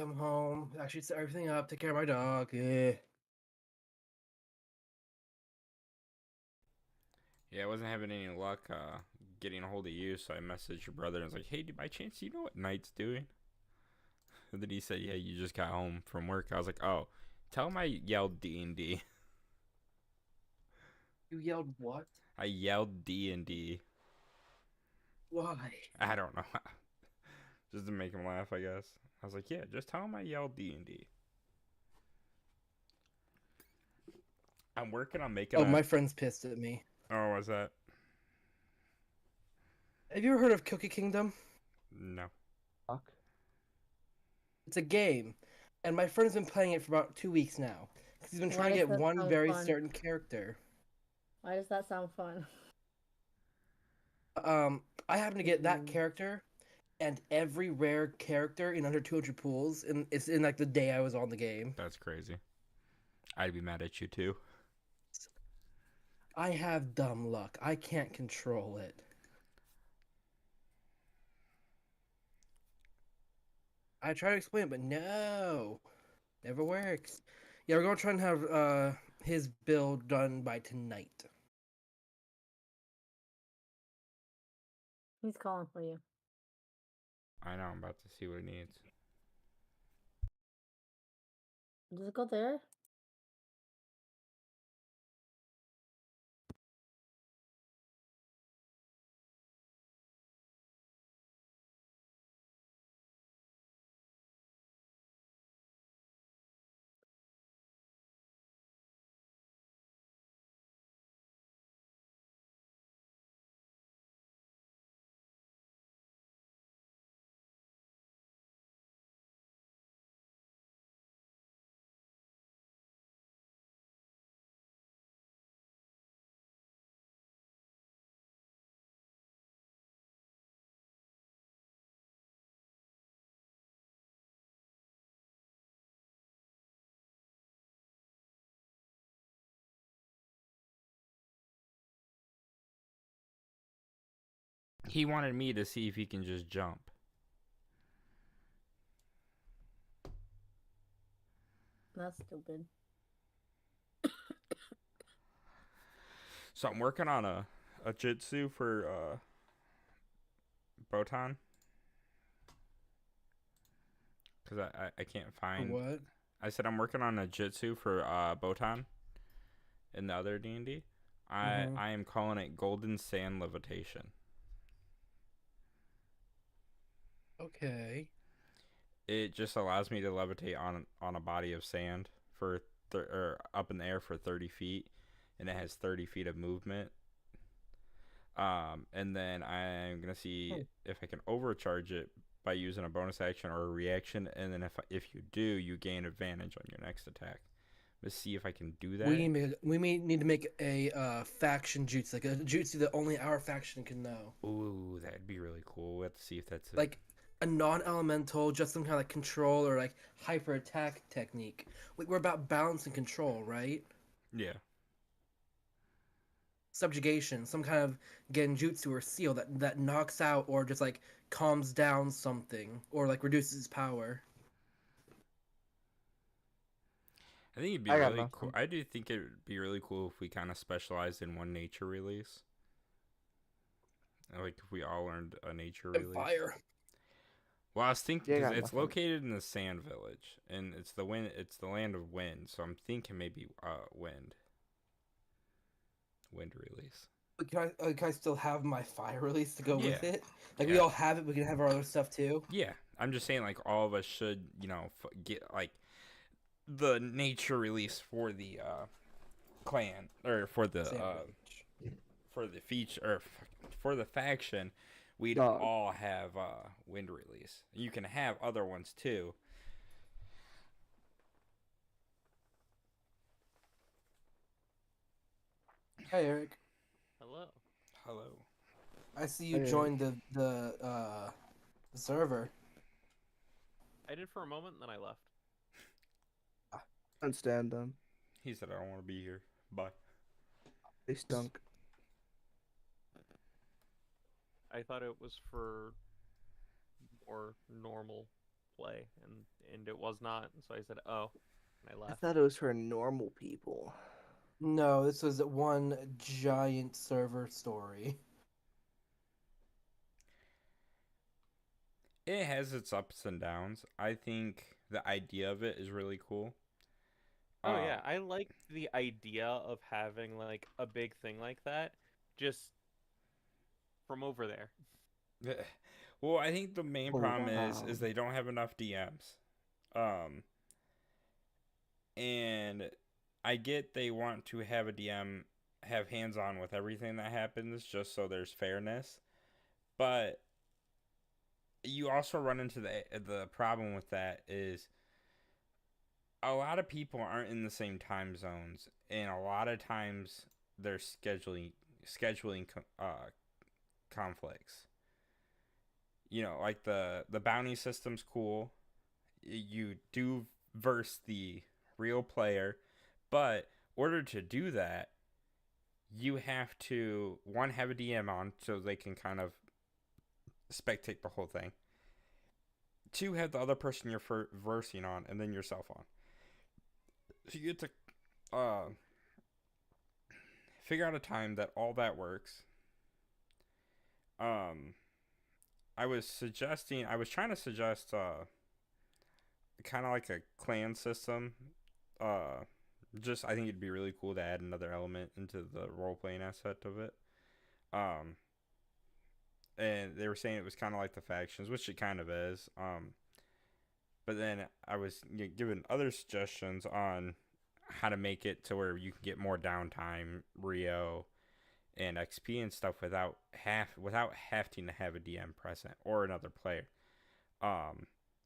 come home, actually set everything up, take care of my dog. Yeah. Yeah, I wasn't having any luck getting a hold of you, so I messaged your brother and was like, "Hey, by chance, do you know what Knight's doing?" And then he said, "Yeah, you just got home from work." I was like, "Oh, tell him I yelled D&D." You yelled what? I yelled D&D. Why? I don't know, just to make him laugh, I guess. I was like, "Yeah, just tell him I yelled D&D." I'm working on making Oh, a. my friend's pissed at me. Oh, what's that? Have you ever heard of Cookie Kingdom? No. Fuck. It's a game, and my friend's been playing it for about 2 weeks now. Because he's been Why trying to does get that one sound very fun? certain character. Why does that sound fun? I happen to get that character and every rare character in under 200 pools, and it's in like the day I was on the game. That's crazy. I'd be mad at you too. I have dumb luck. I can't control it. I try to explain it, but no, never works. Yeah, we're gonna try and have his build done by tonight. He's calling for you. I know. I'm about to see what he needs. Does it go there? He wanted me to see if he can just jump. That's stupid. So I'm working on a jitsu for Botan because I can't For find. what? I said I'm working on a jitsu for Botan in the other D&D. I am calling it Golden Sand Levitation. Okay. It just allows me to levitate on a body of sand for or up in the air for 30 feet, and it has 30 feet of movement. And then I'm gonna see if I can overcharge it by using a bonus action or a reaction, and then if you do, you gain advantage on your next attack. Let's see if I can do that. We may need to make a faction jutsu, like a jutsu that only our faction can know. Ooh, that'd be really cool. We have to see if that's Like a non-elemental, just some kind of like control or like hyper attack technique. We're about balance and control, right? yeah. Subjugation, some kind of genjutsu or seal that knocks out or just like calms down something or like reduces power. I think it'd be I got really cool. nothing. I do think it'd be really cool if we kind of specialized in one nature release. Like if we all learned a nature And release. fire. Well, I was thinking Yeah, I because got it's nothing. located in the Sand Village, and it's the wind. It's the land of wind. So I'm thinking maybe wind release. But can I still have my fire release to go Yeah. with it? Like we Yeah. all have it, we can have our other stuff too. Yeah, I'm just saying like all of us should get like the nature release for the clan or for the Sandwich. for the feature or for the faction. We'd Dog. all have wind release. You can have other ones too. Hey Eric, Hello. Hello. I see you Hey, joined the server. I did for a moment, and then I left. Don't stand them. He said I don't want to be here. Bye. They stunk. I thought it was for more normal play, and it was not. So I said, "Oh," and I I left. thought it was for normal people. No, this was one giant server story. It has its ups and downs. I think the idea of it is really cool. Oh yeah, I like the idea of having like a big thing like that, just from over there. Well, I think the main Oh, problem is wow. they don't have enough DMs. And I get they want to have a DM have hands on with everything that happens just so there's fairness. But you also run into the problem with that is a lot of people aren't in the same time zones, and a lot of times there's scheduling conflicts. You know, like the bounty system's cool. You do verse the real player, but in order to do that, you have to one have a DM on so they can kind of spectate the whole thing. Two, have the other person you're versing on, and then yourself on. So you get to figure out a time that all that works. I was trying to suggest kind of like a clan system. Just I think it'd be really cool to add another element into the role playing aspect of it. Um, and they were saying it was kind of like the factions, which it kind of is. But then I was given other suggestions on how to make it to where you can get more downtime, Rio, and XP and stuff without having to have a DM present or another player.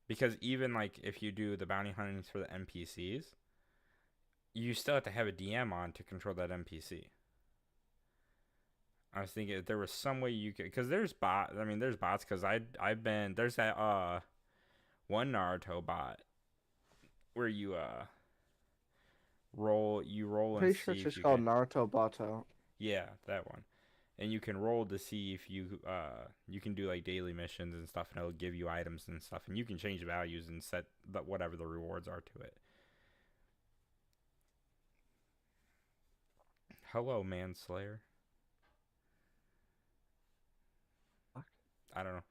Because even like if you do the bounty huntings for the NPCs, you still have to have a DM on to control that NPC. I was thinking if there was some way you could, because there's bots. I mean, there's bots because there's that one Naruto bot where you roll Pretty and sure see it's if just you called can. Naruto Bato. Yeah, that one. And you can roll to see if you can do like daily missions and stuff, and it'll give you items and stuff, and you can change the values and set whatever the rewards are to it. Hello, Manslayer. Fuck. I don't know.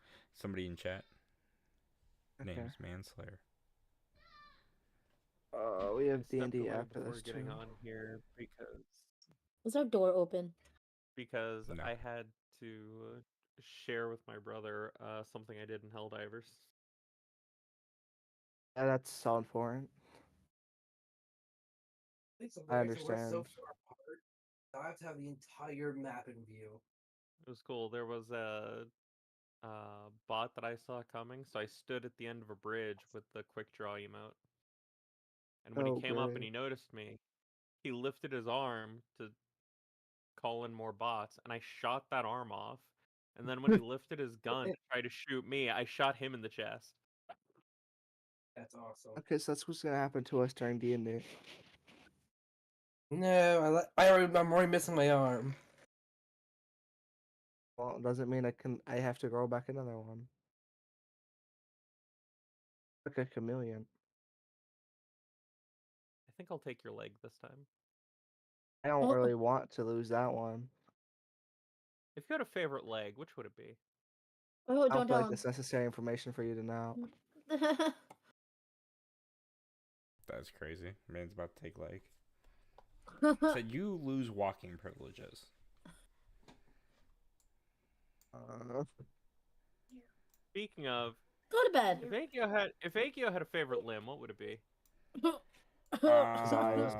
Somebody in chat. Okay. Name's Manslayer. We have I stepped D&D away after before this getting too. on here Was our door open? because No. I had to share with my brother something I did in Helldivers. Yeah, that's so important. I understand. I have to have the entire map in view. It was cool. There was a bot that I saw coming, so I stood at the end of a bridge with the quick draw emote. And when he Oh, came up and great. he noticed me, he lifted his arm to call in more bots, and I shot that arm off. And then when he lifted his gun to try to shoot me, I shot him in the chest. That's awesome. Okay, so that's what's gonna happen to us during D&D. No, I'm already missing my arm. Well, it doesn't mean I have to grow back another one. Like a chameleon. I think I'll take your leg this time. I don't Oh. really want to lose that one. If you had a favorite leg, which would it be? Oh, I don't don't feel tell like him. that's necessary information for you to know. That's crazy. Man's about to take leg. So you lose walking privileges. Speaking of, Go to bed. if Akio had a favorite limb, what would it be? eyes.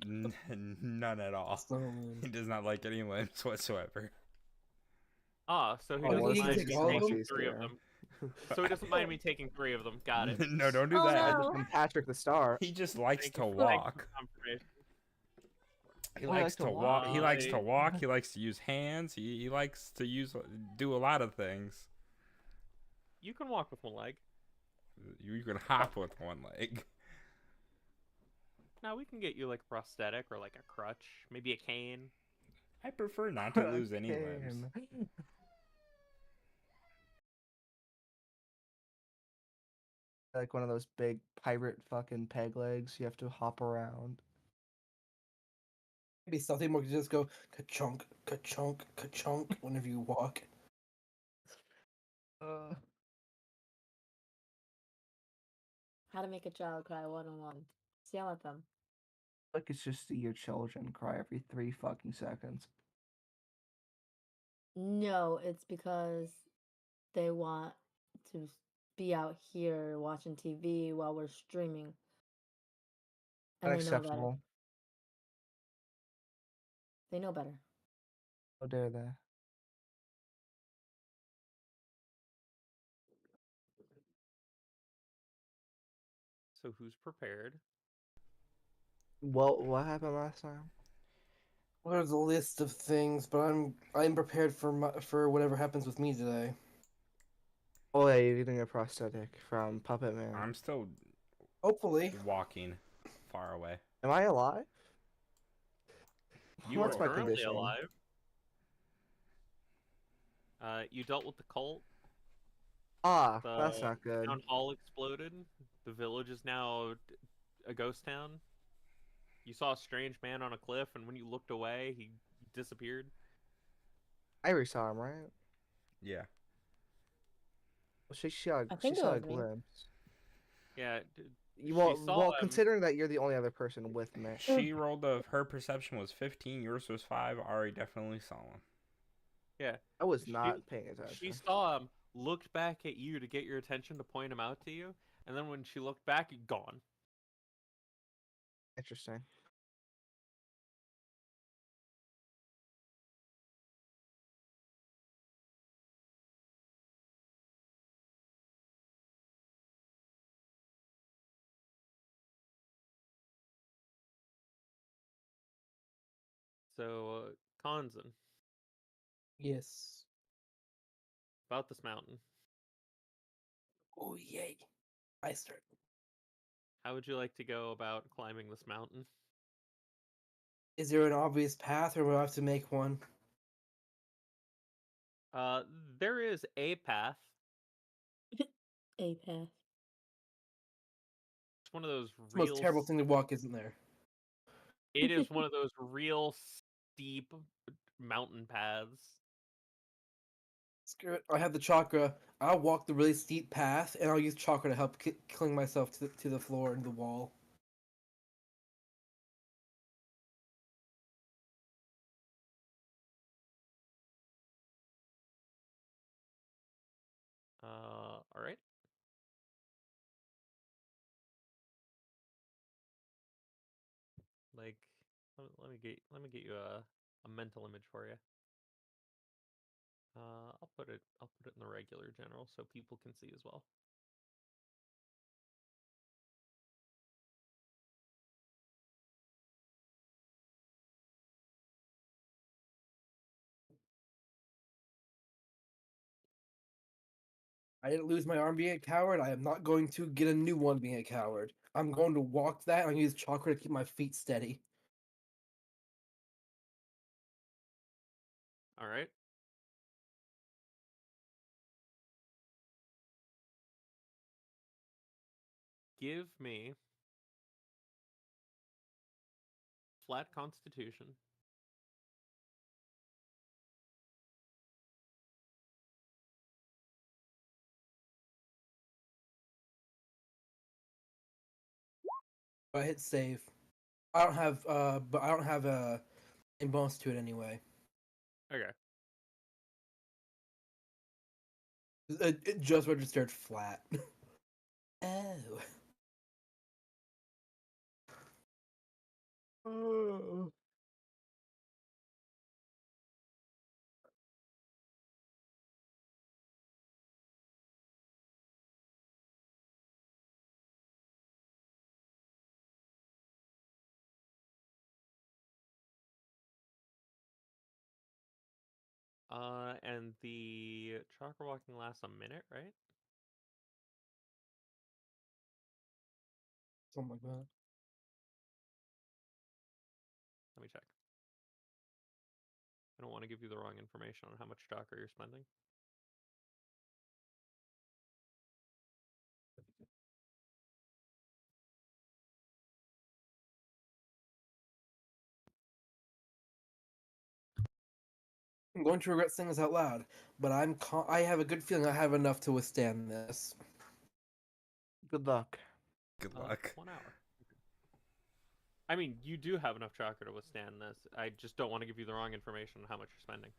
None at all. He does not like any limbs whatsoever. Ah, so he Oh, doesn't well, you mind can me take all of taking them? 3 of them. So he doesn't mind me taking 3 of them. Got it. No, don't do Oh, that. no. I'm Patrick the Star. He just likes Thank to you for walk. confirmation. He I likes like to to walk. He likes to walk. walk. He likes to use hands. He likes to do a lot of things. You can walk with one leg. You can hop with one leg. Now we can get you like a prosthetic or like a crutch, maybe a cane. I prefer not to lose any limbs. Like one of those big pirate fucking peg legs. You have to hop around. Maybe something more just go ka-chunk, ka-chunk, ka-chunk whenever you walk. How to make a child cry 101. Yell at them. Like it's just your children cry every 3 fucking seconds. No, it's because they want to be out here watching TV while we're streaming. And they know better. Unacceptable. They know better. How dare they? So who's prepared? Well, what happened last time? Well, there's a list of things, but I'm prepared for whatever happens with me today. Oh yeah, you're getting a prosthetic from Puppet Man. I'm still Hopefully. walking far away. Am I alive? You What's are my Currently condition? alive. You dealt with the cult. Ah, The that's not good. town hall exploded. The village is now a ghost town. You saw a strange man on a cliff, and when you looked away, he disappeared. Irie saw him, right? Yeah. Well, she saw, I she think it saw a was me. glimpse. Yeah, Well, she saw well, him. considering that you're the only other person with me. She rolled her perception was 15, yours was 5. Ari definitely saw him. Yeah, I was She- not paying she attention. saw him, looked back at you to get your attention to point him out to you, and then when she looked back, he'd gone. Interesting. So, Konzen, Yes. about this mountain, Oh yay! I start. how would you like to go about climbing this mountain? Is there an obvious path, or will I have to make one? There is a path. A path. It's one of those It's the most real. terrible thing to walk, isn't there? It is one of those real steep mountain paths. Screw it. I have the chakra. I'll walk the really steep path, and I'll use chakra to help cling myself to the floor and the wall. All right. Like, let me get you a mental image for you. I'll put it in the regular general so people can see as well. I didn't lose my arm being a coward. I am not going to get a new one being a coward. I'm going to walk that and use chakra to keep my feet steady. All right. Give me flat constitution. I hit save. I don't have but I don't have a bonus to it anyway. Okay. It just registered flat. Oh. Oh. And the chakra walking lasts a minute, right? Something like that. Let me check. I don't want to give you the wrong information on how much chakra you're spending. I'm going to regret saying this out loud, but I have a good feeling I have enough to withstand this. Good luck. Good luck. 1 hour. I mean, you do have enough chakra to withstand this. I just don't want to give you the wrong information on how much you're spending.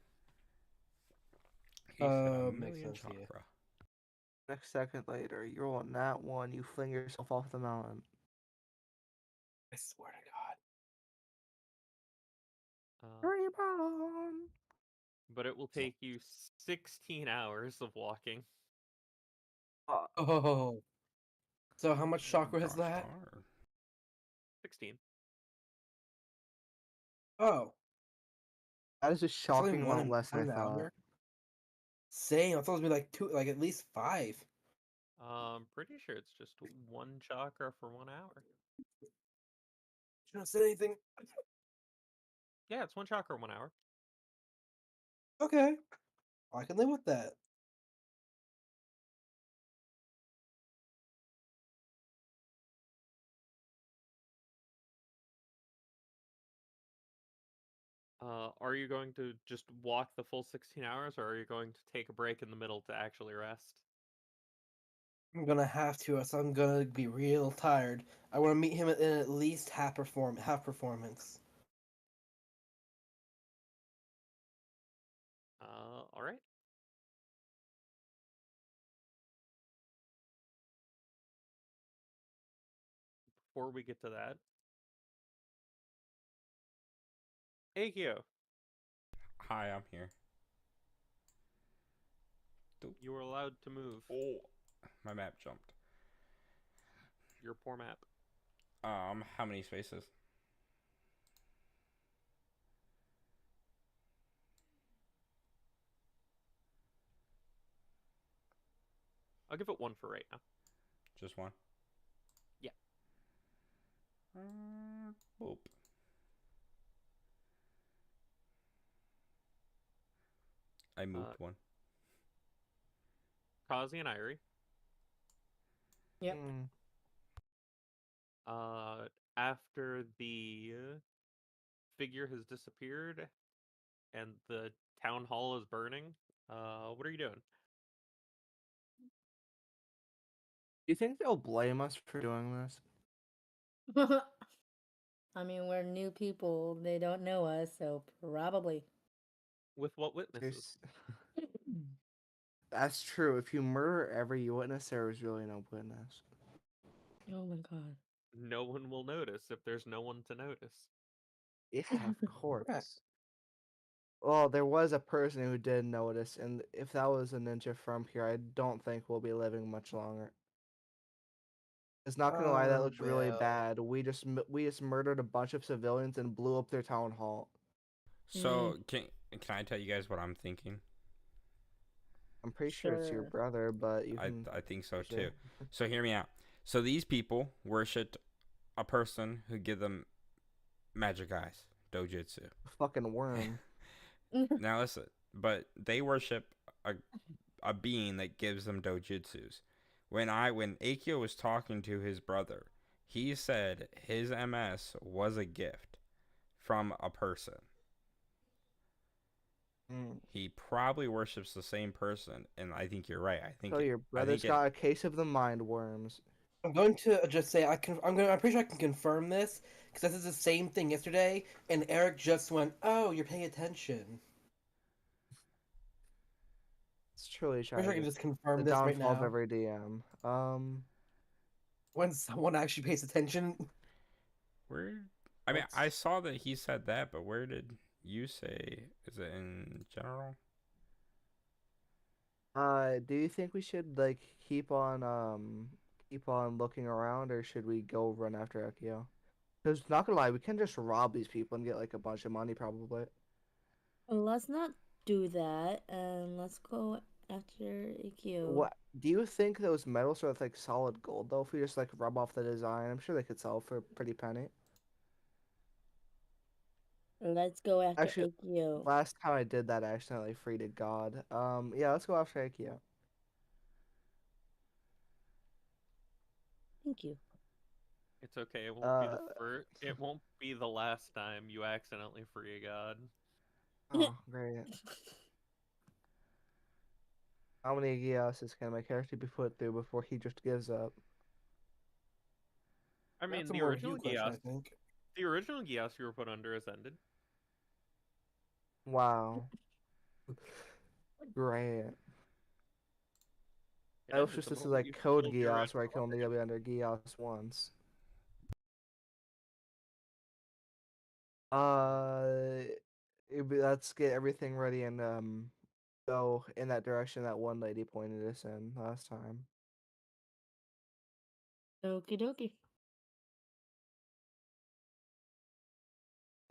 He said a Makes million sense, yeah. chakra. Next second later, you roll on that one, you fling yourself off the mountain. I swear to Dream on! But it will take you 16 hours of walking. God. Oh. So how much chakra is Gosh that? darn. 16. That Oh, is a it's only shocking amount less than I thought. hour. Same. I thought it would be like two, like at least 5. Pretty sure it's just 1 chakra for 1 hour. You don't say anything. Yeah, it's 1 chakra 1 hour. Okay, I can live with that. Are you going to just walk the full 16 hours, or are you going to take a break in the middle to actually rest? I'm gonna have to, so I'm gonna be real tired. I want to meet him in at least half performance. All right. Before we get to that, Akio, Hi, I'm here. you are allowed to move. Oh, my map jumped. Your poor map. How many spaces? I'll give it 1 for right now. Just one? Yeah. Boop. I moved one. Kazi and Irie. Yep. After the figure has disappeared and the town hall is burning, what are you doing? Do you think they'll blame us for doing this? I mean, we're new people. They don't know us, so probably. With what witnesses? There's- That's true. If you murder every witness, there is really no witness. Oh my god. No one will notice if there's no one to notice. Yeah, of course. Correct. Well, there was a person who did notice, and if that was a ninja from here, I don't think we'll be living much longer. It's not gonna lie, that looks really well. bad. We just murdered a bunch of civilians and blew up their town hall. So, can I tell you guys what I'm thinking? I'm pretty sure it's your Sure. brother, but you can. I think so sure. too. So hear me out. So these people worshipped a person who give them magic eyes, dojutsu. Fucking worm. Now listen, but they worship a being that gives them dojutsus. When Akio was talking to his brother, he said his MS was a gift from a person. He probably worships the same person, and I think you're right. I think So your brother's got a case of the mind worms. I'm going to just say I'm pretty sure I can confirm this because this is the same thing yesterday, and Eric just went, "Oh, you're paying attention." It's truly Pretty sure I tragic. can just confirm The this right downfall of now. every DM. When someone actually pays attention. Where? I mean, I saw that he said that, but where did you say? Is it in general? Do you think we should like keep on looking around, or should we go run after Akio? Because not gonna lie, we can just rob these people and get like a bunch of money probably. Let's not do that. Let's go after Ikyo. What do you think those medals are like solid gold though? If we just like rub off the design, I'm sure they could sell for a pretty penny. Let's go after Actually, Ikyo. last time I did that, I accidentally freed a god. Yeah, let's go after Akio. Thank you. It's okay. It won't be the Uh, first. It won't be the last time you accidentally free a god. Oh, great. How many Gios's can my character be put through before he just gives up? I mean, That's a more Hugh question, I think. the original Gios you were put under has ended. Wow. Great. It I was ended just the this is moment like you code fulfilled your Gios where I original can only go be under Gios once. Let's get everything ready and go in that direction that one lady pointed us in last time. Okie dokie.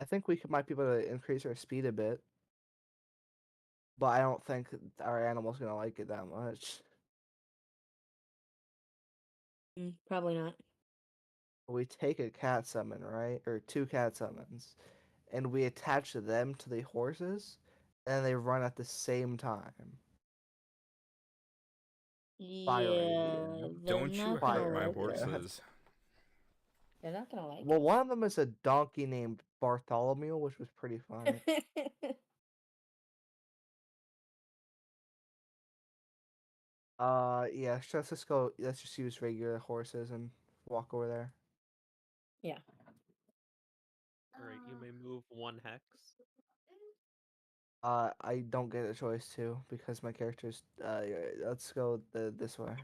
I think might be able to increase our speed a bit, but I don't think our animal's gonna like it that much. Probably not. We take a cat summon, right, or two cat summons, and we attach them to the horses, and they run at the same time. Fire Yeah, Indian. they're Don't you not hurt gonna Fire my like it. Indian. horses. They're not gonna like Well, one of them is a donkey named Bartholomew, which was pretty funny. it. Yeah, let's just go. Let's just use regular horses and walk over there. Yeah. Alright, you may move 1 hex. I don't get a choice to because my character's. Yeah, let's go this way.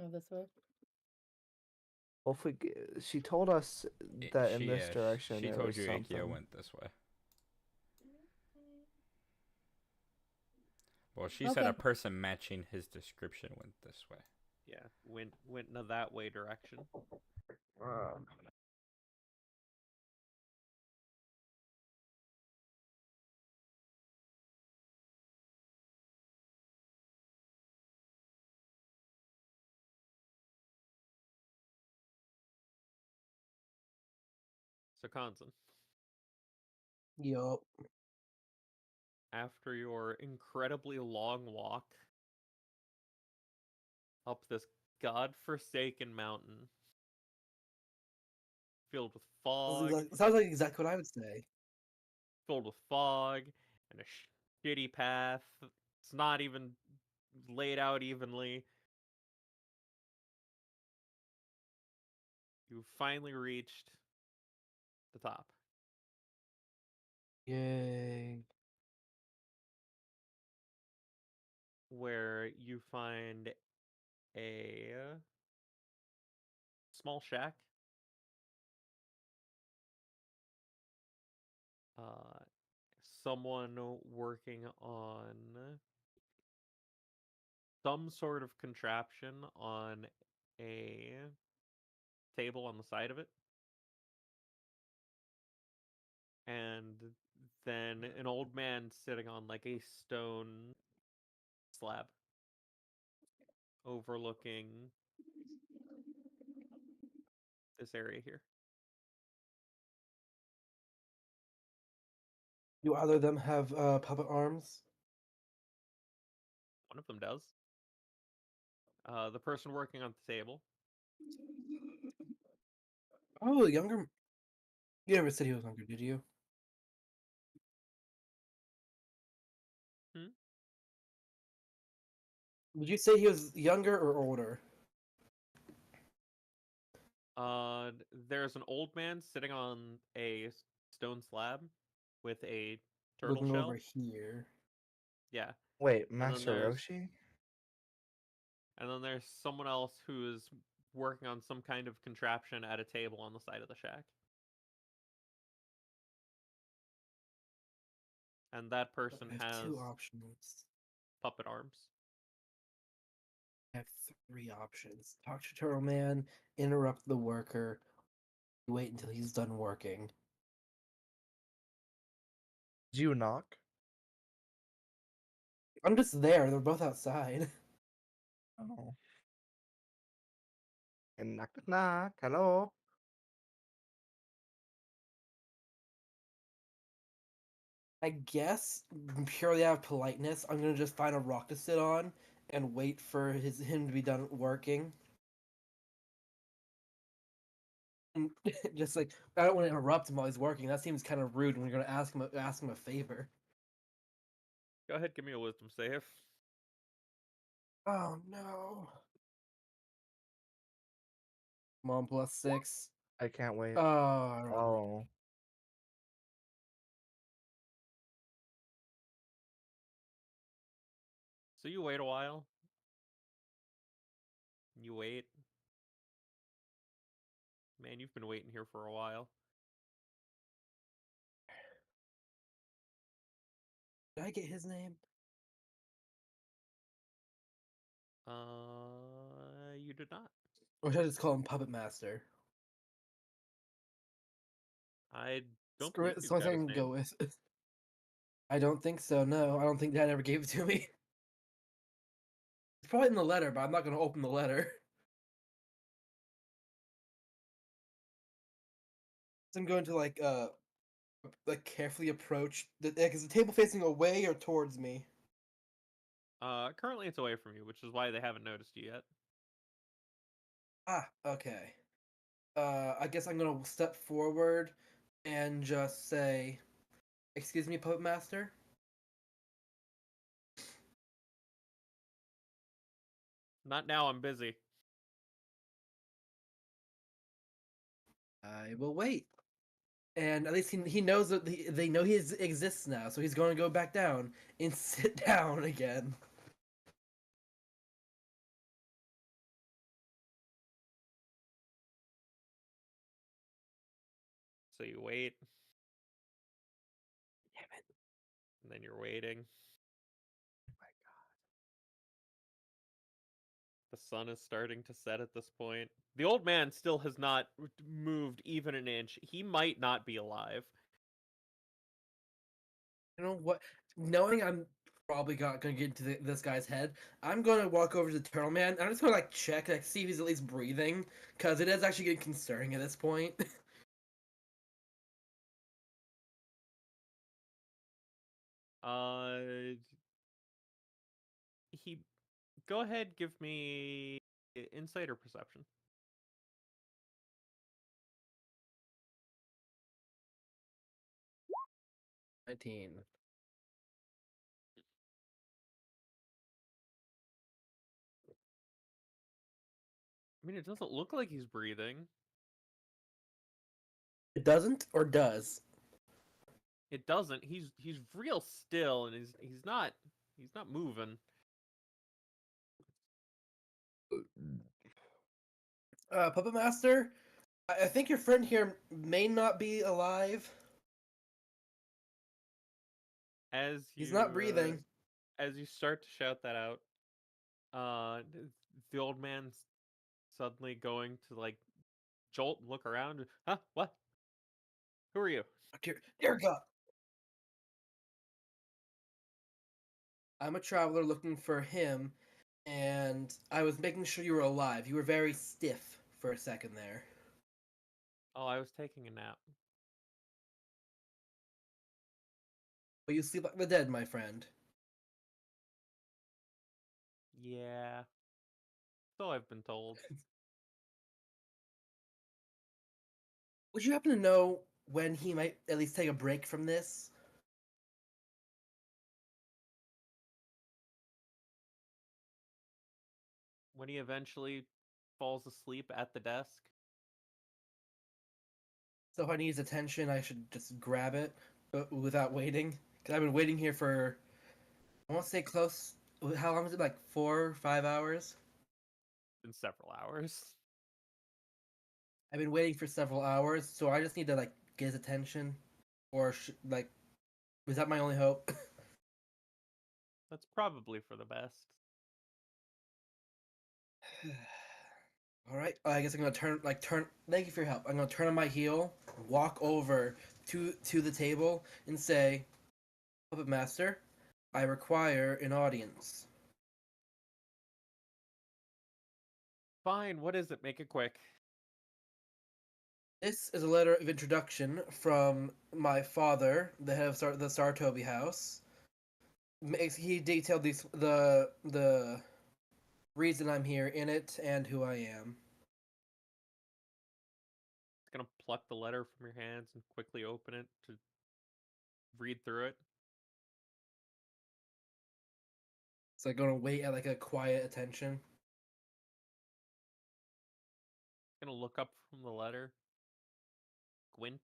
Oh, this way. Well, if she told us that in this direction she there told was you something. Akio went this way. Well, she said Okay. a person matching his description went this way. Yeah, went in a that way direction. So Kanzen, Yup. after your incredibly long walk up this godforsaken mountain filled with fog, Sounds like exactly what I would say. And a shitty path. It's not even laid out evenly. You finally reached the top. Yay. Where you find a small shack. Someone working on some sort of contraption on a table on the side of it. And then an old man sitting on like a stone slab overlooking this area here. Do either of them have puppet arms? One of them does. The person working on the table. Oh, younger. You never said he was younger, did you? Did you say he was younger or older? There's an old man sitting on a stone slab with a turtle Looking shell. over here. Yeah. Wait, then Master there's- Roshi? And then there's someone else who is working on some kind of contraption at a table on the side of the shack. And that person I have has two options. puppet arms. I have three options. Talk to Turtle Man, interrupt the worker, wait until he's done working. Did you knock? I'm just there. They're both outside. Oh. And knock, knock, knock. Hello. I guess purely out of politeness, I'm gonna just find a rock to sit on and wait for him to be done working. And just like I don't want to interrupt him while he's working. That seems kind of rude when you're gonna ask him a favor. Go ahead, give me a wisdom save. Oh no. Come on, +6. I can't wait. Oh, I don't know. Oh. So you wait a while. You wait. Man, you've been waiting here for a while. Did I get his name? You did not. Or should I just call him Puppet Master? I don't Screw believe it, it's you've the only got thing I his can name. go with. I don't think so, no. I don't think Dad ever gave it to me. It's probably in the letter, but I'm not going to open the letter. So I'm going to, like carefully approach is the table facing away or towards me? Currently it's away from you, which is why they haven't noticed you yet. Ah, okay. I guess I'm gonna step forward and just say, "Excuse me, Puppet Master." Not now, I'm busy. I will wait. And at least he knows that they know he exists now, so he's going to go back down and sit down again. So you wait, Damn it. and then you're waiting. Oh my god. The sun is starting to set at this point. The old man still has not moved even an inch. He might not be alive. You know what? Knowing I'm probably gonna get into this guy's head, I'm gonna walk over to the Turtle Man. I'm just gonna like check, like see if he's at least breathing, because it is actually getting concerning at this point. Uh, he. Go ahead, give me insight or perception. 19. I mean, it doesn't look like he's breathing. It doesn't or does? It doesn't. He's real still, and he's not moving. Puppet Master, I think your friend here may not be alive. As He's you not breathing. as you start to shout that out, the old man's suddenly going to like jolt and look around. Huh? What? Who are you? Dear God. I'm a traveler looking for him, and I was making sure you were alive. You were very stiff for a second there. Oh, I was taking a nap. But you sleep like the dead, my friend. Yeah. So I've been told. Would you happen to know when he might at least take a break from this? When he eventually falls asleep at the desk. So if I need his attention, I should just grab it without waiting? Because I've been waiting here for, I want to say close, how long is it? Like 4 or 5 hours? In several hours. I've been waiting for several hours, so I just need to, like, get his attention. Or, like, is that my only hope? That's probably for the best. All right, I guess I'm gonna turn. Thank you for your help. I'm gonna turn on my heel, walk over to the table, and say, "Puppet Master, I require an audience." Fine, what is it? Make it quick. This is a letter of introduction from my father, the head of the Sartobi House. He detailed the reason I'm here in it and who I am. It's gonna pluck the letter from your hands and quickly open it to read through it. So I'm gonna wait at like a quiet attention. Gonna look up from the letter. Gwent.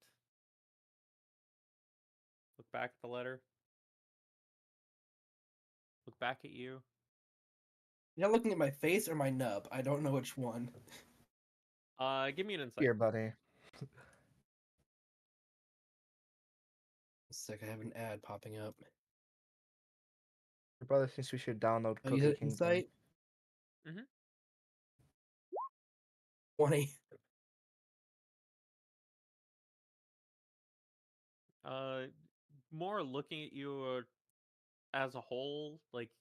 Look back at the letter. Look back at you. You're not looking at my face or my nub. I don't know which one. Give me an insight. Here, buddy. Sick, I have an ad popping up. Your brother thinks we should download Oh, you Cookie said Kingdom. insight? Mhm. 20. More looking at you as a whole, like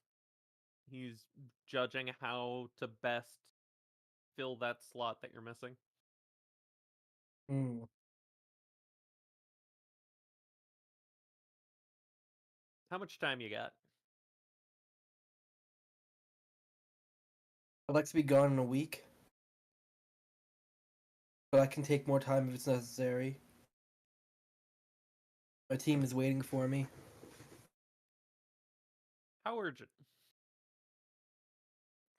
he's judging how to best fill that slot that you're missing. Hmm. How much time you got? I'd like to be gone in a week. But I can take more time if it's necessary. My team is waiting for me. How urgent?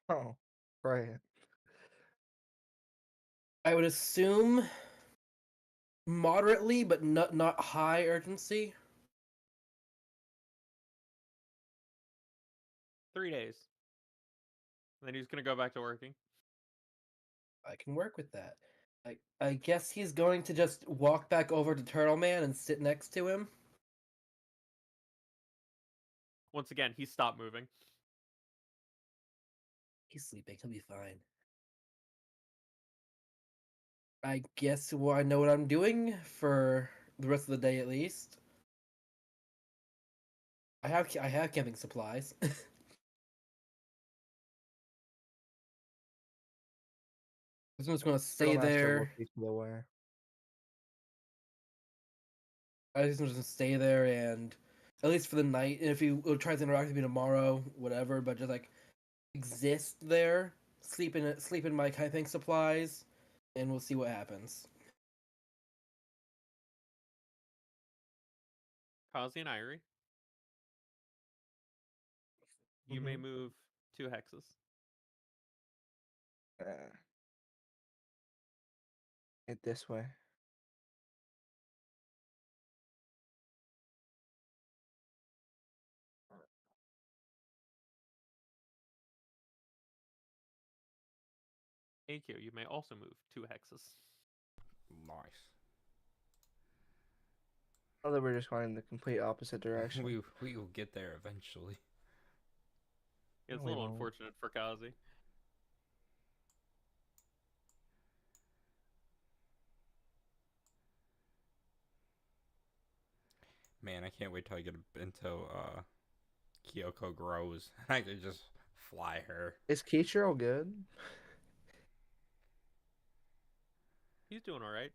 Oh, right. I would assume moderately, but not high urgency. 3 days. And then he's gonna go back to working. I can work with that. I guess he's going to just walk back over to Turtle Man and sit next to him. Once again, he stopped moving. He's sleeping. He'll be fine. I guess I know what I'm doing for the rest of the day at least. I have camping supplies. I'm just gonna stay Turtle Master will there. teach me the way. I just gonna stay there and at least for the night. And if he tries to interact with me tomorrow, whatever. But just like exist there, sleep in my camping supplies, and we'll see what happens. Kazi and Irie. You may move 2 hexes. It this way. AQ, you may also move 2 hexes. Nice. Although we're just going in the complete opposite direction. We will get there eventually. It's a We little won't. unfortunate for Kazi. Man, I can't wait till I get until Kyoko grows. I could just fly her. Is Kichiro good? He's doing alright.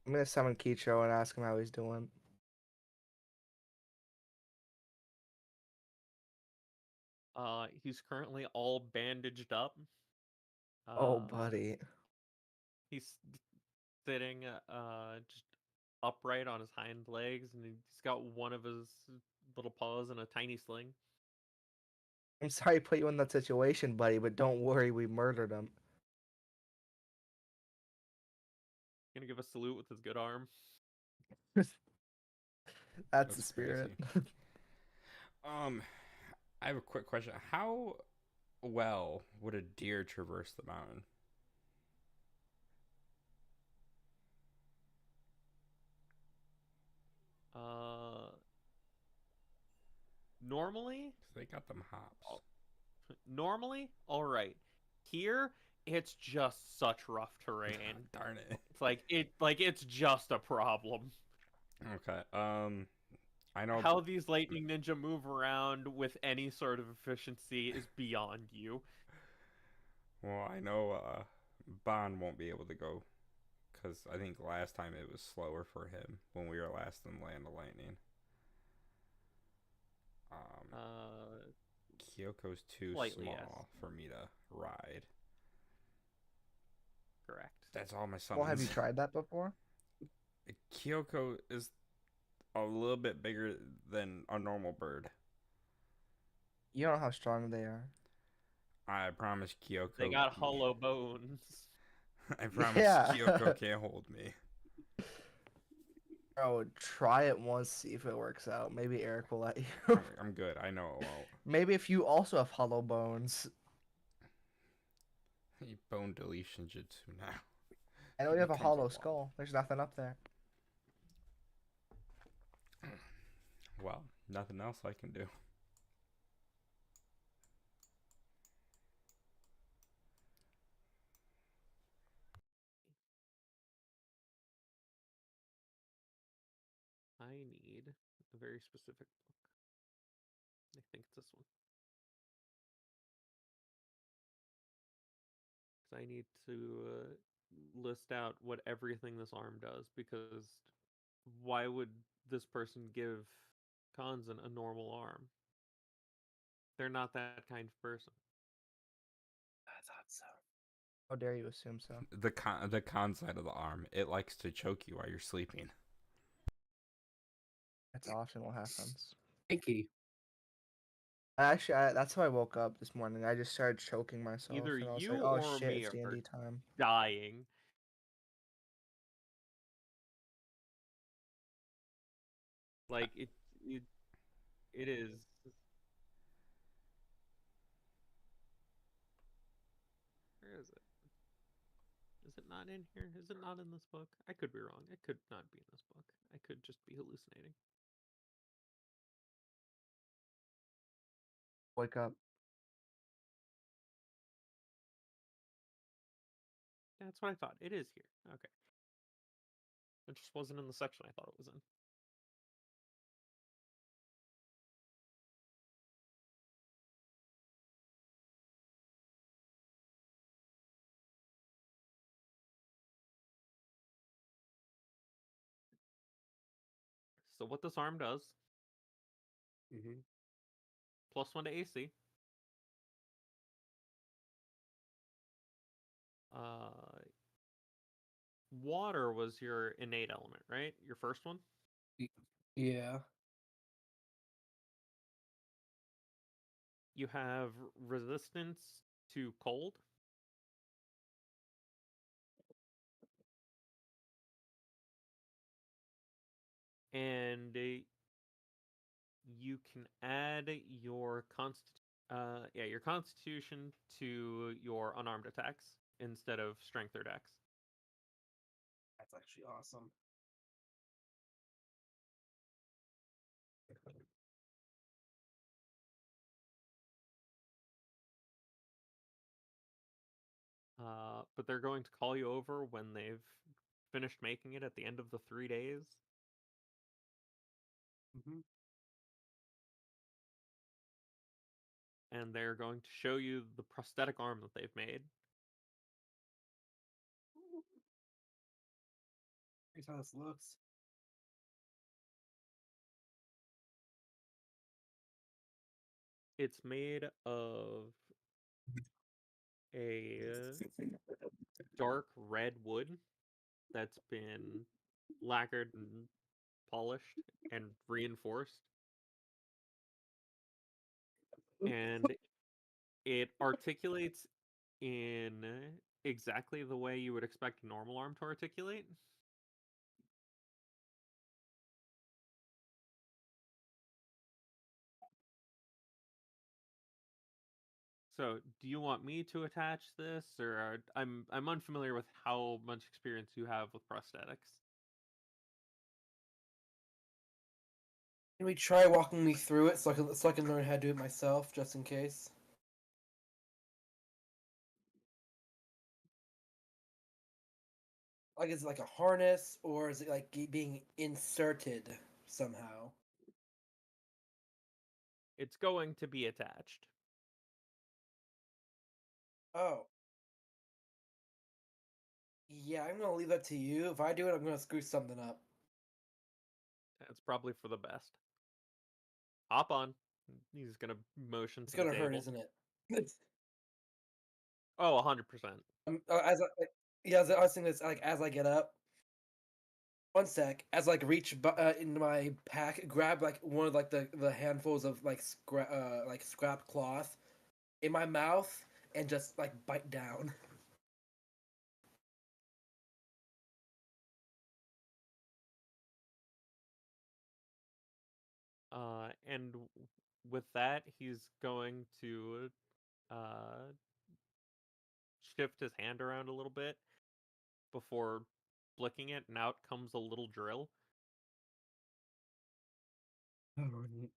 I'm gonna summon Kichiro and ask him how he's doing. He's currently all bandaged up. Oh, buddy. He's sitting just upright on his hind legs, and he's got one of his little paws in a tiny sling. I'm sorry to put you in that situation, buddy, but don't worry, we murdered him. Gonna give a salute with his good arm. That's the spirit. I have a quick question. How well would a deer traverse the mountain? Normally, 'Cause they got them hops. normally, all right. Here, it's just such rough terrain. Darn it. It's just a problem. Okay. I know How these lightning ninja move around with any sort of efficiency is beyond you. Well, I know Bond won't be able to go because I think last time it was slower for him when we were last in Land of Lightning. Kyoko's too Slightly, small yes. for me to ride. Correct. That's all my summons. Well, have you tried that before? Kyoko is a little bit bigger than a normal bird. You don't know how strong they are. I promise Kyoko. They got hollow bones. I promise Yeah. Kyoko can't hold me. Bro, try it once, see if it works out. Maybe Eric will let you. I'm good. I know it won't. Maybe if you also have hollow bones. Bone deletion jutsu now. I know you have a Becomes hollow lot. skull. There's nothing up there. Well, nothing else I can do. I need a very specific book. I think it's this one. Because I need to list out what everything this arm does, because why would this person give Kanzan a normal arm? They're not that kind of person. I thought so. How dare you assume so? The con side of the arm, it likes to choke you while you're sleeping. That's often what happens. Pinky. That's how I woke up this morning. I just started choking myself. Either and I was you like, oh or shit, me it's are D&D time. dying. Like it is. Where is it? Is it not in here? Is it not in this book? I could be wrong. It could not be in this book. I could just be hallucinating. Wake up. That's what I thought. It is here. Okay. It just wasn't in the section I thought it was in. So what this arm does, Mm-hmm. +1 to AC. Water was your innate element, right? Your first one? Yeah. You have resistance to cold. And you can add your your constitution to your unarmed attacks instead of strength or dex. That's actually awesome. But they're going to call you over when they've finished making it at the end of the 3 days. Mm-hmm. And they're going to show you the prosthetic arm that they've made. Here's how this looks. It's made of a dark red wood that's been lacquered and polished and reinforced. And it articulates in exactly the way you would expect a normal arm to articulate. So, do you want me to attach this, or I'm unfamiliar with how much experience you have with prosthetics. Can we try walking me through it so I can learn how to do it myself, just in case? Like, is it like a harness, or is it like being inserted somehow? It's going to be attached. Oh. Yeah, I'm gonna leave that to you. If I do it, I'm gonna screw something up. That's probably for the best. Hop on. He's gonna motion It's to the gonna hurt, table. isn't it? Oh, 100%. As I, like, yeah, I was thinking this like as I get up. One sec. As like reach in my pack, grab like one of like the handfuls of like scrap cloth in my mouth and just like bite down. And with that, he's going to uh, shift his hand around a little bit before flicking it, and out comes a little drill.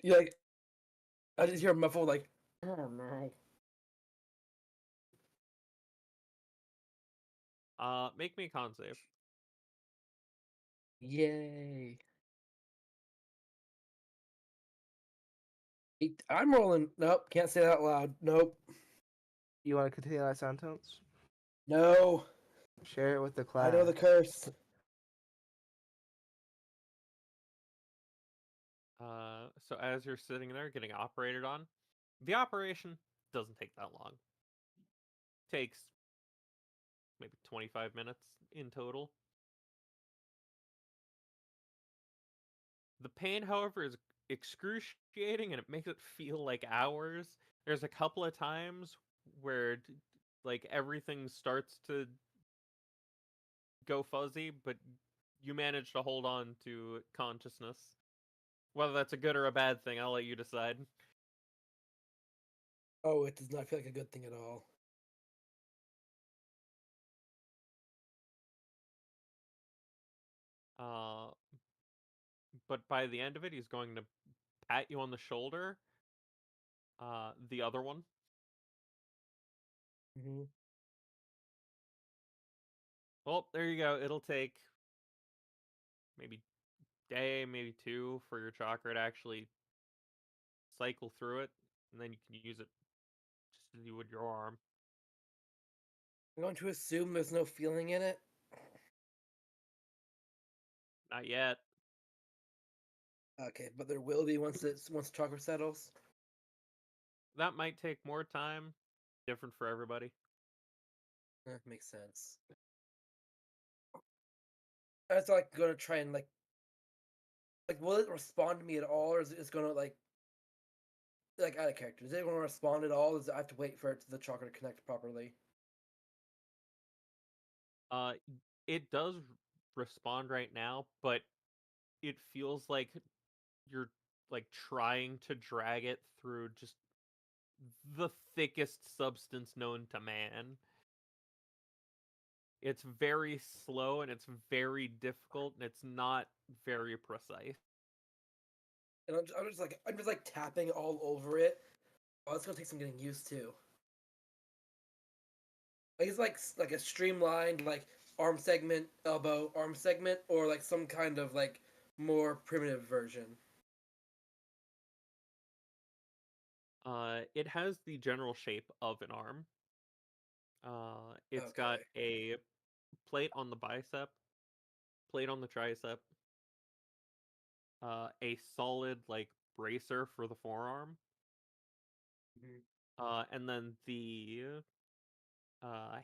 You like, I just hear a muffled like, Oh my. Make me a con save. yay. I'm rolling. Nope, can't say that out loud. Nope. You want to continue that sentence? No. Share it with the I class. know the curse. So as you're sitting there getting operated on, the operation doesn't take that long. Takes maybe 25 minutes in total. The pain, however, is excruciating and it makes it feel like hours. There's a couple of times where like everything starts to go fuzzy, but you manage to hold on to consciousness. Whether that's a good or a bad thing, I'll let you decide. Oh, it does not feel like a good thing at all. Uh, but by the end of it, he's going to pat you on the shoulder. The other one. Mm-hmm. Well, there you go. It'll take maybe day, maybe two for your chakra to actually cycle through it, and then you can use it just as you would your arm. I'm going to assume there's no feeling in it. Not yet. Okay, but there will be once chakra settles. That might take more time. Different for everybody. Makes sense. I was like gonna try and like will it respond to me at all, or is it just gonna like out of character? Is it gonna respond at all? Does I have to wait for the chakra to connect properly? Uh, it does respond right now, but it feels like you're like trying to drag it through just the thickest substance known to man. It's very slow and it's very difficult and it's not very precise. And I'm just like tapping all over it. Oh, it's gonna take some getting used to. Like it's like a streamlined like arm segment, elbow, arm segment, or like some kind of like more primitive version. It has the general shape of an arm. It's got Okay. a plate on the bicep, plate on the tricep, a solid like bracer for the forearm, Mhm. and then the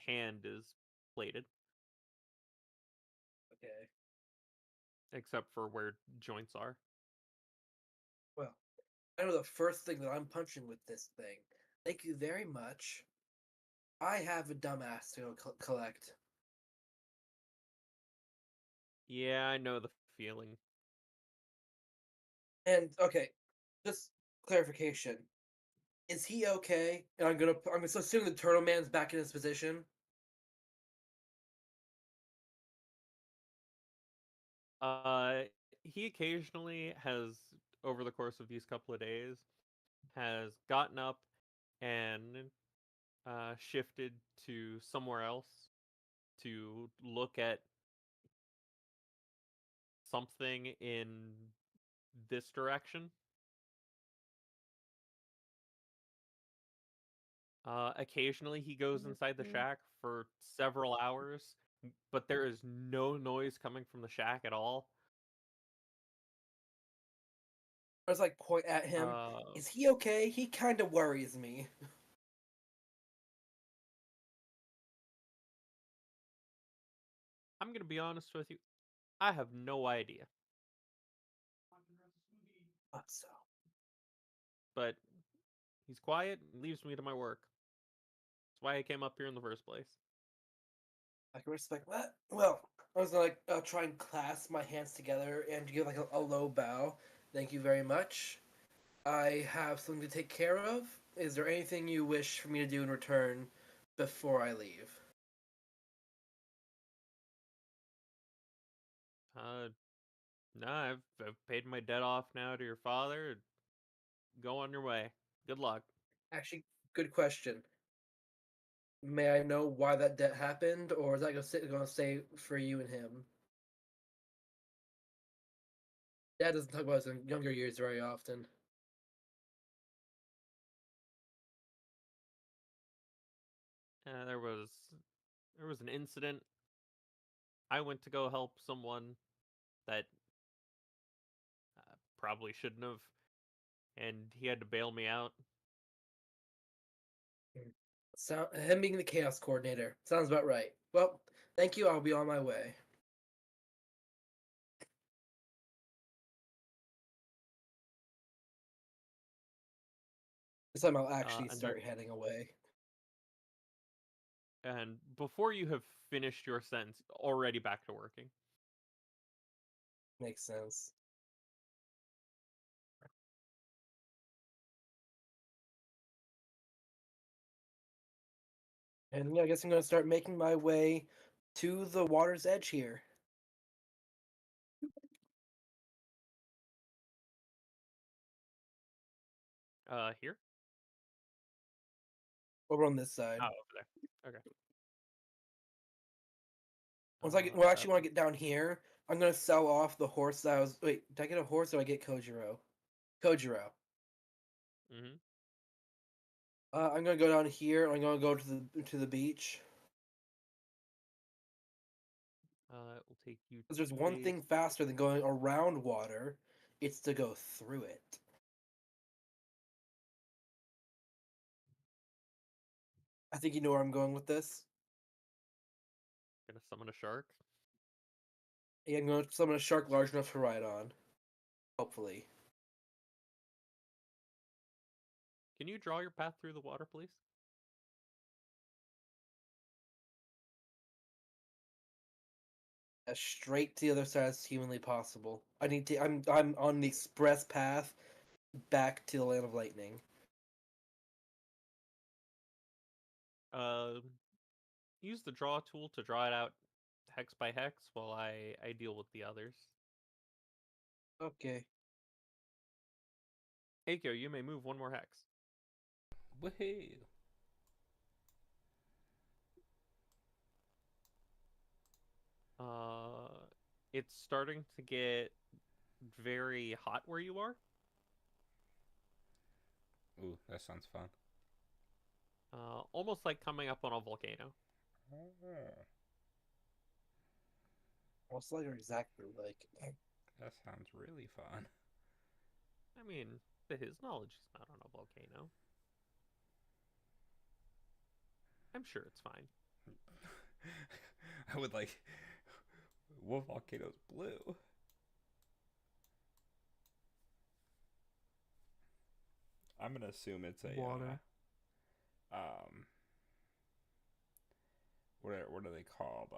hand is plated, Okay. except for where joints are. Well, I know the first thing that I'm punching with this thing. Thank you very much. I have a dumbass to go collect. Yeah, I know the feeling. And okay, just clarification: is he okay? And I'm gonna assume the Turtle Man's back in his position. Uh, he occasionally has, over the course of these couple of days, has gotten up and shifted to somewhere else to look at something in this direction. Occasionally, he goes inside the shack for several hours, but there is no noise coming from the shack at all. I was like point at him. Uh, Is he okay? He kind of worries me. I'm gonna be honest with you. I have no idea. Thought so. But he's quiet and leaves me to my work. That's why I came up here in the first place. I can respect that. Well, I was gonna try and clasp my hands together and give like a low bow. Thank you very much. I have something to take care of. Is there anything you wish for me to do in return before I leave? Nah, I've paid my debt off now to your father. Go on your way. Good luck. Actually, good question. May I know why that debt happened, or is that gonna stay for you and him? Dad doesn't talk about his younger years very often. There was an incident. I went to go help someone that probably shouldn't have, and he had to bail me out. Him being the chaos coordinator sounds about right. Well, thank you. I'll be on my way. This time I'll actually and start heading away. And before you have finished your sentence, already back to working. Makes sense. And yeah, I guess I'm gonna start making my way to the water's edge here. Here? Over on this side. Oh, over there. Okay. Once I get, well, actually, when I get down here, I'm gonna sell off the horse that I was. Wait, did I get a horse or did I get Kojiro? Kojiro. Mm-hmm. I'm gonna go down here. I'm gonna go to the beach. It will take you. Because there's 2 one days. thing faster than going around water. It's to go through it. I think you know where I'm going with this. Gonna summon a shark. Yeah, I'm gonna summon a shark large enough to ride on. Hopefully. Can you draw your path through the water, please? As straight to the other side as humanly possible. I need to. I'm on the express path back to the land of lightning. Uh, use the draw tool to draw it out hex by hex while I deal with the others. Okay. Akio, you may move one more hex. Woohoo! It's starting to get very hot where you are. Ooh, that sounds fun. Almost like coming up on a volcano. Most likely exactly like. That sounds really fun. I mean, to his knowledge, he's not on a volcano. I'm sure it's fine. I would like. What volcano's blue? I'm gonna assume it's a Water. what are they called?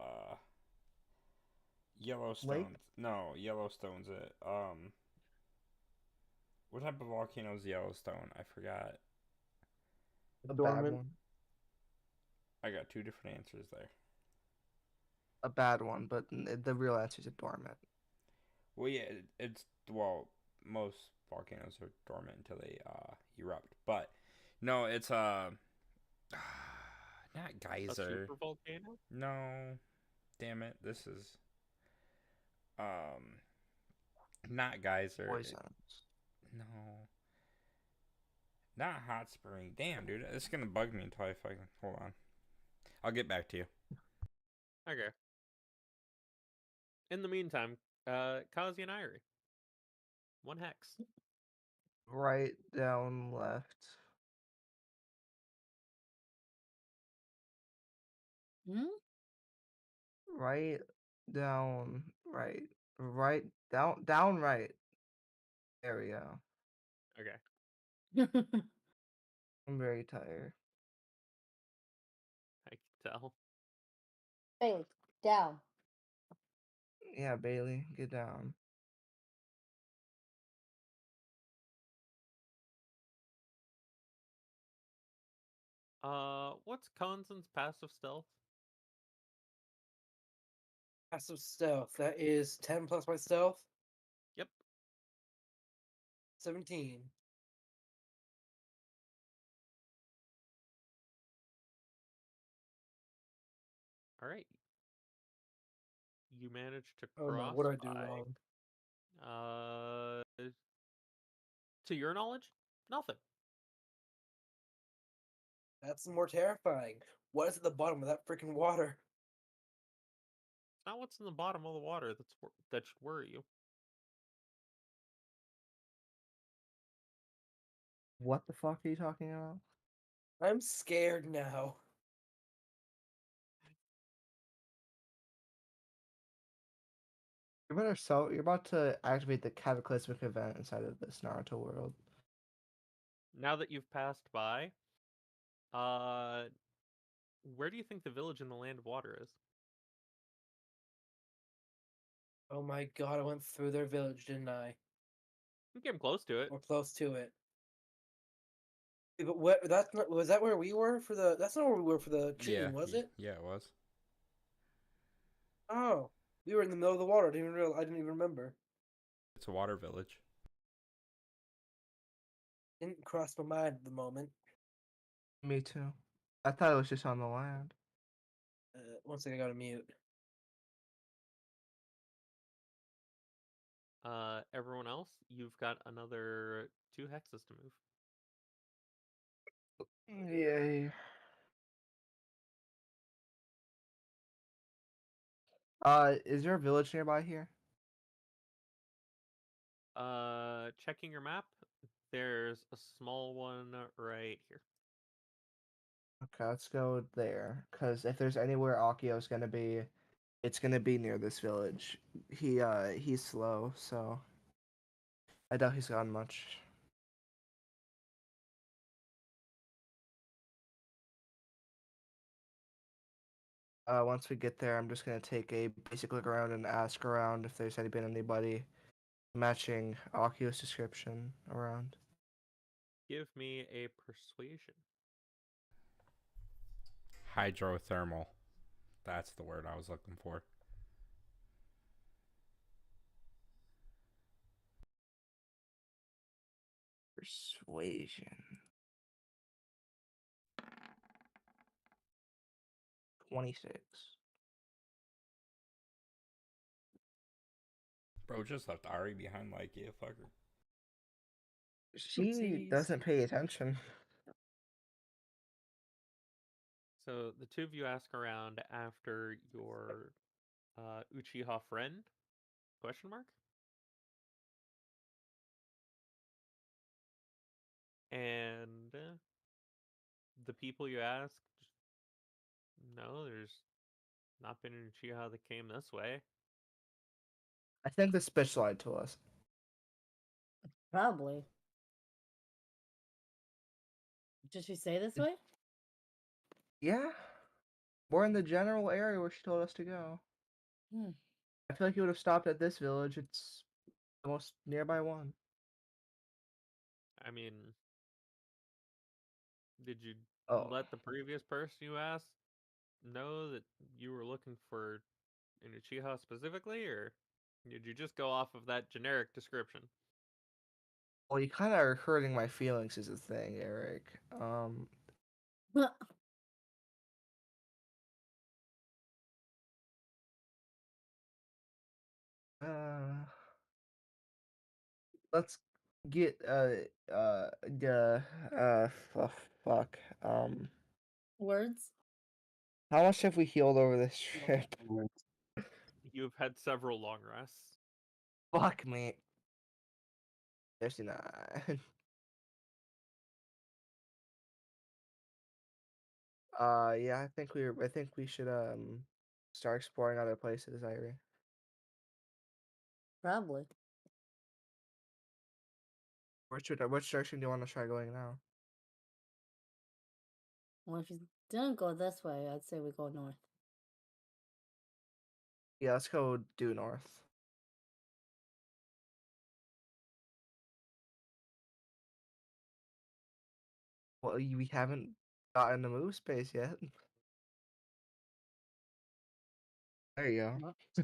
Yellowstone. No, Yellowstone's it. What type of volcano is Yellowstone? I forgot. A bad Dormant. one. I got two different answers there. A bad one, but the real answer is a dormant. Well, yeah, it's well, most volcanoes are dormant until they erupt. But no, it's not A geyser. super volcano? No, damn it, this is not geyser. Poisons. No, not hot spring. Damn, dude, it's gonna bug me until I fucking hold on. I'll get back to you. Okay. In the meantime, Kazi and Irie. One hex. Right, down, left. Hmm? Right, down, right, right, down, right. There we go. Okay, I'm very tired. I can tell. Bailey, down. Yeah, Bailey, get down. What's Consen's passive stealth? Passive stealth. That is 10 plus my stealth. Yep. 17. All right. You managed to Oh no, cross what did I do by. wrong? To your knowledge, nothing. That's more terrifying. What is at the bottom of that freaking water? It's not what's in the bottom of the water that should worry you. What the fuck are you talking about? I'm scared now. You're about to activate the cataclysmic event inside of this Naruto world. Now that you've passed by, where do you think the village in the Land of Water is? Oh my god, I went through their village, didn't I? You came close to it. Or close to it. Yeah, but what? That's not. Was that where we were for the? That's not where we were for the cheating, was it? Yeah, it was. Oh, we were in the middle of the water. I didn't even remember. It's a water village. Didn't cross my mind at the moment. Me too. I thought it was just on the land. One second, I gotta mute. Everyone else, you've got another 2 hexes to move. Yay. Is there a village nearby here? Checking your map, there's a small one right here. Okay, let's go there. Cause if there's anywhere Akio's gonna be, it's gonna be near this village. He's slow, so I doubt he's gotten much. Once we get there, I'm just gonna take a basic look around and ask around if there's been anybody matching Akio's description around. Give me a persuasion. Hydrothermal. That's the word I was looking for. Persuasion. 26. Bro just left Ari behind like, yeah, fucker. She Oopsies. doesn't pay attention. So the 2 of you ask around after your Uchiha friend? Question mark? And the people you ask, no, there's not been an Uchiha that came this way. I think this bitch lied to us. Probably. Did she say this way? Yeah. We're in the general area where she told us to go. Hmm. I feel like you would have stopped at this village. It's the most nearby one. I mean, did you Oh. let the previous person you asked know that you were looking for an Uchiha specifically, or did you just go off of that generic description? Well, you kind of are hurting my feelings is the thing, Eric. Uh, let's get fuck. Words? How much have we healed over this trip? You've had several long rests. Fuck me. 59. Yeah, I think we should start exploring other places, Irie. Probably. Which direction do you want to try going now? Well, if you didn't go this way, I'd say we go north. Yeah, let's go due north. Well, we haven't gotten to move space yet. There you go. Huh?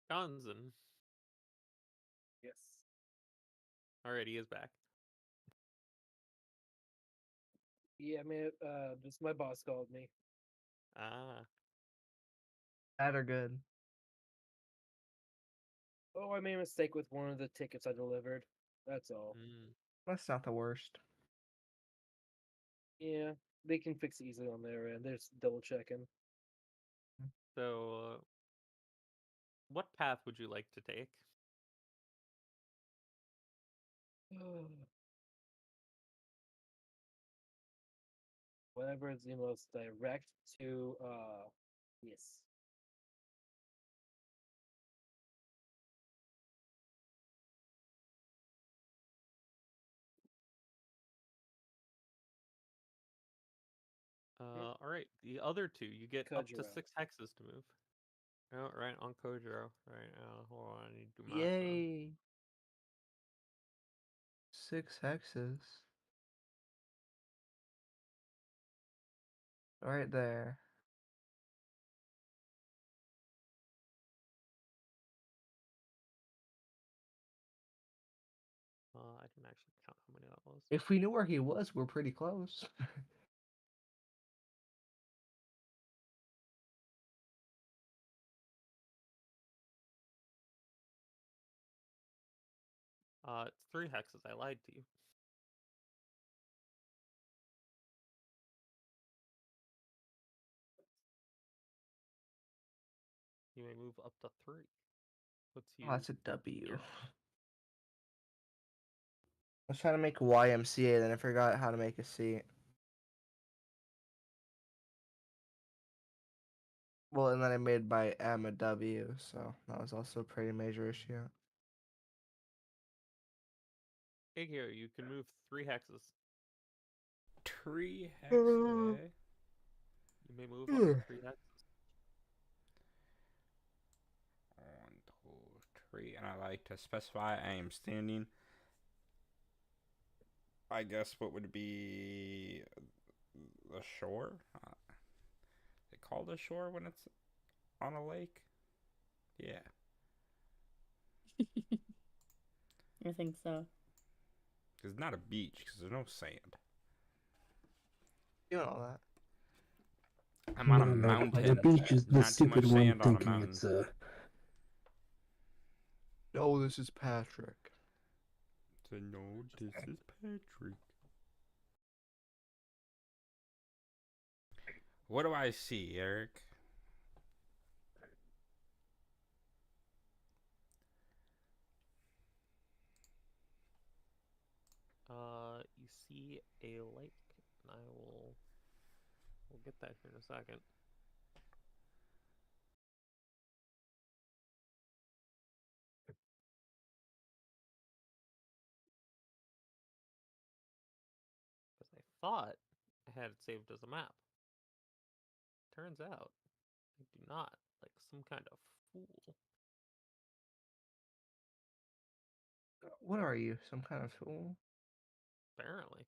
Johnson. Yes. Alright, he is back. Yeah, I mean, just my boss called me. Ah. Bad or good? Oh, I made a mistake with one of the tickets I delivered. That's all. Mm. That's not the worst. Yeah, they can fix it easily on their end. They're just double checking. So, what path would you like to take? Whatever is the most direct to yes. Alright, the other two, you get up to Kojiro. 6 hexes to move. Oh, right, on Kojiro. Right, hold on, I need to do math. Yay! 6 hexes. Right there. I didn't actually count how many that was. If we knew where he was, we're pretty close. It's 3 hexes, I lied to you. You may move up to 3. Puts you Oh, that's a W. here. I was trying to make a YMCA, then I forgot how to make a C. Well, and then I made my M a W, so that was also a pretty major issue. Hey, here, you can move 3 hexes. Tree hexes, eh? You may move up to 3 hexes. 1, 2, 3. And I like to specify I am standing. I guess what would be the shore? They call the shore when it's on a lake? Yeah. I think so. It's not a beach because there's no sand. You know all that. I'm on a No, mountain. the beach is the Not too much stupid one sand on a thinking mountain. it's No, this is Patrick. So no, this is Patrick. What do I see, Eric? You see a lake, and we'll get that here in a second. Because I thought I had it saved as a map. Turns out, I do not, like some kind of fool. What are you? Some kind of fool? Apparently.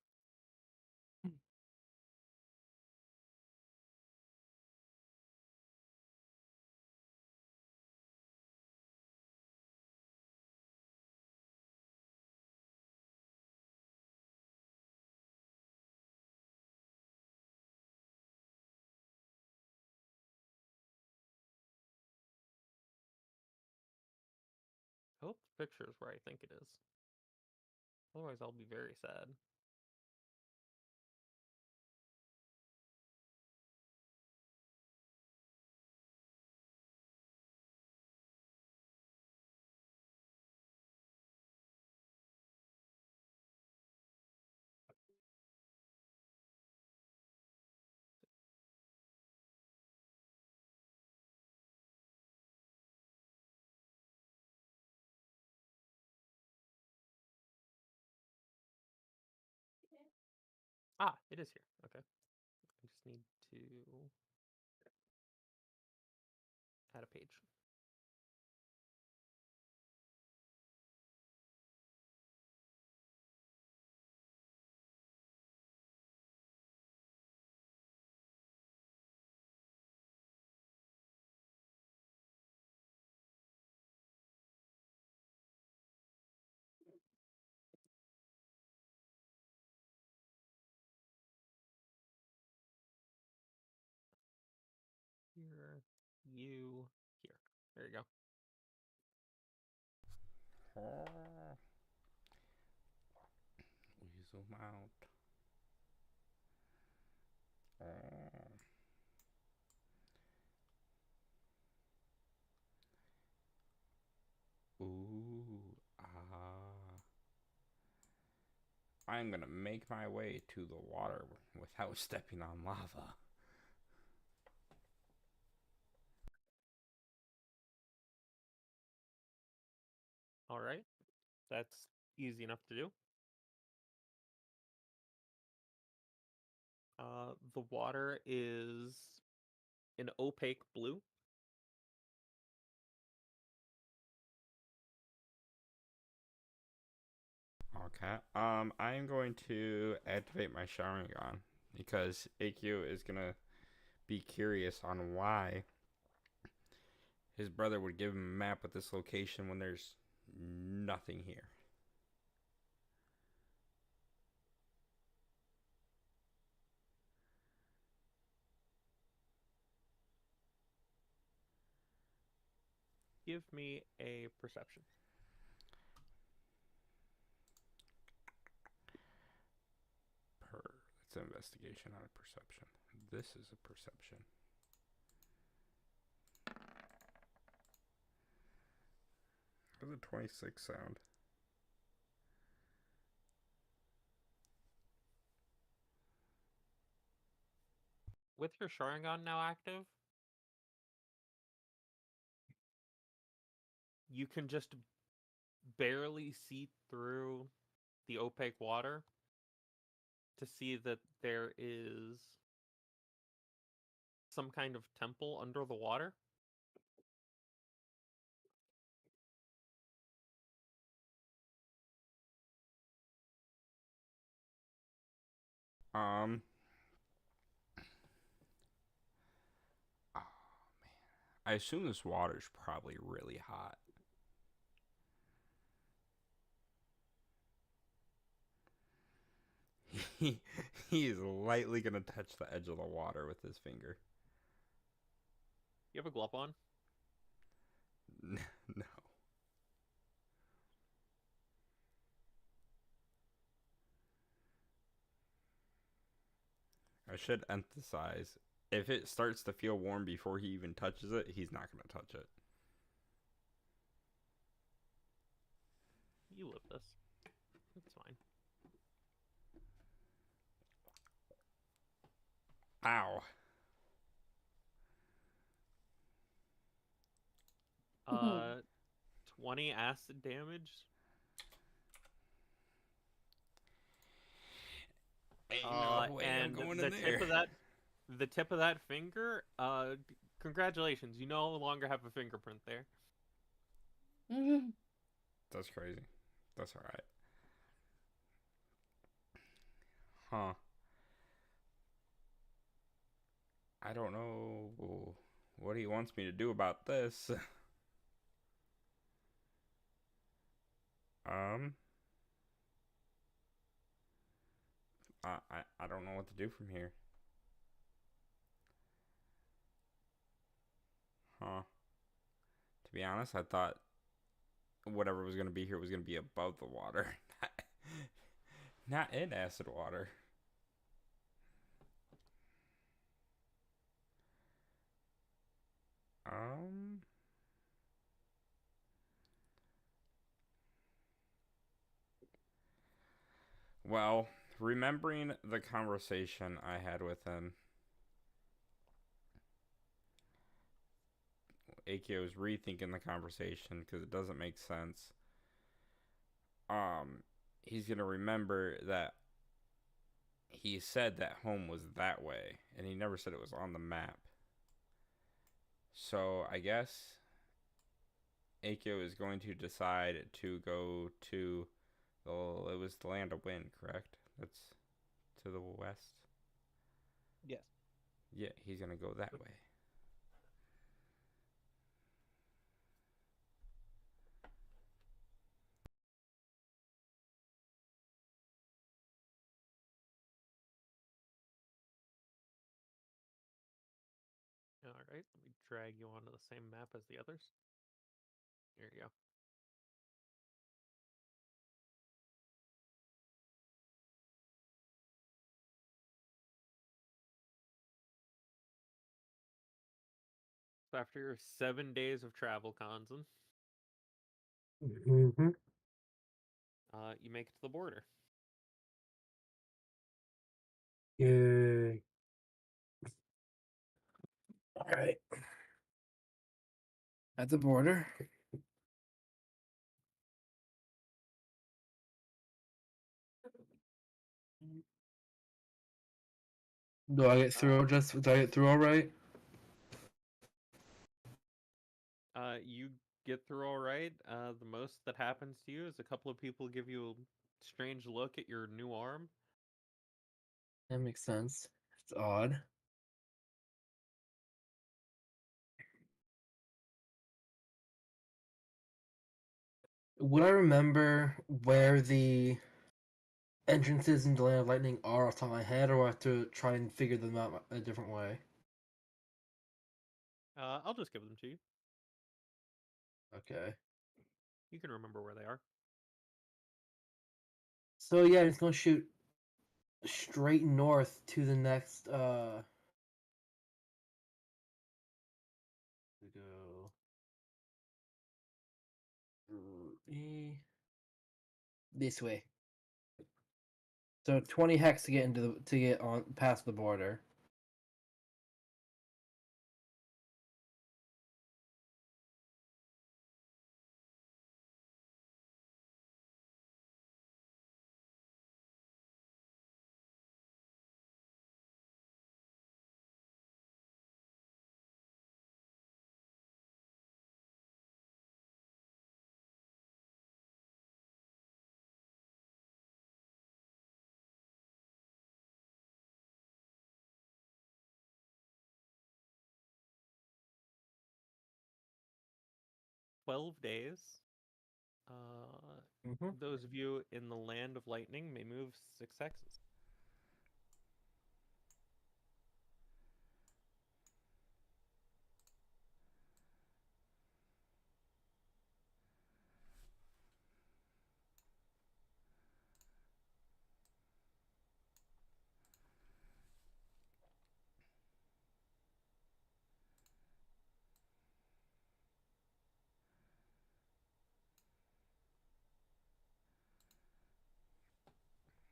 I hope the picture is where I think it is. Otherwise, I'll be very sad. Ah, it is here. Okay. I just need to add a page. Here, you, here. There you go. Oh. We zoom out. Oh. Ooh. Ah. I'm gonna make my way to the water without stepping on lava. All right. That's easy enough to do. The water is an opaque blue. Okay. I'm going to activate my Sharingan because AQ is gonna be curious on why his brother would give him a map with this location when there's nothing here. Give me a perception. It's an investigation, not a perception. This is a perception. How does a 26 sound? With your Sharingan now active, you can just barely see through the opaque water to see that there is some kind of temple under the water. Um. Oh man. I assume this water's probably really hot. He he is lightly gonna touch the edge of the water with his finger. You have a glove on? No. I should emphasize, if it starts to feel warm before he even touches it, he's not gonna touch it. You live this. It's fine. Ow. 20 acid damage. Ain't no way I'm And going the in tip there. of that finger, congratulations, you no longer have a fingerprint there. That's crazy. That's alright. Huh. I don't know what he wants me to do about this. Um, I don't know what to do from here. Huh. To be honest, I thought whatever was gonna be here was gonna be above the water, not in acid water. Um. Well, remembering the conversation I had with him, AKO is rethinking the conversation because it doesn't make sense. Um, he's gonna remember that he said that home was that way, and he never said it was on the map. So I guess Akio is going to decide to go to it was the land of wind, correct? That's to the west. Yes. Yeah, he's gonna go that way. All right. Let me drag you onto the same map as the others. There you go. So after your 7 days of travel, Kanzen, Mm-hmm. you make it to the border. Yay. All right. At the border. Do I get through? Do I get through all right? You get through all right. The most that happens to you is a couple of people give you a strange look at your new arm. That makes sense. It's odd. Would I remember where the entrances into Land of Lightning are off the top of my head, or do I have to try and figure them out a different way? I'll just give them to you. Okay. You can remember where they are. So yeah, it's gonna shoot straight north to the next we go this way. So 20 hex to get to get on past the border. "12 days. Mm-hmm. Those of you in the Land of Lightning may move 6 hexes.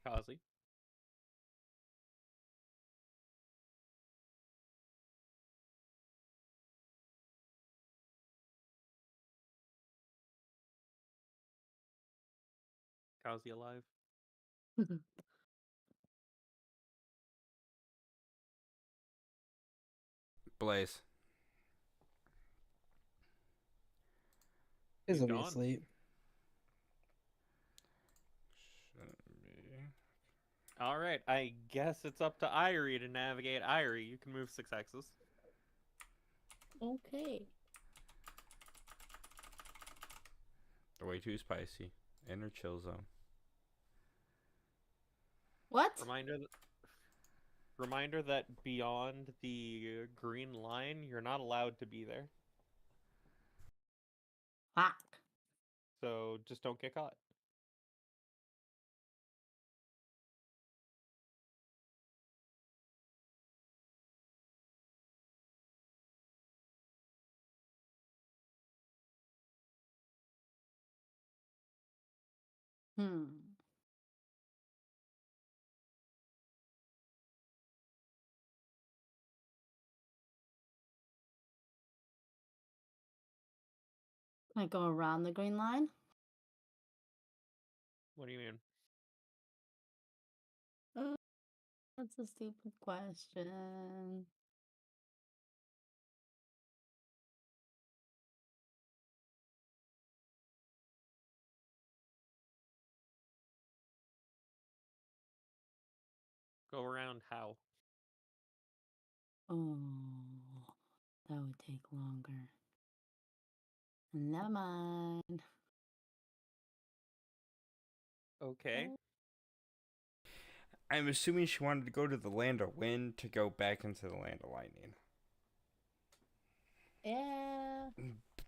Kazi. Kazi alive. Blaze. He's He's gonna be gone. asleep. Shouldn't be. All right. I guess it's up to Irie to navigate. Irie, you can move 6 hexes. Okay. Way too spicy. Inner chill zone. What? Reminder that beyond the green line, you're not allowed to be there. Fuck. So just don't get caught. Hmm. Can I go around the green line? What do you mean? That's a stupid question. Go around how? Oh, that would take longer. Never mind. Okay. I'm assuming she wanted to go to the land of wind to go back into the land of lightning. Yeah.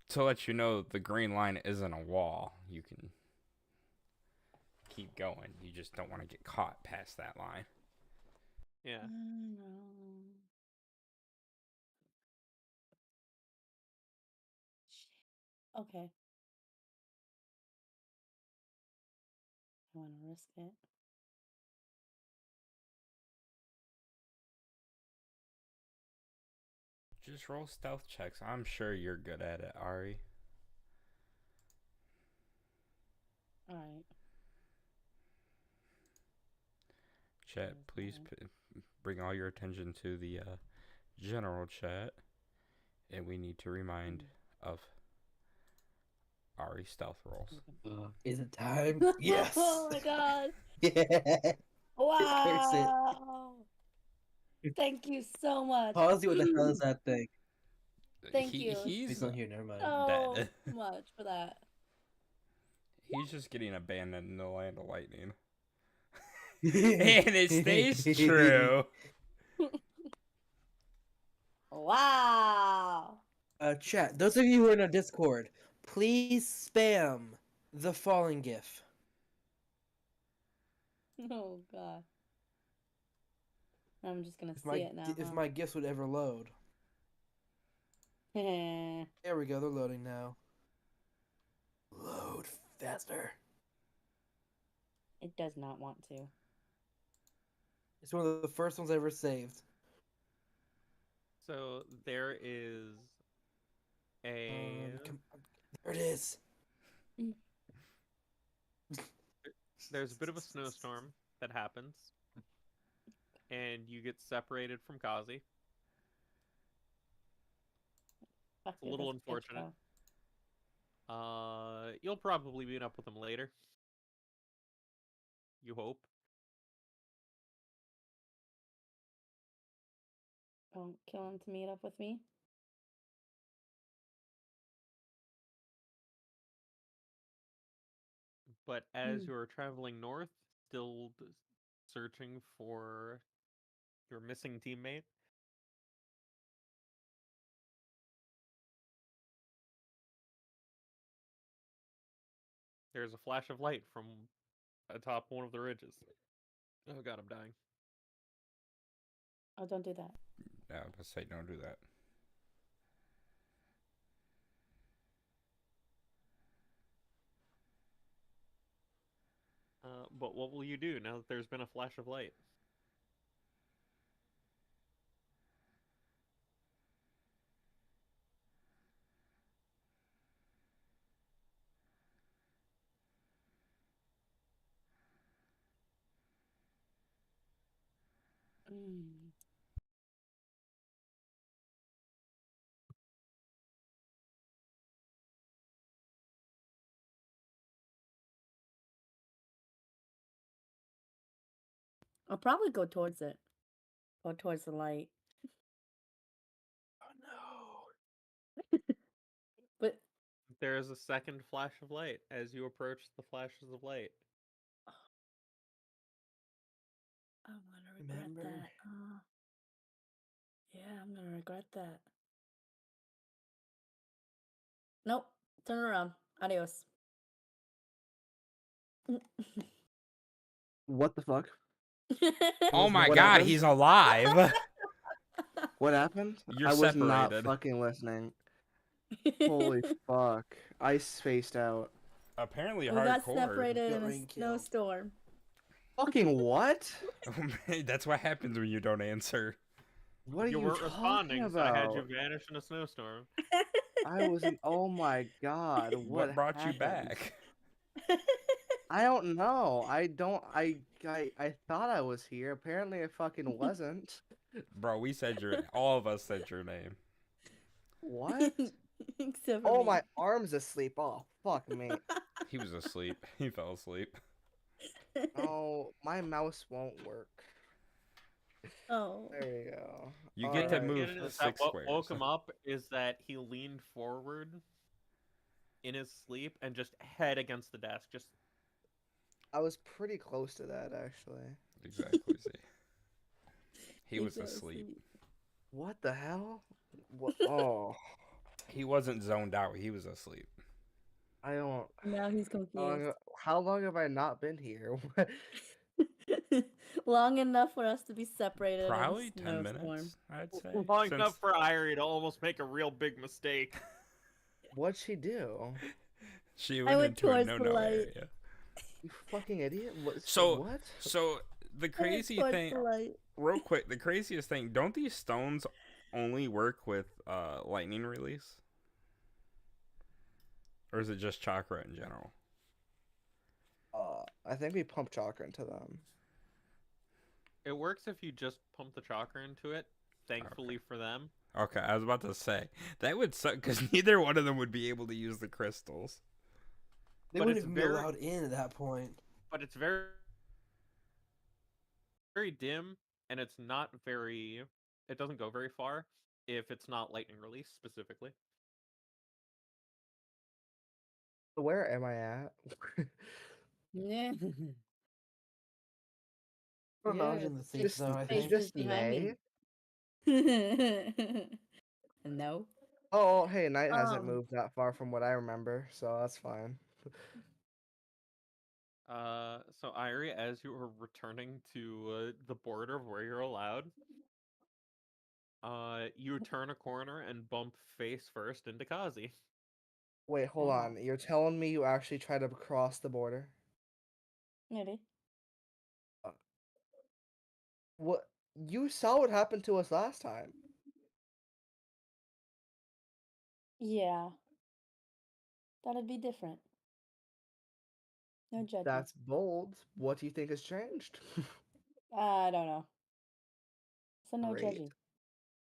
To let you know, the green line isn't a wall. You can keep going. You just don't want to get caught past that line. Yeah. No. Shit. Okay. I want to risk it. Just roll stealth checks. I'm sure you're good at it, Ari. All right. Chat, There's please mine. bring all your attention to the general chat. And we need to remind of Ari stealth rolls. Is it time? Yes. Oh my god. Yeah. Curse it. Wow. Thank you so much. Pause. What the hell is that thing? Thank you. He's He's not here. Never mind. so dead. much for that. He's just getting abandoned in the land of lightning. and And it stays true. Wow. Chat. Those of you who are in our Discord, please spam the falling gif. Oh god. I'm just gonna If see my it now. if my gifs would ever load. my There we go. They're loading now. Load faster. It does not want to. It's one of the first ones I ever saved. So there is a There it is. there's a bit of a snowstorm that happens, and you get separated from Kazi. Fuck A you, little this bitch, unfortunate. bro. You'll probably meet up with him later. You hope. Don't kill him to meet up with me. But as you are traveling north, still searching for your missing teammate, there's a flash of light from atop one of the ridges. Oh god, I'm dying. Oh, don't do that. No, let's say don't do that. But what will you do now that there's been a flash of light? Mm. I'll probably go towards it. Go towards the light. Oh no. But There is a second flash of light as you approach the flashes of light. I'm gonna regret Remember? that. Yeah, I'm gonna regret that. Nope. Turn around. Adios. What the fuck? Oh my What god, happened? he's alive! What happened? You're I was not separated. fucking listening. Holy fuck. I spaced out. Apparently We got hardcore. separated in a Getting killed. snowstorm. Fucking what? That's what happens when you don't answer. What are You you weren't talking responding, so I had you about? vanish in a snowstorm. I wasn't. Oh my god. What brought you happened? back? I don't know. I don't. I thought I was here. Apparently, I fucking wasn't. Bro, we said all of us said your name. What? Except for Oh, me. my arm's asleep. Oh, fuck me. He was asleep. He fell asleep. Oh, my mouse won't work. Oh. There we go. You get to Alright, move Get it? the Is that 6 what squares. woke him up is that he leaned forward in his sleep and just head against the desk. Just I was pretty close to that, actually. Exactly. See. He was fell asleep. What the hell? What? Oh, He wasn't zoned out. He was asleep. I don't. Now he's confused. How long have I not been here? Long enough for us to be separated Probably in a 10 snowstorm. minutes, I'd say. long Since enough for Irie to almost make a real big mistake. What'd she do? she I went went into a towards the no-no light. area. You fucking idiot! What? So- what? So the I went crazy towards thing, the light. real quick, the craziest thing, don't these stones only work with lightning release? Or is it just chakra in general? I think we pump chakra into them. It works if you just pump the chakra into it. Thankfully for them. Okay, I was about to say that would suck because neither one of them would be able to use the crystals. They But wouldn't it's even be very- allowed in at that point. But it's very dim and it's not very it doesn't go very far if it's not lightning release specifically. So where am I at? Yeah. We're Yeah, not in the safe just- zone, I it's think. just behind May. me. No. Oh, hey, night hasn't Um. moved that far from what I remember, so that's fine. So Irie, as you are returning to the border of where you're allowed, you turn a corner and bump face first into Kazi. Wait, hold Wow. on. You're telling me you actually tried to cross the border? Maybe. What? You saw what happened to us last time. Yeah. That'd be different. No judgment. That's bold. What do you think has changed? I don't know. So no Great. judging.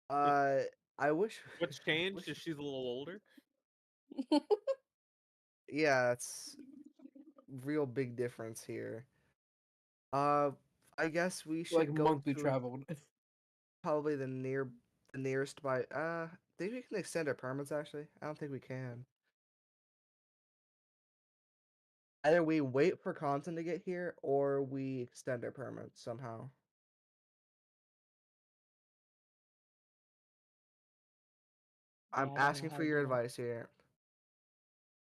I wish. What's changed wish- is she's a little older. Yeah, it's real big difference here. I guess we should Like go monk we to traveled. probably the nearest by. Think we can extend our permits actually? I don't think we can. Either we wait for content to get here, or we extend our permits somehow. I'm Yeah, I don't know asking how for to your do that. advice here.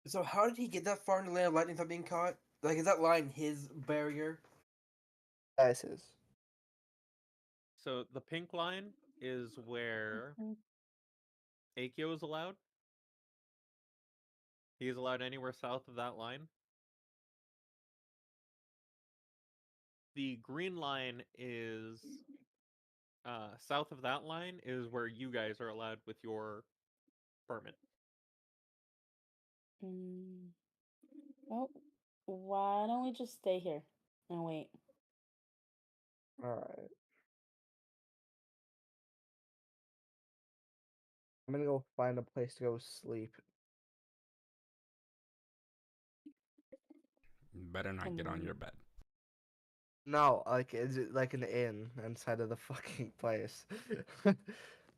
So how did he get that far in the land of lightning without being caught? Like, is that line his barrier? This is. So the pink line is where Mhm. Akio is allowed. He is allowed anywhere south of that line. The green line is south of that line is where you guys are allowed with your permit. Well, why don't we just stay here and wait? All right. I'm gonna go find a place to go sleep. You better not get on your bed. No, like is it like an inn inside of the fucking place?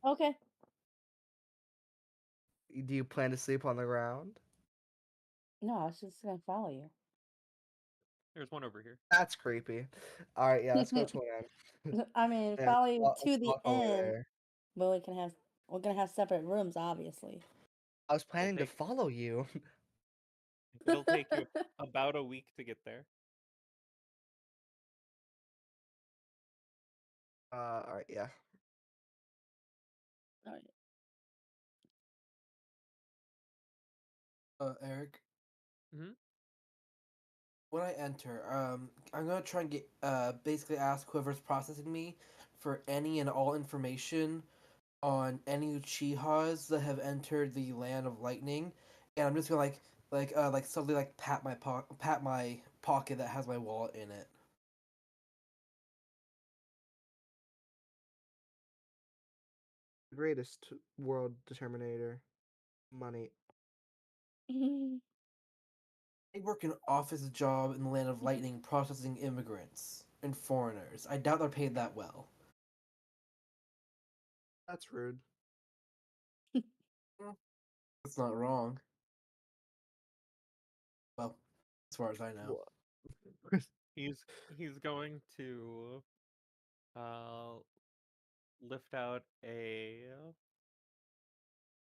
Okay. Do you plan to sleep on the ground? No, I was just gonna follow you. There's one over here. That's creepy. All right, yeah, let's go to an inn. I mean, Yeah, follow you let's to the walk over end, there. but we're gonna have separate rooms, obviously. I was planning to take- follow you. It'll take you about a week to get there. All right, yeah. All right. Eric. Mhm. When I enter, I'm gonna try and get basically ask whoever's processing me for any and all information on any Uchihas that have entered the land of lightning, and I'm just gonna like slowly like pat my pocket that has my wallet in it. Greatest world determinator. Money. I work an office job in the land of lightning processing immigrants and foreigners. I doubt they're paid that well. That's rude. That's not wrong. Well, as far as I know. He's going to uh lift out a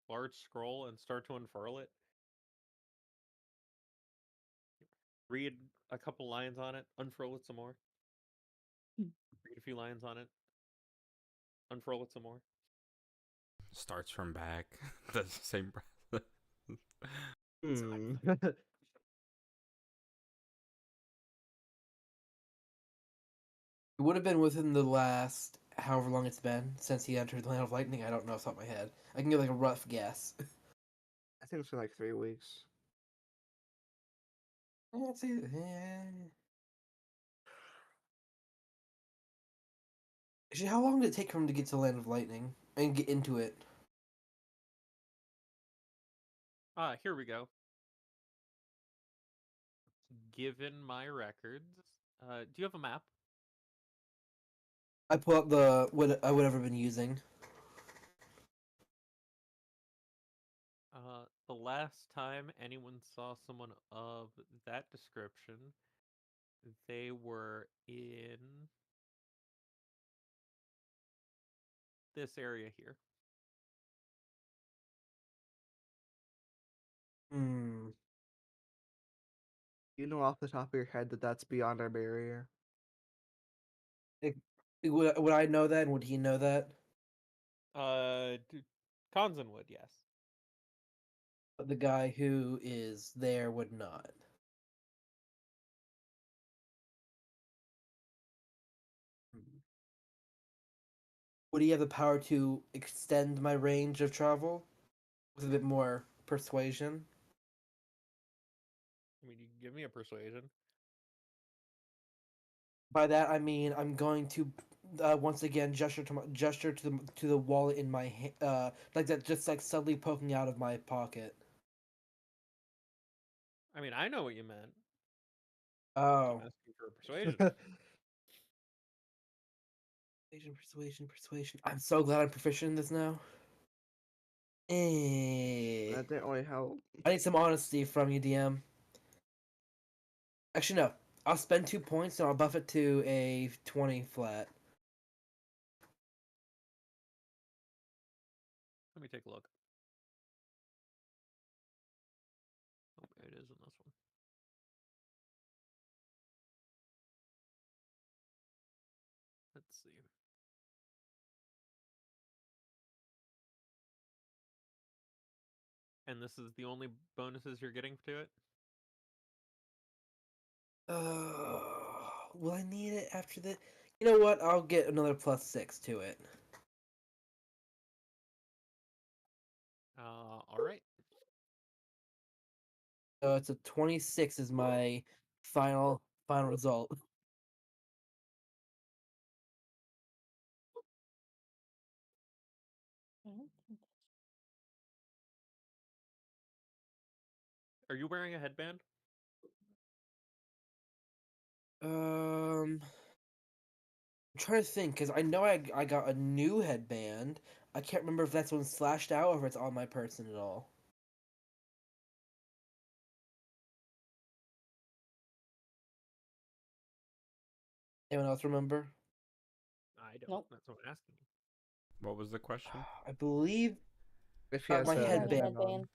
large scroll and start to unfurl it. Read a couple lines on it, unfurl it some more. Read a few lines on it, unfurl it some more. Starts from back. Does the same breath. Hmm. It would have been within the last however long it's been since he entered the land of lightning. I don't know off the top of my head. I can give like a rough guess. I think it's been like 3 weeks. Let's see. Actually, how long did it take for him to get to the land of lightning and get into it? Here we go. Given my records, do you have a map? I pull up the what I would have been using. The last time anyone saw someone of that description, they were in this area here. Hmm. You know off the top of your head that that's beyond our barrier. Would I know that, and would he know that? Konzen would, yes. But the guy who is there would not. Would he have the power to extend my range of travel with a bit more persuasion? I mean, you can give me a persuasion. By that I mean I'm going to once again gesture to the wallet in my like that, just like suddenly poking out of my pocket. I mean, I know what you meant. Oh, I'm asking for a persuasion. persuasion. I'm so glad I'm proficient in this now. That didn't really help. I need some honesty from you, DM. Actually, no. I'll spend 2 points and I'll buff it to a 20 flat. Let me take a look. Oh, it is in this one. Let's see. And this is the only bonuses you're getting to it? Will I need it after the? You know what? I'll get another +6 to it. All right. So it's a 26 is my final result. Are you wearing a headband? I'm trying to think because I know I got a new headband. I can't remember if that's one slashed out or if it's on my person at all. Anyone else remember? I don't. Nope. That's what I'm asking you. What was the question? I believe If he Uh, has my the headband. on.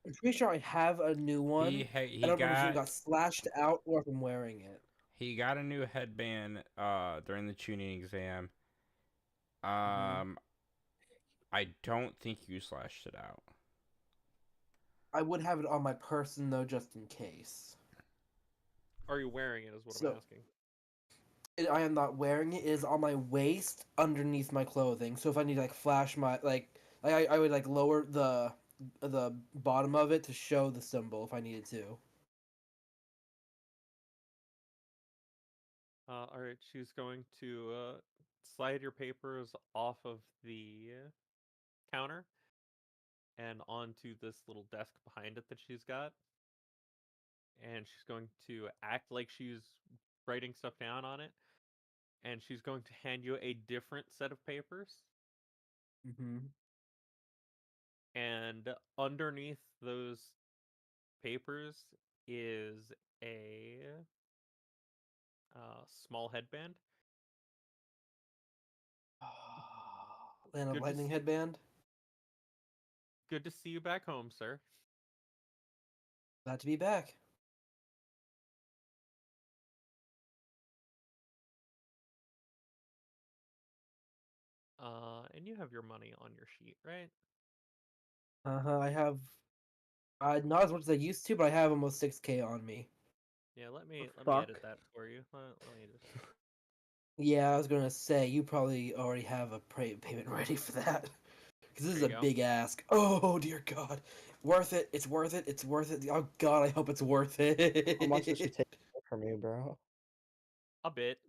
I'm pretty sure I have a new one. He I don't remember if it got slashed out or if I'm wearing it. he got a new headband during the tuning exam. Mhm. I don't think you slashed it out. I would have it on my person though, just in case. Are you wearing it? Is what So- I'm asking. I am not wearing it. It is on my waist underneath my clothing. So if I need to like flash my I would like lower the bottom of it to show the symbol if I needed to. All right, she's going to slide your papers off of the counter and onto this little desk behind it that she's got. And she's going to act like she's writing stuff down on it. And she's going to hand you a different set of papers. Mm-hmm. And underneath those papers is a small headband. Land of Good to Lightning see- headband. Good to see you back home, sir. Glad to be back. And you have your money on your sheet, right? I have not as much as I used to, but I have almost 6K on me. Yeah, let me fuck? edit that for you. Let me just. Yeah, I was gonna say you probably already have a payment ready for that, because this is There a you go. big ask. Oh dear God, worth it! It's worth it! It's worth it! Oh God, I hope it's worth it. How much does she take from me, bro? A bit.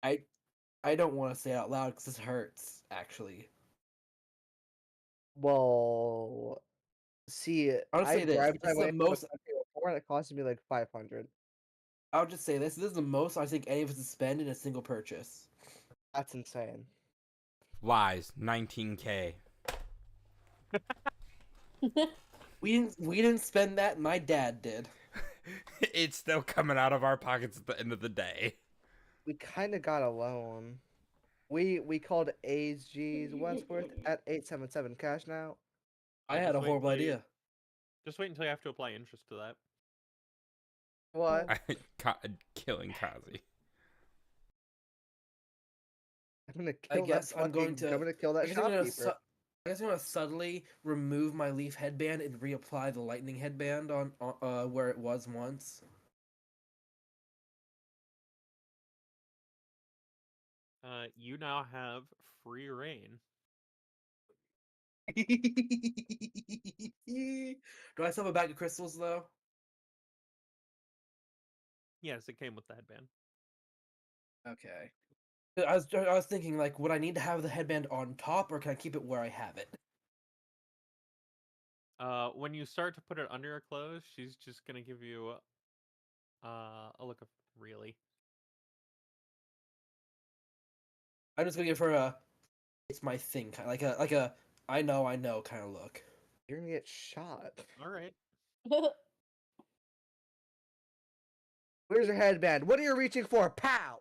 I don't want to say it out loud because this hurts. Actually, Well, see, I'll say I this: drive this my is way the from most. the country before, and it costed me like 500. I'll just say this: this is the most I think any of us would spend in a single purchase. That's insane. Lies. 19K. We didn't spend that. My dad did. It's still coming out of our pockets at the end of the day. We kind of got a loan. We called AG's Wentworth at 877 cash now. I Yeah, had just a wait horrible until you- idea. Just wait until you have to apply interest to that. What? Killing Kazi. I'm gonna I kill guess that I'm going fucking- to. I'm gonna kill I that guess I'm gonna. shopkeeper. I guess I'm gonna subtly remove my leaf headband and reapply the lightning headband on where it was once. You now have free reign. Do I still have a bag of crystals though? Yes, it came with the headband. Okay. I was thinking like, would I need to have the headband on top, or can I keep it where I have it? When you start to put it under your clothes, she's just gonna give you a look of really. I'm just gonna give her a, it's my thing kind, like a, I know kind of look. You're gonna get shot. All right. Where's your headband? What are you reaching for? Pow!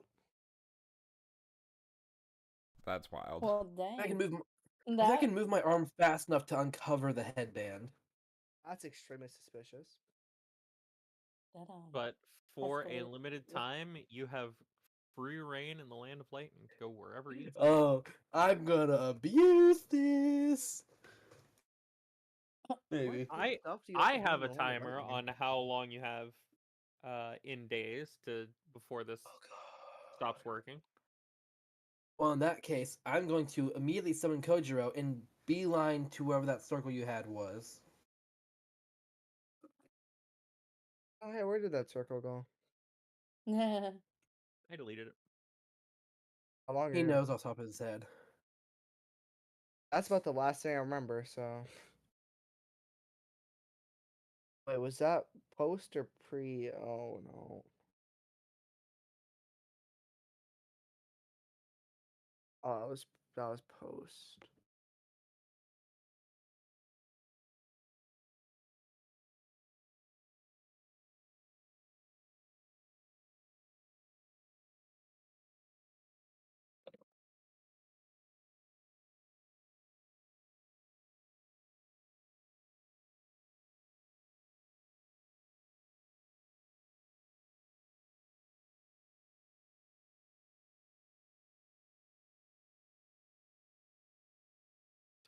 That's wild. Well, I can dang. move. If I can move my arm fast enough to uncover the headband. That's extremely suspicious. But for a Escalate. limited time, you have free reign in the land of lightning to go wherever you. Oh, I'm gonna abuse this. Maybe. I Stuff do you I to do have in a the Land of timer Lightning? on how long you have in days to before this Oh God. stops working. Well, in that case, I'm going to immediately summon Kojiro and beeline to wherever that circle you had was. Oh, hey, where did that circle go? I deleted it. How long He ago? knows off the top of his head. That's about the last thing I remember, so. Wait, was that post or pre? Oh no. Oh, that was post.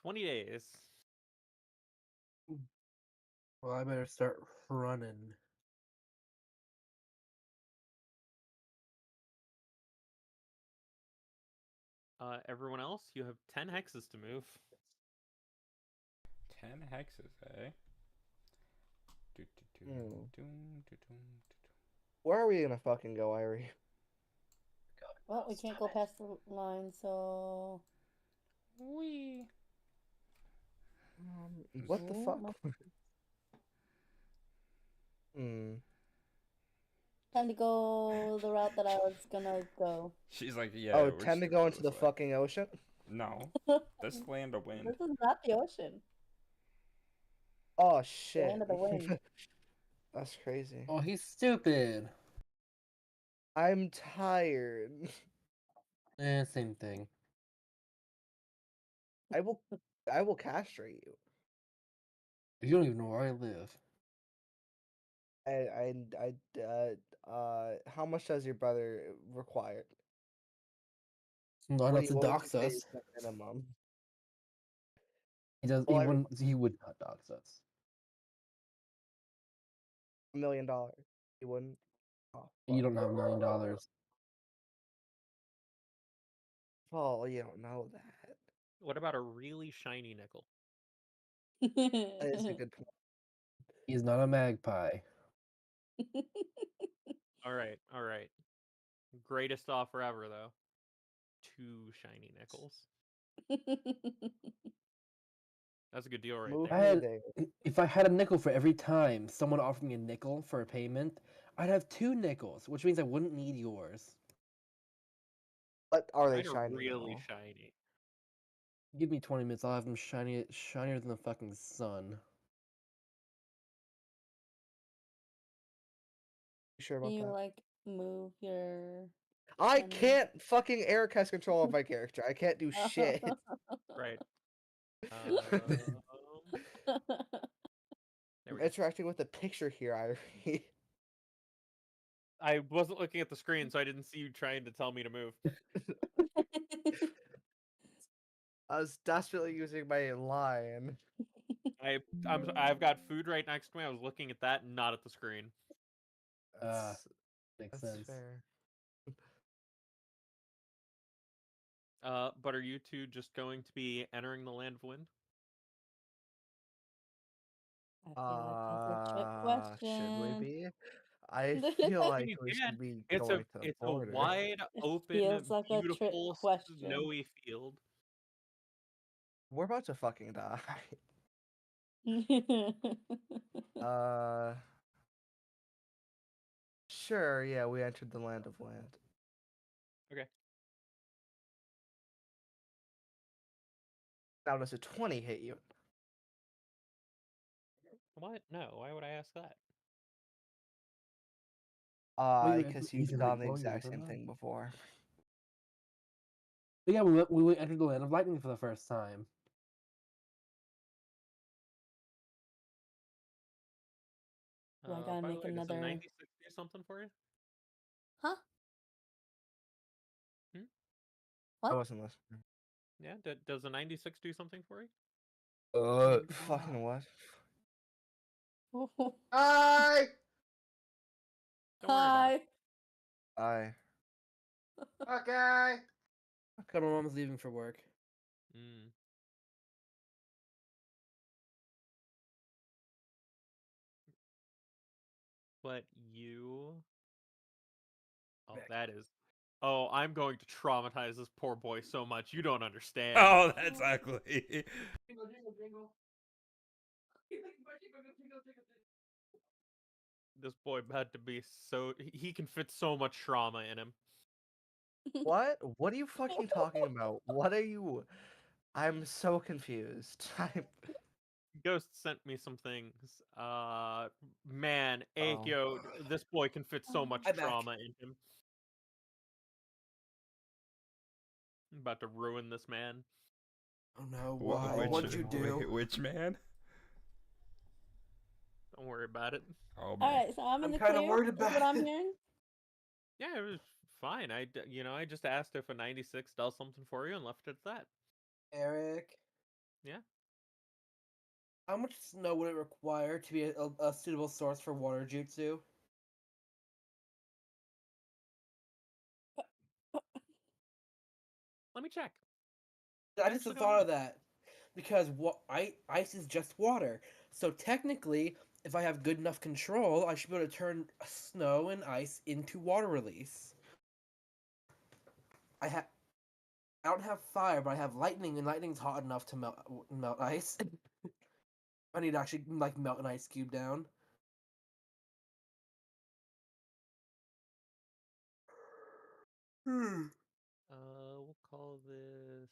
$20. Well, I better start running. Everyone else, you have 10 hexes to move. 10 hexes, eh? Hmm. Where are we gonna fucking go, Irie? Well, we can't go past the line, so. Wee. What the Oh, fuck? my- Hmm. Time to go the route that I was gonna go. She's like, yeah. Oh, we're time just to gonna go into the this way. fucking ocean? No, that's Land of Wind. This is not the ocean. Oh The shit. land of the wind. That's crazy. Oh, he's stupid. I'm tired. Same thing. I will castrate you. You don't even know where I live. How much does your brother require? Not enough to What would you dox say us. is the minimum? He does. Well, He I wouldn't. He would not dox us. $1 million. You wouldn't? Oh, You fuck. don't have $1 million. Well, you don't know that. What about a really shiny nickel? That is a good point. He's not a magpie. All right, all right. Greatest offer ever, though. 2 shiny nickels. That's a good deal right Move there. I me had, there. if I had a nickel for every time someone offered me a nickel for a payment, I'd have 2 nickels, which means I wouldn't need yours. But are they Mine are shiny? really now? shiny. Give me 20 minutes. I'll have them shinier than the fucking sun. You sure Can about you that? like move your? I shiny- can't fucking Eric has control of my character. I can't do shit. Right. I'm There we go. interacting with the picture here, Irie. I wasn't looking at the screen, so I didn't see you trying to tell me to move. I was desperately using my line. I've got food right next to me. I was looking at that, not at the screen. That's, Makes that's sense. fair. But are you two just going to be entering the Land of Wind? I feel like that's a trick Should we question. be? I feel like You we can. should be It's going to the a border. wide, open, Feels like a trick beautiful, question. snowy field. We're about to fucking die. Sure, yeah, we entered the land of land. Okay. Now does a 20 hit you? What? No. Why would I ask that? Because you've done the exact same thing before. But yeah, we entered the land of lightning for the first time. Do I gotta By the make way, does a another? 96 do something for you? Huh? Hmm? I What? wasn't listening. Yeah. Does a 96 do something for you? Fucking what? Hi. Hi! Don't worry about it. Hi. Okay. Okay, my mom's leaving for work. Mm. But you. Oh, that is. Oh, I'm going to traumatize this poor boy so much. You don't understand. Oh, that's ugly. This boy had to be so. He can fit so much trauma in him. What? What are you fucking talking about? What are you? I'm so confused. Ghost sent me some things. Man, Oh. Akio, this boy can fit so much I'm back. trauma in him. I'm about to ruin this man. Oh no, Wha- why? which- What'd you do? Which man? Don't worry about it. Oh All man. right, so I'm in I'm the kinda clear. worried Is about what I'm it. hearing. Yeah, it was fine. I just asked if a 96 does something for you and left it at that. Eric? Yeah? How much snow would it require to be a suitable source for water jutsu? Let me check. I just Actually, thought of that. Because ice is just water. So technically, if I have good enough control, I should be able to turn snow and ice into water release. I don't have fire, but I have lightning, and lightning's hot enough to melt ice. I need to actually like melt an ice cube down. We'll call this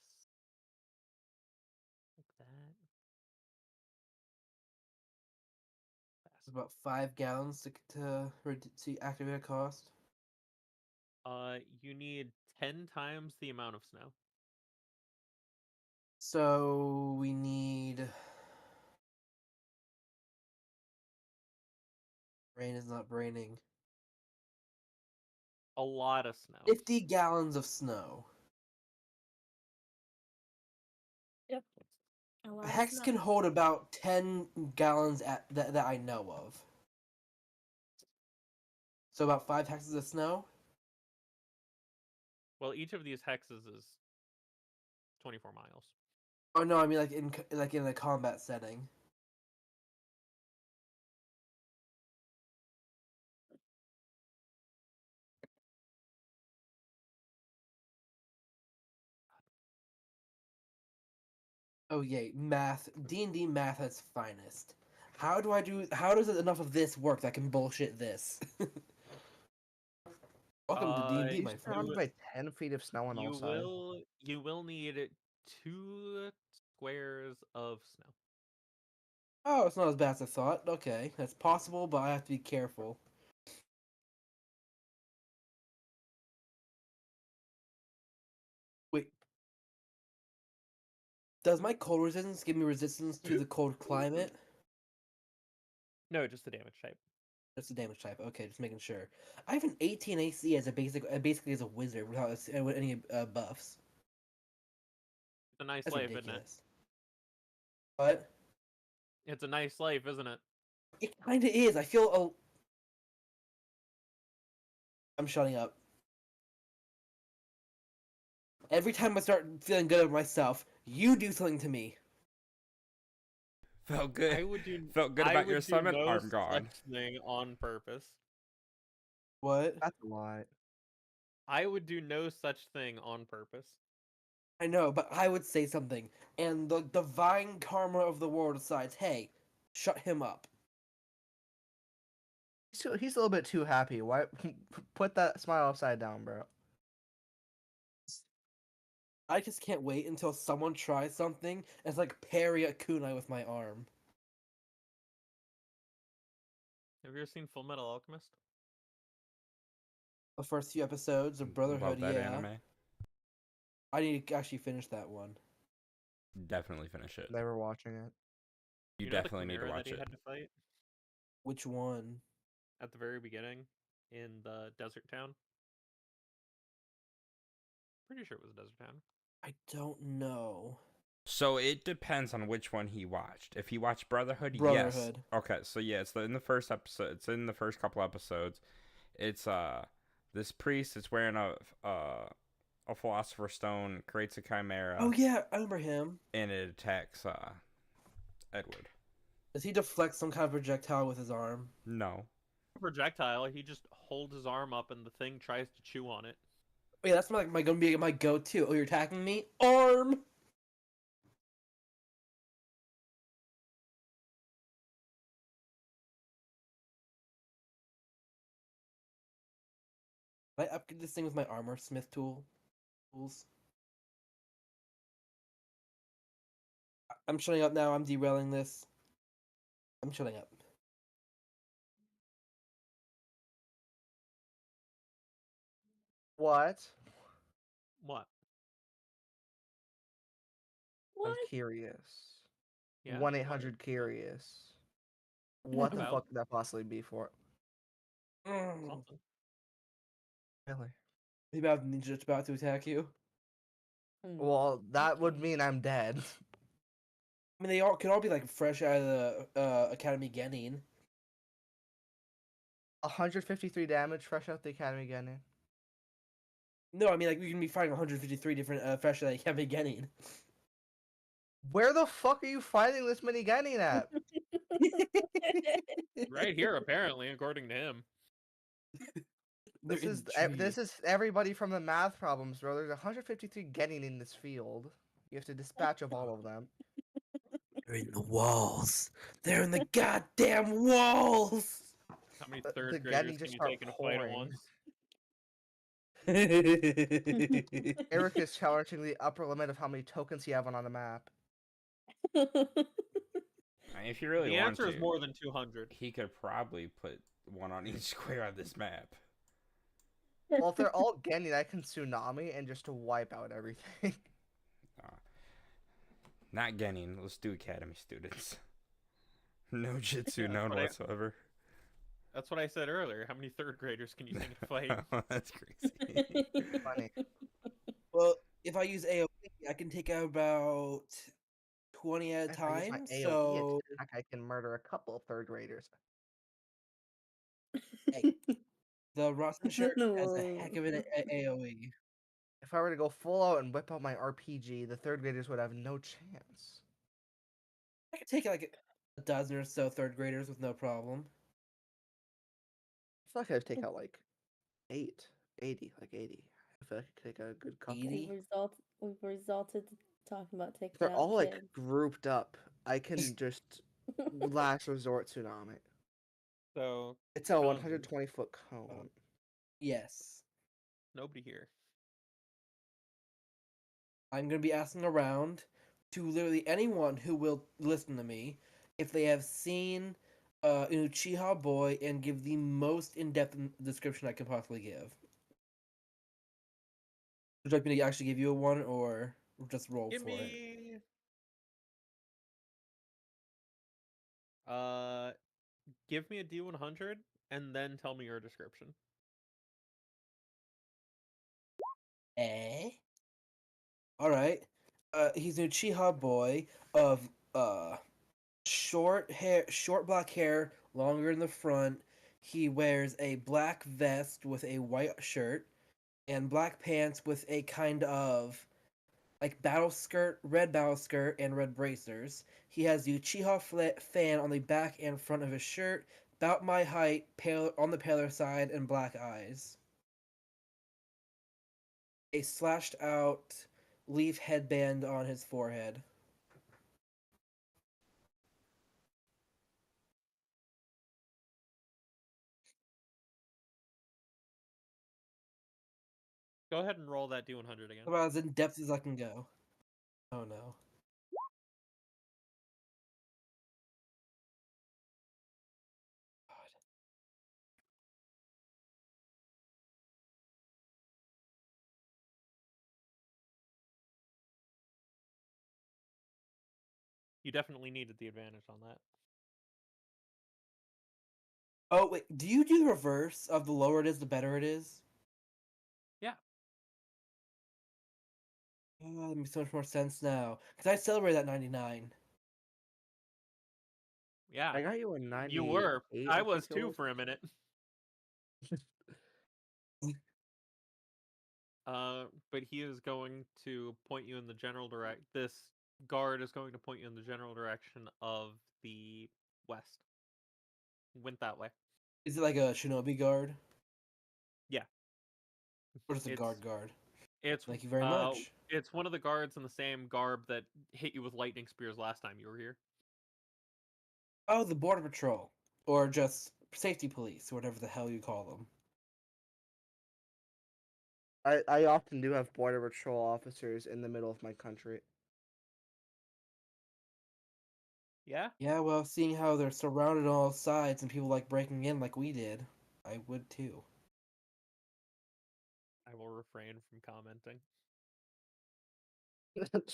like that. It's about 5 gallons to activate a cost. You need 10 times the amount of snow. So we need. Rain is not raining. A lot of snow. 50 gallons of snow. Yep. A lot A of hex snow. can hold about 10 gallons that I know of. So about 5 hexes of snow. Well, each of these hexes is 24 miles. Oh no, I mean like in a combat setting. Oh yay, math. D&D math at its finest. How does enough of this work that can bullshit this? Welcome to D&D, You my He's friend. surrounded by 10 feet of snow on all sides. You will need 2 squares of snow. Oh, it's not as bad as I thought. Okay, that's possible, but I have to be careful. Wait. Does my cold resistance give me resistance to the cold climate? No, just the damage type. That's the damage type. Okay, just making sure. I have an 18 AC as a basically as a wizard without with any buffs. It's a nice That's life, isn't it? ridiculous. What? It's a nice life, isn't it? It kind of is. I feel. I'm shutting up. Every time I start feeling good about myself, you do something to me. Felt good. I would do. Felt good I about would your do summon. no Arm gone. such thing on purpose. What? That's a lot. I would do no such thing on purpose. I know, but I would say something, and the divine karma of the world decides, hey, shut him up. He's a little bit too happy. Why put that smile upside down, bro? I just can't wait until someone tries something and it's like parry a kunai with my arm. Have you ever seen Full Metal Alchemist? The first few episodes of Brotherhood, Love that yeah. anime. I need to actually finish that one. Definitely finish it. Never watching it. You know the definitely need to chimera watch that he it. had to fight Which one? at the very beginning in the desert town. Pretty sure it was a desert town. I don't know. So it depends on which one he watched. If he watched Brotherhood, yes. Brotherhood. Okay, so yeah, it's in the first episode. It's in the first couple episodes. It's this priest is wearing a philosopher's stone, creates a chimera. Oh yeah, I remember him. And it attacks Edward. Does he deflect some kind of projectile with his arm? No. Projectile. He just holds his arm up and the thing tries to chew on it. Oh, yeah, that's gonna be my go-to. Oh, you're attacking me? Arm! Can I upgrade this thing with my armor smith tools? I'm shutting up now. I'm derailing this. I'm shutting up. What? What? What? I'm curious. Yeah. 1-800-curious. What the About? fuck could that possibly be for? Something. Really? Maybe I'm just about to attack you. Well, that would mean I'm dead. I mean, they all could all be like fresh out of the Academy Genin. 153 damage, fresh out the Academy Genin. No, I mean like we can be fighting 153 different fresh out of the Academy Genin. Where the fuck are you finding this many Genin at? Right here, apparently, according to him. They're This in is the this tree. is everybody from the math problems, bro. There's 153 getting in this field. You have to dispatch of all of them. They're in the walls. They're in the goddamn walls. How many The third getting graders can just you start take in a fight at pouring. once? Eric is challenging the upper limit of how many tokens he have on the map. I mean, if you really The want answer is to, more than 200. he could probably put one on each square on this map. Well, if they're all getting, I can tsunami and just to wipe out everything. Not Genin. Let's do academy students. No jitsu That's known what I- whatsoever. That's what I said earlier. How many third graders can you take in a fight? That's crazy. Funny. Well, if I use AoE, I can take out about 20 at a If I use my time. AoE So attack, I can murder a couple of third graders. hey, the Rotten shirt has a Whoa. heck of an AoE. If I were to go full out and whip out my RPG, the third graders would have no chance. I could take like a dozen or so third graders with no problem. I feel like I'd take out like 80. I feel like I could take a good couple. 80? We've resulted to talking about taking If they're out all like kids. grouped up, I can just last resort tsunami. So It's a Cons, 120-foot cone. Yes. nobody here. I'm going to be asking around to literally anyone who will listen to me if they have seen Uchiha Boy and give the most in-depth description I can possibly give. Would you like me to actually give you a one or just roll Give for it? me. Give me a D100 and then tell me your description. Eh? Alright. He's an Uchiha Boy of short hair, short black hair, longer in the front. He wears a black vest with a white shirt and black pants with a kind of like red battle skirt and red bracers. He has the Uchiha fan on the back and front of his shirt, about my height, pale on the paler side, and black eyes. A slashed out leaf headband on his forehead. Go ahead and roll that D100 again. About as in depth as I can go. Oh no. You definitely needed the advantage on that. Oh wait, do you do the reverse of the lower it is, the better it is? Yeah. Oh, that makes so much more sense now. Because I celebrated that 99. Yeah. I got you a 98. You were. I think was it too for a minute. But he is going to point you in the general This guard is going to point you in the general direction of the west. Went that way. Is it like a shinobi guard? Yeah. Or just a It's- guard? It's Thank you very much. It's one of the guards in the same garb that hit you with lightning spears last time you were here. Oh, the border patrol. Or just safety police, or whatever the hell you call them. I often do have border patrol officers in the middle of my country. Yeah. Yeah, well, seeing how they're surrounded on all sides and people like breaking in like we did, I would too. I will refrain from commenting.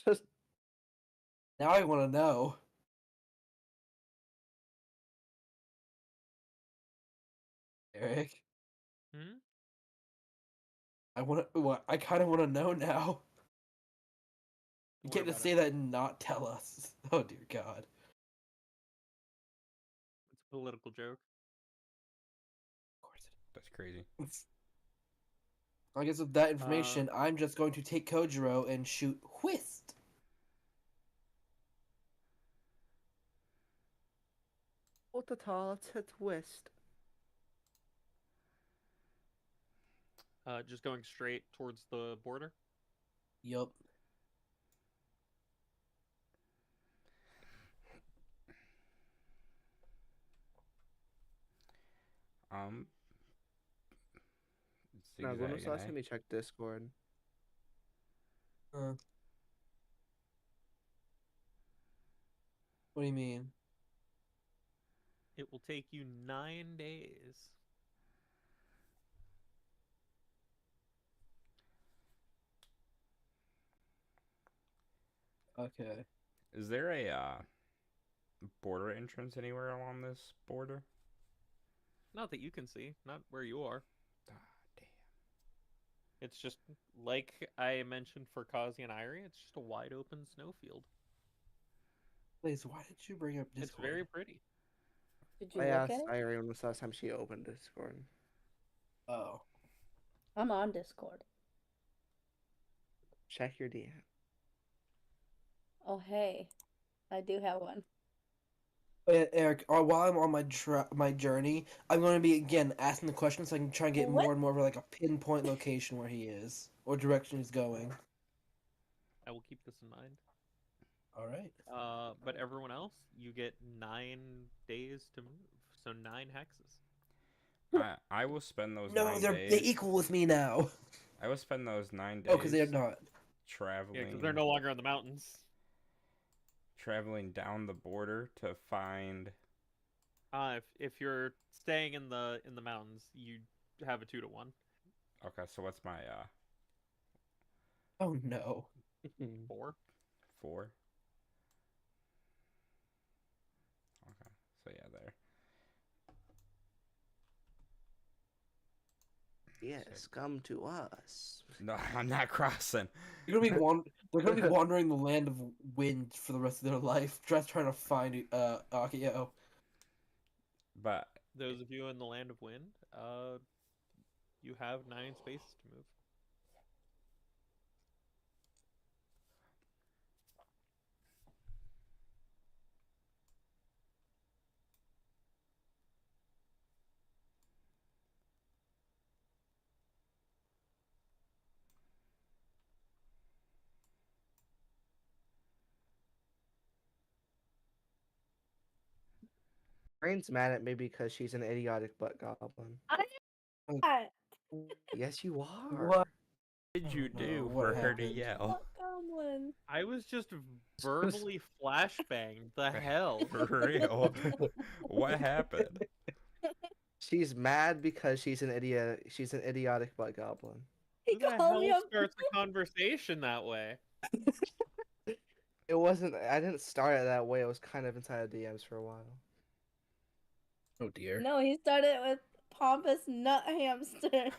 Just Now I want to know. Eric, Hmm? I want to. What? I kind of want to know now. You Don't worry can't just about say it. that and not tell us. Oh dear God. It's a political joke. Of course That's crazy. it is. I guess with that information, I'm just going to take Kojiro and shoot Whist. what the tall to twist. Just going straight towards the border. Yup. Um, No, when was the zigzagging, last eh? time you checked Discord? What do you mean? It will take you 9 days. Okay. Is there a border entrance anywhere along this border? Not that you can see, not where you are. Ah, damn. It's just like I mentioned for Kazi and Irie, it's just a wide open snowfield. Please, why did you bring up It's Discord? very pretty. Did you I look asked at it? Irene when was the last time she opened Discord. Oh. I'm on Discord. Check your DM. Oh hey, I do have one. Eric, while I'm on my journey, I'm going to be again asking the questions so I can try and get What? more and more of like a pinpoint location where he is or direction he's going. I will keep this in mind. All right. But everyone else, you get 9 days to move, so 9 hexes. I will spend those No, 9 they days. equal with me now. I will spend those 9 days. Oh, because they're not. Traveling. Yeah, because they're no longer in the mountains. Traveling down the border to find. If you're staying in the mountains, you have a 2-to-1. Okay, so what's my Oh no. 4. 4? Okay, so yeah, there. Yes, come to us. No, I'm not crossing. They're gonna be wandering the land of wind for the rest of their life, just trying to find Akio. But Those of you in the land of wind, you have 9 spaces to move. Rain's mad at me because she's an idiotic butt goblin. I Yes, you are. What? what did you Oh, no, do what for her to happened? yell? What goblin? I was just verbally flashbanged. The hell? For real? What happened? She's mad because she's an idiot. She's an idiotic butt goblin. He Who the called me hell a starts a conversation that way? It wasn't. I didn't start it that way. It was kind of inside of DMs for a while. Oh dear. No, he started with pompous nut hamster.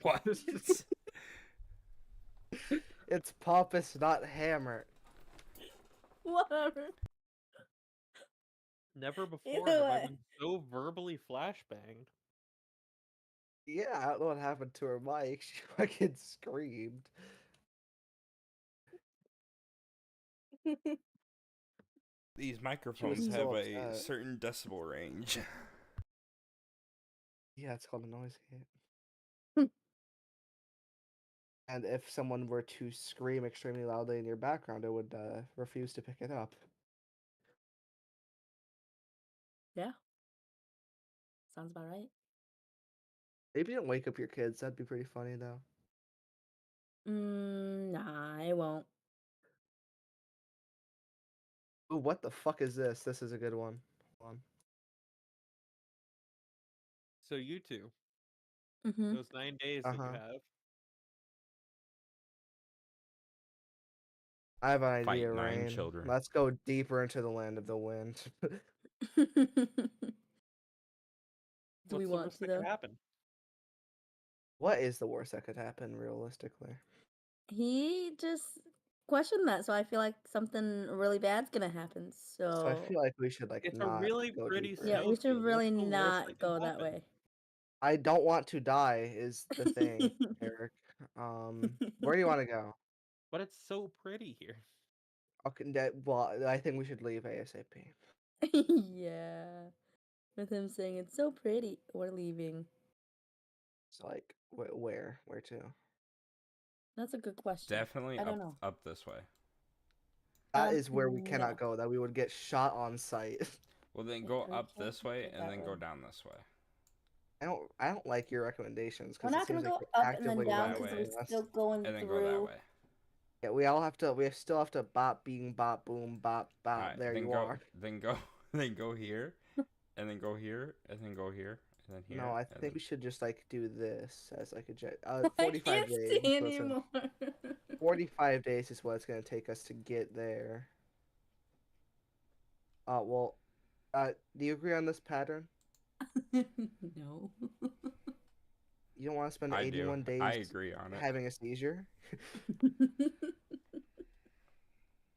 What? It's pompous, not hammer. Whatever. Never before Either have I way. been so verbally flashbanged. Yeah, I don't know what happened to her mic. She fucking screamed. These microphones so have a upset. certain decibel range. Yeah, it's called a noise gate. And if someone were to scream extremely loudly in your background, it would refuse to pick it up. Yeah. Sounds about right. Maybe don't wake up your kids. That'd be pretty funny, though. Nah, it won't. Ooh, what the fuck is this? This is a good one. Hold on. So you two, Mm-hmm. those 9 days that you Uh-huh. have, I have an Fight idea, 9 Rain. children. Let's go deeper into the land of the wind. Do what's we the want worst to that could though? happen? What is the worst that could happen, realistically? He just questioned that, so I feel like something really bad's gonna happen. So I So feel like we should It's a not really go pretty deeper. yeah, we should snowfield. really What's the worst not that could go that happen? way. I don't want to die is the thing, Eric. Where do you want to go? But it's so pretty here. Okay, well, I think we should leave ASAP. Yeah. With him saying it's so pretty, we're leaving. So like where to? That's a good question. Definitely I don't up know. up this way. That is where we No. cannot go. That we would get shot on sight. Well, then Yeah, go we up can't this way go and that then go way. down this way. I don't like your recommendations We're because it not gonna seems like go you're up and then actively Go down that because way. we're still going And then go that through. way. Yeah, we still have to bop bing bop boom bop bop. Alright, There then you go, are. then go, then go here, and then go here, and then go here, and then here. No, I and think we should just like do this as like a jet. I 45 can't days. see Listen, anymore. 45 days is what it's gonna take us to get there. Well, do you agree on this pattern? No. You don't want to spend I do. 81 days I agree on it. having a seizure?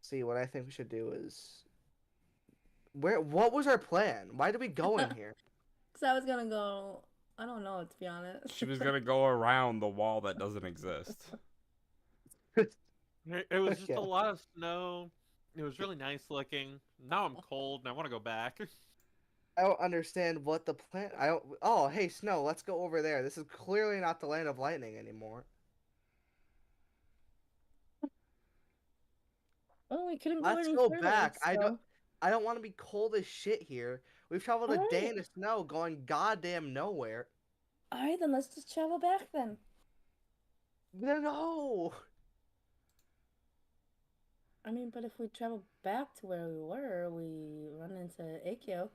See, what I think we should do is what was our plan? Why did we go in here? Because I was gonna go. I don't know, to be honest. She was gonna go around the wall that doesn't exist. It was just Okay. a lot of snow. It was really nice looking. Now I'm cold and I want to go back. I don't understand what the plan. I don't. Oh, hey, Snow, let's go over there. This is clearly not the land of lightning anymore. Oh, we couldn't go Let's any go further. back. So. I don't want to be cold as shit here. We've traveled a day in the snow, going goddamn nowhere. Alright, then let's just travel back then. No. I mean, but if we travel back to where we were, we run into Akio.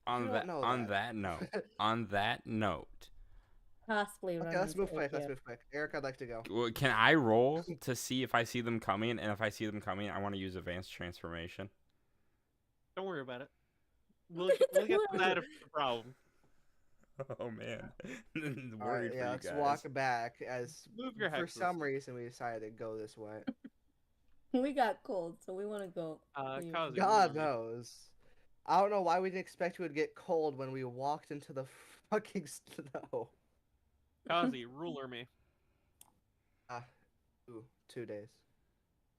On don't that, know on that. that note, Possibly run Okay, let's into move quick. Let's Akio. move quick. Eric, I'd like to go. well, can I roll to see if I see them coming? And if I see them coming, I want to use advanced transformation. Don't worry about it. We'll get to that if it's a problem. Oh man, All worried right, for yeah, you let's guys. walk back as Move your for hexes. some reason we decided to go this way. We got cold, so we want to go. leave. Kazi, God ruler me. knows. I don't know why we didn't expect it would get cold when we walked into the fucking snow. Kazi, ruler me. Ooh, 2 days.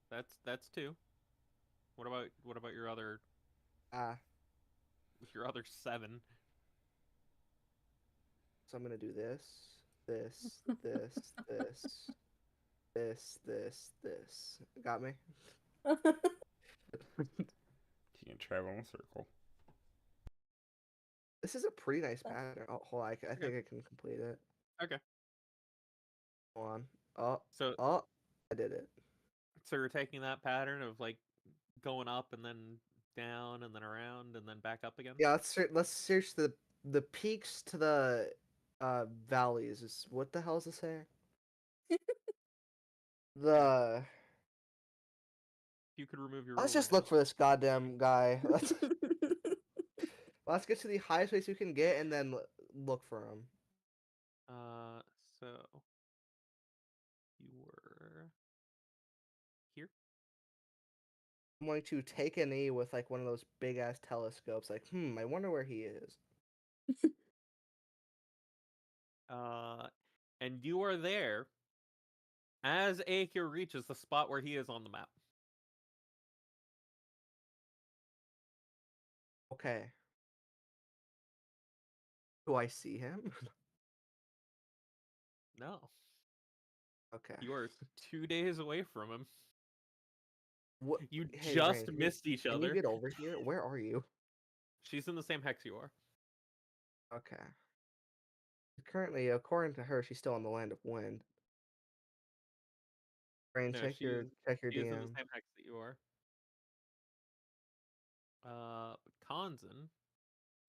That's two. What about your other Ah, 7? so I'm gonna do this, this, this, this. Got me? You can travel in a circle. This is a pretty nice pattern. Oh, hold on, I think I can complete it. Okay. Hold on. Oh, So I did it. so you're taking that pattern of like going up and then down and then around and then back up again? Yeah, let's search the peaks to the valleys. Is what the hell is it saying? The You could remove your let's ruler just look now. for this goddamn guy. Let's get to the highest place we can get and then look for him. So you were here? I'm going to take a knee with like one of those big ass telescopes. Like, I wonder where he is. And you are there as Akio reaches the spot where he is on the map. Okay. Do I see him? No. Okay. You are 2 days away from him. What? You Hey, just Rain, missed each Can other. you get over here? Where are you? She's in the same hex you are. Okay. Currently, according to her, she's still in the land of wind. Rain, No, check your She is in the DM. same hex that you are. Kanzen.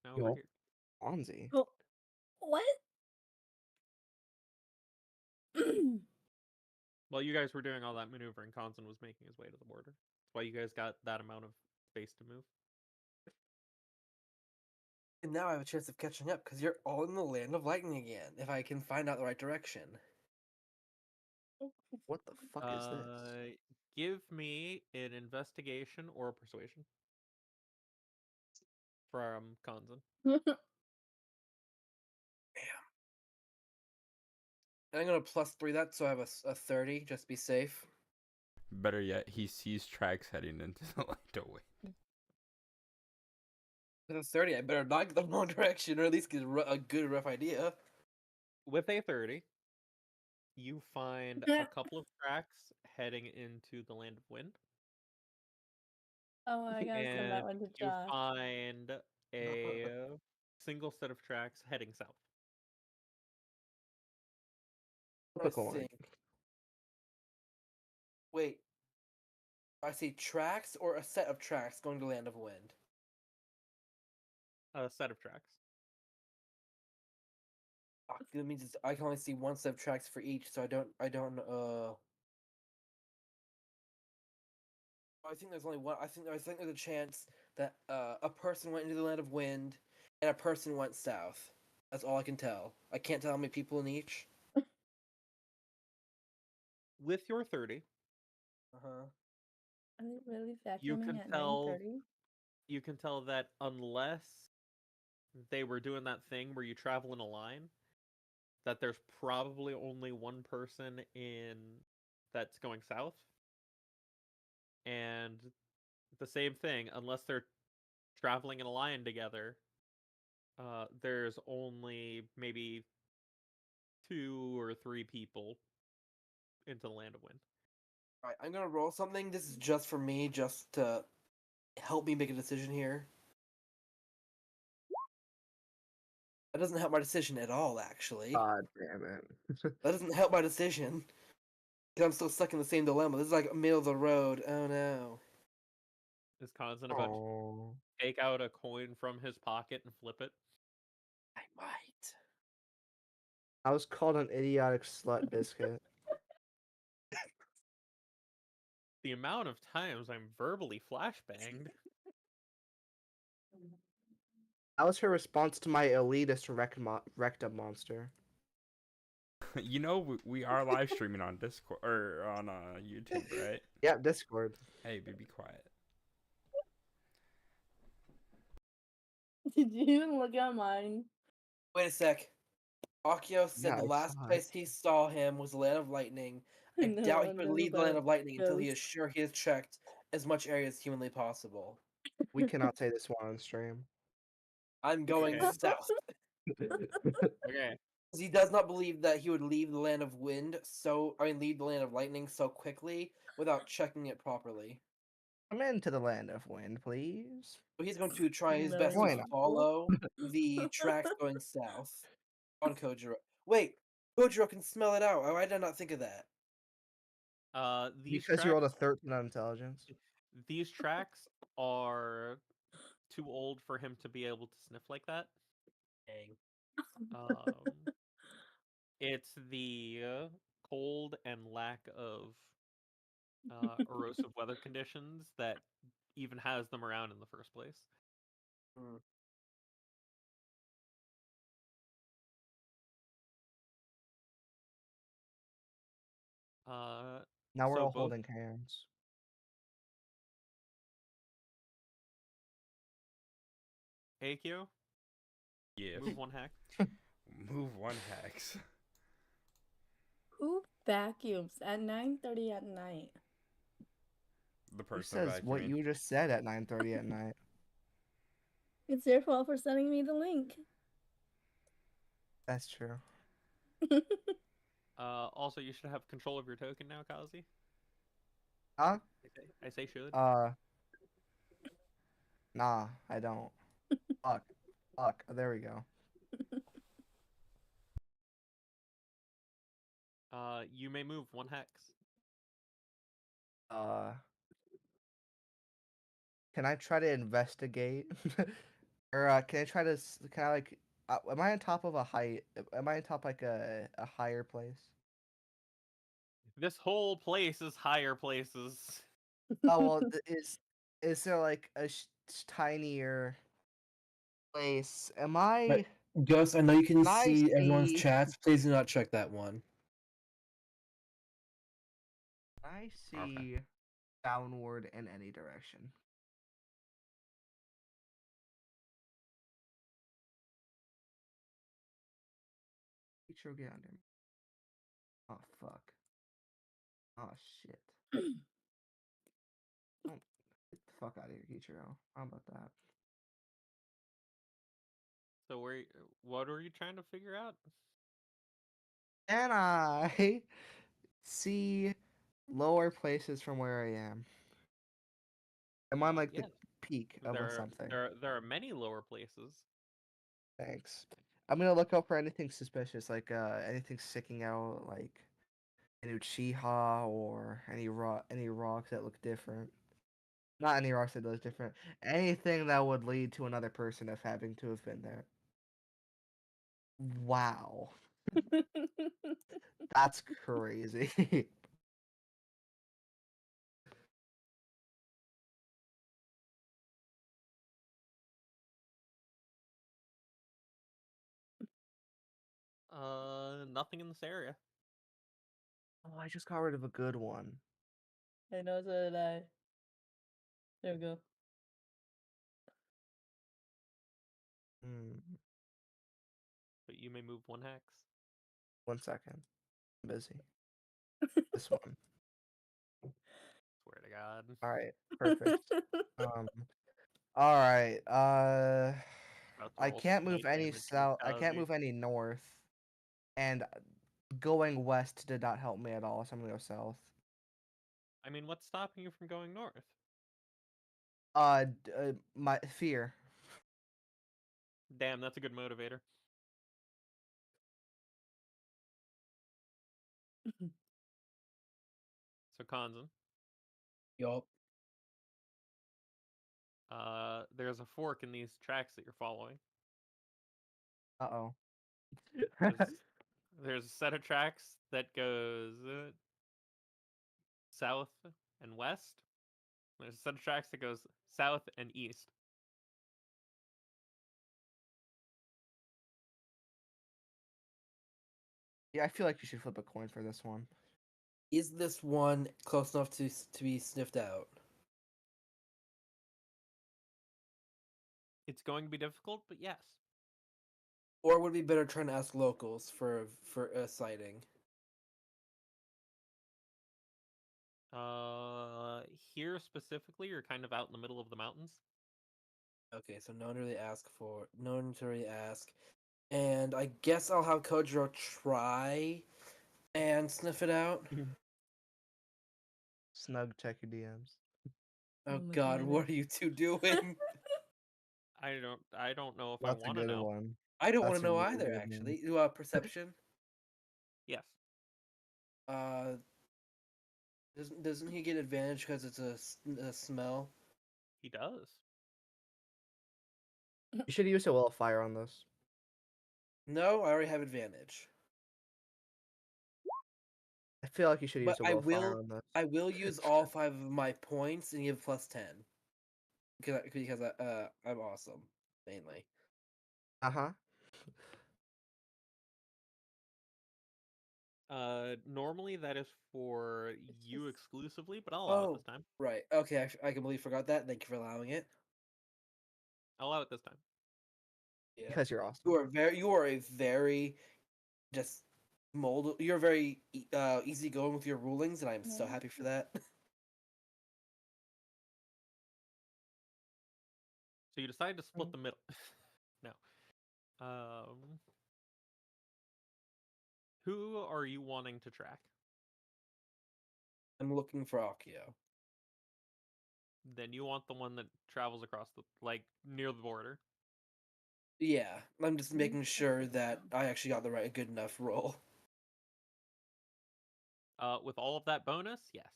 Now Yo. over here. Fonzie. Oh, what? While you guys were doing all that maneuvering, Kanzen was making his way to the border. That's why you guys got that amount of space to move. And now I have a chance of catching up because you're all in the land of lightning again. If I can find out the right direction. What the fuck is this? Give me an investigation or a persuasion from Kanzen. And I'm gonna +3 that, so I have a 30, just to be safe. Better yet, he sees tracks heading into the light away. With a 30, I better not get the wrong direction, or at least get a good rough idea. With A30, you find a couple of tracks heading into the Land of Wind, Oh my gosh, send that and one to you Josh. find a single set of tracks heading south. I Typical one. think. Wait. I see tracks or a set of tracks going to Land of Wind. A set of tracks. Fuck, that means I can only see one set of tracks for each, so I don't I think there's only one. I think there's a chance that a person went into the Land of Wind and a person went south. That's all I can tell. I can't tell how many people in each. With your 30, Uh-huh. Are they really you vacuuming can at tell 9:30? you can tell that unless they were doing that thing where you travel in a line, that there's probably only one person in that's going south. And the same thing, unless they're traveling in a line together, there's only maybe 2 or 3 people into the Land of Wind. Alright, I'm gonna roll something. This is just for me, just to help me make a decision here. That doesn't help my decision at all, actually. God damn it. That doesn't help my decision. Because I'm still stuck in the same dilemma. This is like middle of the road. Oh no. Is Konzan about to Oh. take out a coin from his pocket and flip it? I might. I was called an idiotic slut biscuit. The amount of times I'm verbally flashbanged. That was her response to my elitist rectum monster. You know, we are live streaming on Discord or on YouTube, right? Yep, Discord. Hey, be quiet. Did you even look at mine? Wait a sec. Akio said Yeah, the I last saw it. place he saw him was the Land of Lightning. I No, doubt he and would then leave the Land the of Lightning until he is ghost. sure he has checked as much area as humanly possible. We cannot say this one on stream. I'm going Okay. south. Okay. He does not believe that he would leave the Land of Wind leave the Land of Lightning so quickly without checking it properly. Come into the land of wind, please. So he's going to try his No, best Join to us. follow the tracks going south on Kojiro. Wait, Kojiro can smell it out. Why did I not think of that? These Because you rolled a tracks, 13 on intelligence. these tracks are too old for him to be able to sniff like that. Dang. It's the cold and lack of erosive weather conditions that even has them around in the first place. Hmm. Now we're So all both holding hands. AQ, Yeah. move 1 hex. Move 1 hex. Who vacuums at 9:30 at night? The Who person says what vacuuming. you just said at 9:30 at night? It's your fault for sending me the link. That's true. Also, you should have control of your token now, Kazi. Huh? I say should. Nah, I don't. Fuck. Fuck. There we go. You may move 1 hex. Can I try to investigate? Or can I try to can I like am I on top of a height? Am I on top like a higher place? This whole place is higher places. Oh well, is there like a tinier place? Am I? Ghost, I know you can Can I see everyone's see? chats. Please do not check that one. I see downward in any direction. Ichiro, get under me. Oh fuck. Oh shit. Oh, get the fuck out of here, Ichiro. How about that? So what are you trying to figure out? Can I see lower places from where I am? I'm on like the Yes, peak of a something. there are many lower places. Thanks. I'm gonna look out for anything suspicious, like anything sticking out, like an Uchiha or any rocks that look different. Not any rocks that look different. Anything that would lead to another person of having to have been there. Wow, that's crazy. Nothing in this area. Oh, I just got rid of a good one. I know, so did I. There we go. Hmm, But you may move one hex. 1 second. I'm busy. This one. Swear to God. All right, perfect. All right. About to I roll can't move smite any damage on south. I can't Kazi. move any north, and going west did not help me at all. So I'm gonna go south. I mean, what's stopping you from going north? My fear. Damn, that's a good motivator. So Kanzen, Yup. there's a fork in these tracks that you're following. Uh-oh. There's, there's a set of tracks that goes south and west. There's a set of tracks that goes south and east. Yeah, I feel like you should flip a coin for this one. Is this one close enough to be sniffed out? It's going to be difficult, but yes. Or would it be better trying to ask locals for a sighting? Here specifically, you're kind of out in the middle of the mountains. Okay, so no one to really ask for. No one to really ask. And I guess I'll have Kojiro try and sniff it out. Snug check your DMs. Oh my god, goodness. what are you two doing? I don't know if I That's a want to good know. one. I don't want That's to a know really either, good one. actually. Perception. Yes. Uh, doesn't he get advantage because it's a smell? He does. You should use a Will of Fire on this. No, I already have advantage. I feel like you should use But a Will of Fire on this. I will use all 5 of my points and give +10 because I'm awesome mainly. Uh-huh. Normally that is for you exclusively, but I'll allow it this time. Right. Okay, I completely forgot that. Thank you for allowing it. I'll allow it this time. Yeah. Because you're awesome. You are a very just mold. You're very easygoing with your rulings, and I'm so happy for that. So you decide to split the middle. No. Who are you wanting to track? I'm looking for Akio. Then you want the one that travels across the near the border. Yeah, I'm just making sure that I actually got the right good enough roll. With all of that bonus, yes.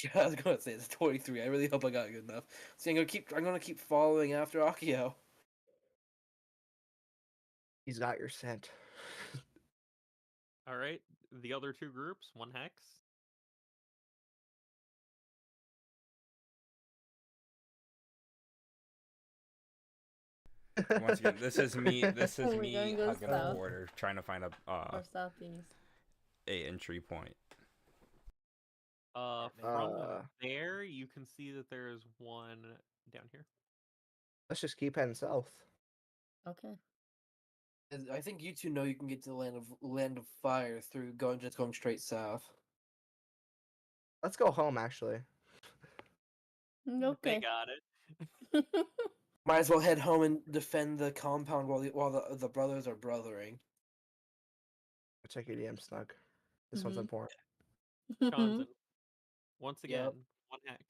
Yeah, I was gonna say it's 23. I really hope I got good enough. See, I'm gonna keep following after Akio. He's got your scent. All right. The other two groups, one hex. Once again, this is me. This is We're me gonna go hugging a south. border, trying to find Or southeast. a entry point. From there, you can see that there's one down here. Let's just keep heading south. Okay. I think you two know you can get to the land of fire through going straight south. Let's go home, actually. They Okay. got it. Might as well head home and defend the compound while the brothers are brothering. Check your DM, Snug. This one's Mhm. important. Kanzen. Once again, Yep. 1 hex.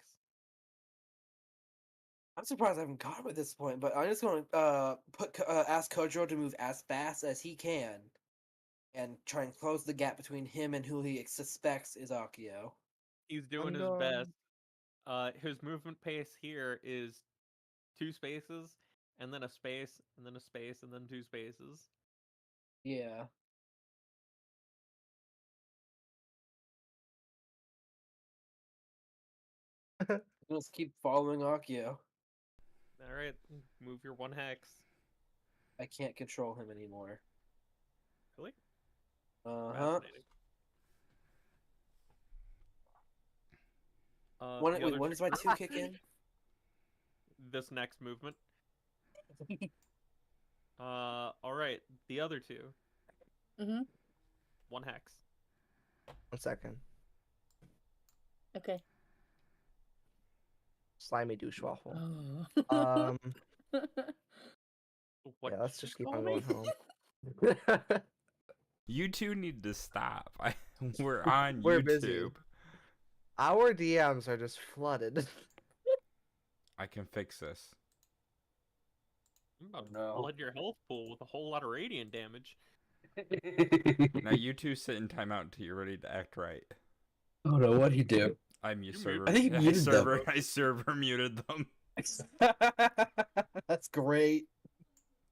I'm surprised I haven't got him at this point, but I'm just going to ask Kojiro to move as fast as he can, and try and close the gap between him and who he suspects is Akio. He's doing I'm his best. going. His movement pace here is 2 spaces, and then a space, and then a space, and then 2 spaces. Yeah. Just keep following Akio. All right, move your 1 hex. I can't control him anymore. Really? Uh huh. Fascinating. When the wait, other when two- does my 2 kick in? This next movement. All right, the other 2. Mhm. 1 hex. 1 second. Okay. Slimy douchewaffle. Oh. Um, What yeah, let's did you just keep call on me? going home. You two need to stop. We're on We're YouTube. busy. Our DMs are just flooded. I can fix this. I'm about to no. flood your health pool with a whole lot of radiant damage. Now you two sit in timeout until you're ready to act right. Oh no, what'd he do? I'm You server. I think you I muted them. server muted them. That's great.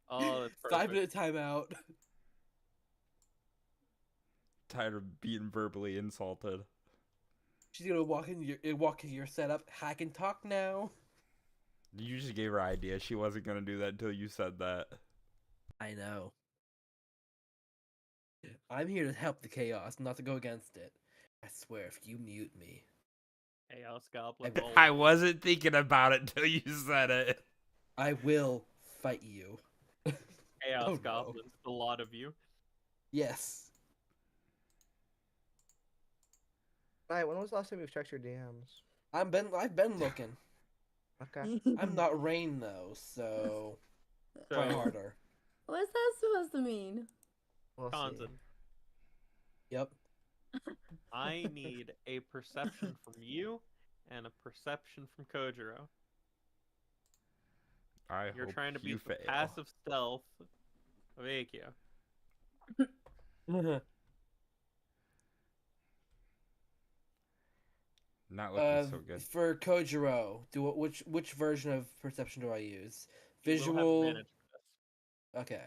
Oh, that's 5-minute perfect. timeout. Tired of being verbally insulted. She's gonna walk in your setup. I can talk now. You just gave her idea. She wasn't gonna do that until you said that. I know. I'm here to help the chaos, not to go against it. I swear, if you mute me, Chaos Goblin. I wasn't thinking about it until you said it. I will fight you. Chaos Oh, no. Goblins, the lot of you. Yes. Right, when was the last time you've checked your DMs? I've been looking. Okay. I'm not Rain though, so try So, harder. What's that supposed to mean? We'll see. Kanzen, Yep. I need a perception from you and a perception from Kojiro. You're hope trying to you beat the fail. passive stealth of Akio. Not looking so good. For Kojiro, which version of perception do I use? You will have Visual. advantage for this. Okay.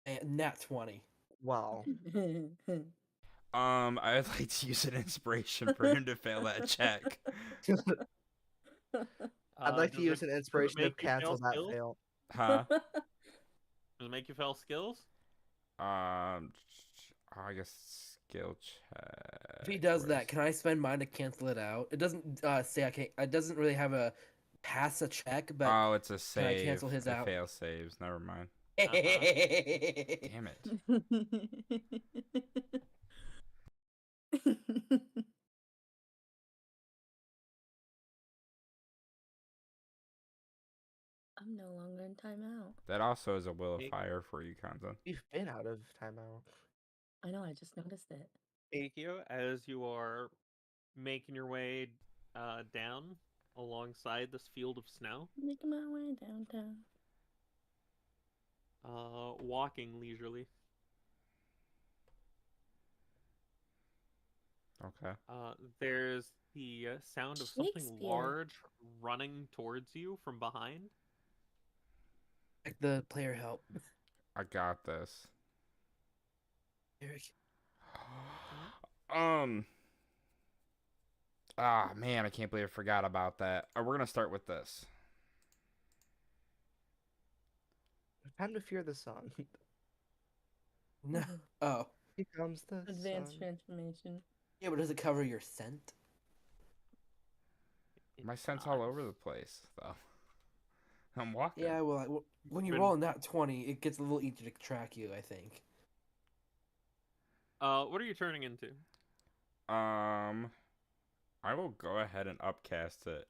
And nat 20. Wow. I'd like to use an inspiration for him to fail that check. I'd like to Does use it- an does it inspiration to make you fail cancel that skills? fail. Huh? Does it make you fail skills? I guess skill check. If he does Where's- that, can I spend mine to cancel it out? It doesn't say I can't. It doesn't really have a pass a check, but Oh, it's a can save. I cancel his it out? fail saves. Never mind. Damn Damn it. I'm no longer in timeout. That also is a will of Make- fire for you, Kanzan. You've been out of timeout. I know, I just noticed it. Akio, as you are making your way down alongside this field of snow, Making my way downtown. walking leisurely, Okay. there's the sound of something Shakespeare. large running towards you from behind. Like the player help. I got this. Eric. Ah, man, I can't believe I forgot about that. We're gonna start with this. Time to fear the sun. No. Oh. Here comes the Advanced sun. transformation. Yeah, but does it cover your scent? It My scent's all does. over the place, though. I'm walking. Yeah, well, when you Been- roll in that 20, it gets a little easier to track you, I think. What are you turning into? I will go ahead and upcast it.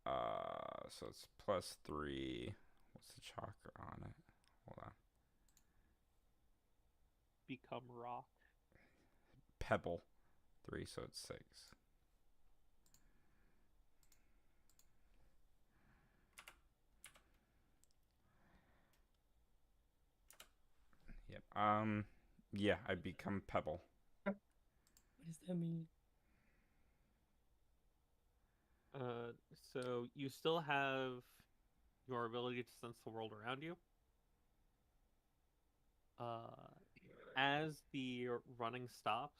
So it's +3. What's the chakra on it? Hold on. become rock? Pebble. 3, so it's 6. Yep. Yeah, I become Pebble. What does that mean? So you still have your ability to sense the world around you. As the running stops,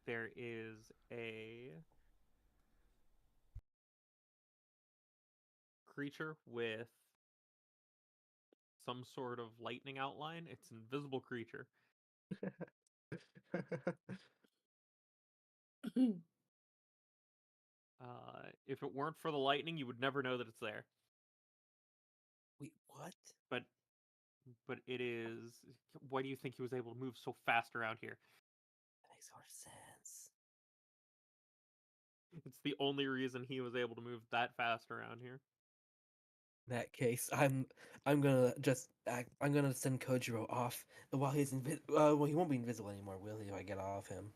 there is a creature with some sort of lightning outline. It's an invisible creature. If it weren't for the lightning, you would never know that it's there. Wait, what? But it is. Why do you think he was able to move so fast around here? That makes more sense. It's the only reason he was able to move that fast around here. In that case, I'm gonna just act. I'm gonna send Kojiro off while he's well, he won't be invisible anymore, will he? If I get off him.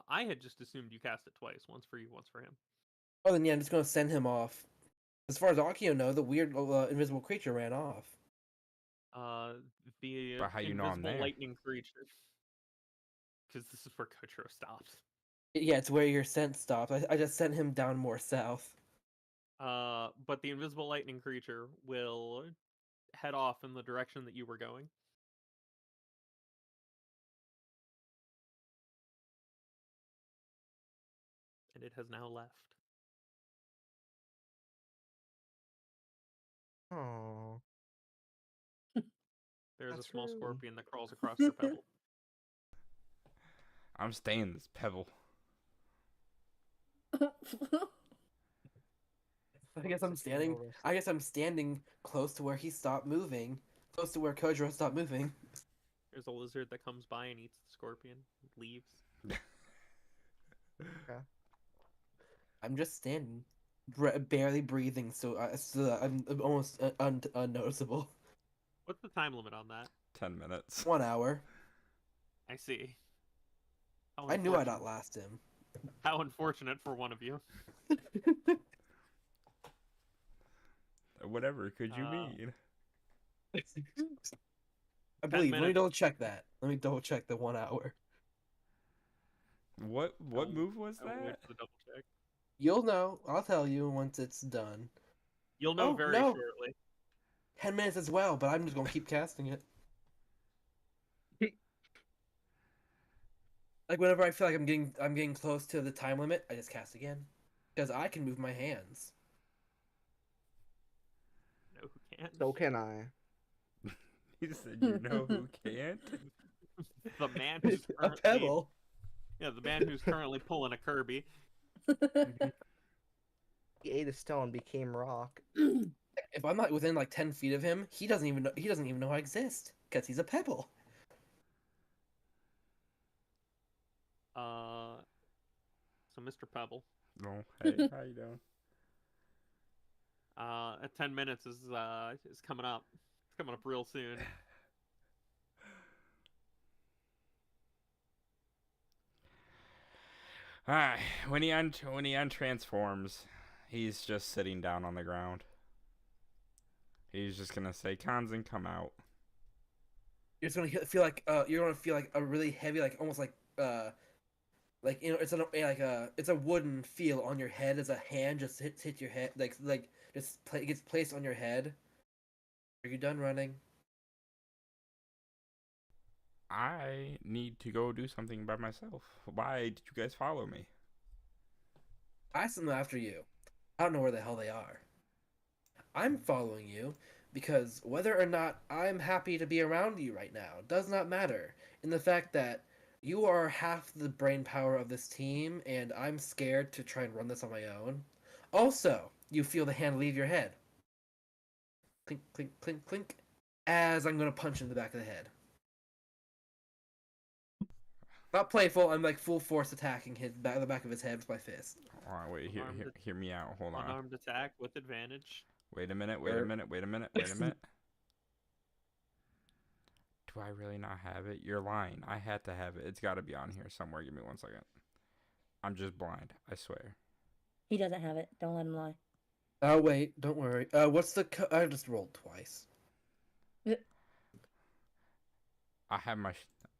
I had just assumed you cast it twice, once for you, once for him. Oh, then yeah, I'm just gonna send him off. As far as Akio knows, the weird invisible creature ran off. The But how you know I'm invisible there? lightning creature. Because this is where Kojiro stops. Yeah, it's where your scent stops. I just sent him down more south. But the invisible lightning creature will head off in the direction that you were going. And it has now left. Oh, There's a That's small really- scorpion that crawls across your pebble. I'm staying this Pebble. I guess I'm standing. I guess I'm standing close to where he stopped moving. Close to where Kojiro stopped moving. There's a lizard that comes by and eats the scorpion, leaves. I'm just standing, barely breathing, so that I'm almost unnoticeable. What's the time limit on that? 10 minutes. 1 hour. I see. How I knew I'd unfortunate- outlast him. How unfortunate for one of you. Whatever could you Uh, mean? I believe. Let me minutes. double check that. Let me double check the 1 hour. What I'll- move was I will wait that? for the double check. You'll know. I'll tell you once it's done. You'll know Oh, very no. shortly. 10 minutes as well, but I'm just gonna keep casting it. Like whenever I feel like I'm getting close to the time limit, I just cast again, because I can move my hands. No, who can't? So can I. He said, "You know who can't." The man who's A currently, pebble. yeah, the man who's currently pulling a Kirby. He ate a stone, became rock. If I'm not within like 10 feet of him, he doesn't even know I exist, because he's a pebble. So Mr. Pebble. No, hey, how you doing? At 10 minutes is coming up. It's coming up real soon. Alright, when he untransforms, he's just sitting down on the ground. He's just gonna say, "Kanzen, come out." You're just gonna feel like a really heavy, like almost like it's a wooden feel on your head as a hand just hit your head, it gets placed on your head. Are you done running? I need to go do something by myself. Why did you guys follow me? I sent them after you. I don't know where the hell they are. I'm following you because whether or not I'm happy to be around you right now does not matter. In the fact that you are half the brain power of this team, and I'm scared to try and run this on my own. Also, you feel the hand leave your head. Clink, clink, clink, clink. As I'm gonna punch in the back of the head. Not playful, I'm like full force attacking the back of his head with my fist. Alright, wait, hear me out. Hold on. Unarmed attack with advantage. Wait a minute. Or- Wait a minute. Do I really not have it? You're lying. I had to have it. It's got to be on here somewhere. Give me 1 second. I'm just blind. I swear. He doesn't have it. Don't let him lie. Oh wait, don't worry. What's the? I just rolled twice. I have my.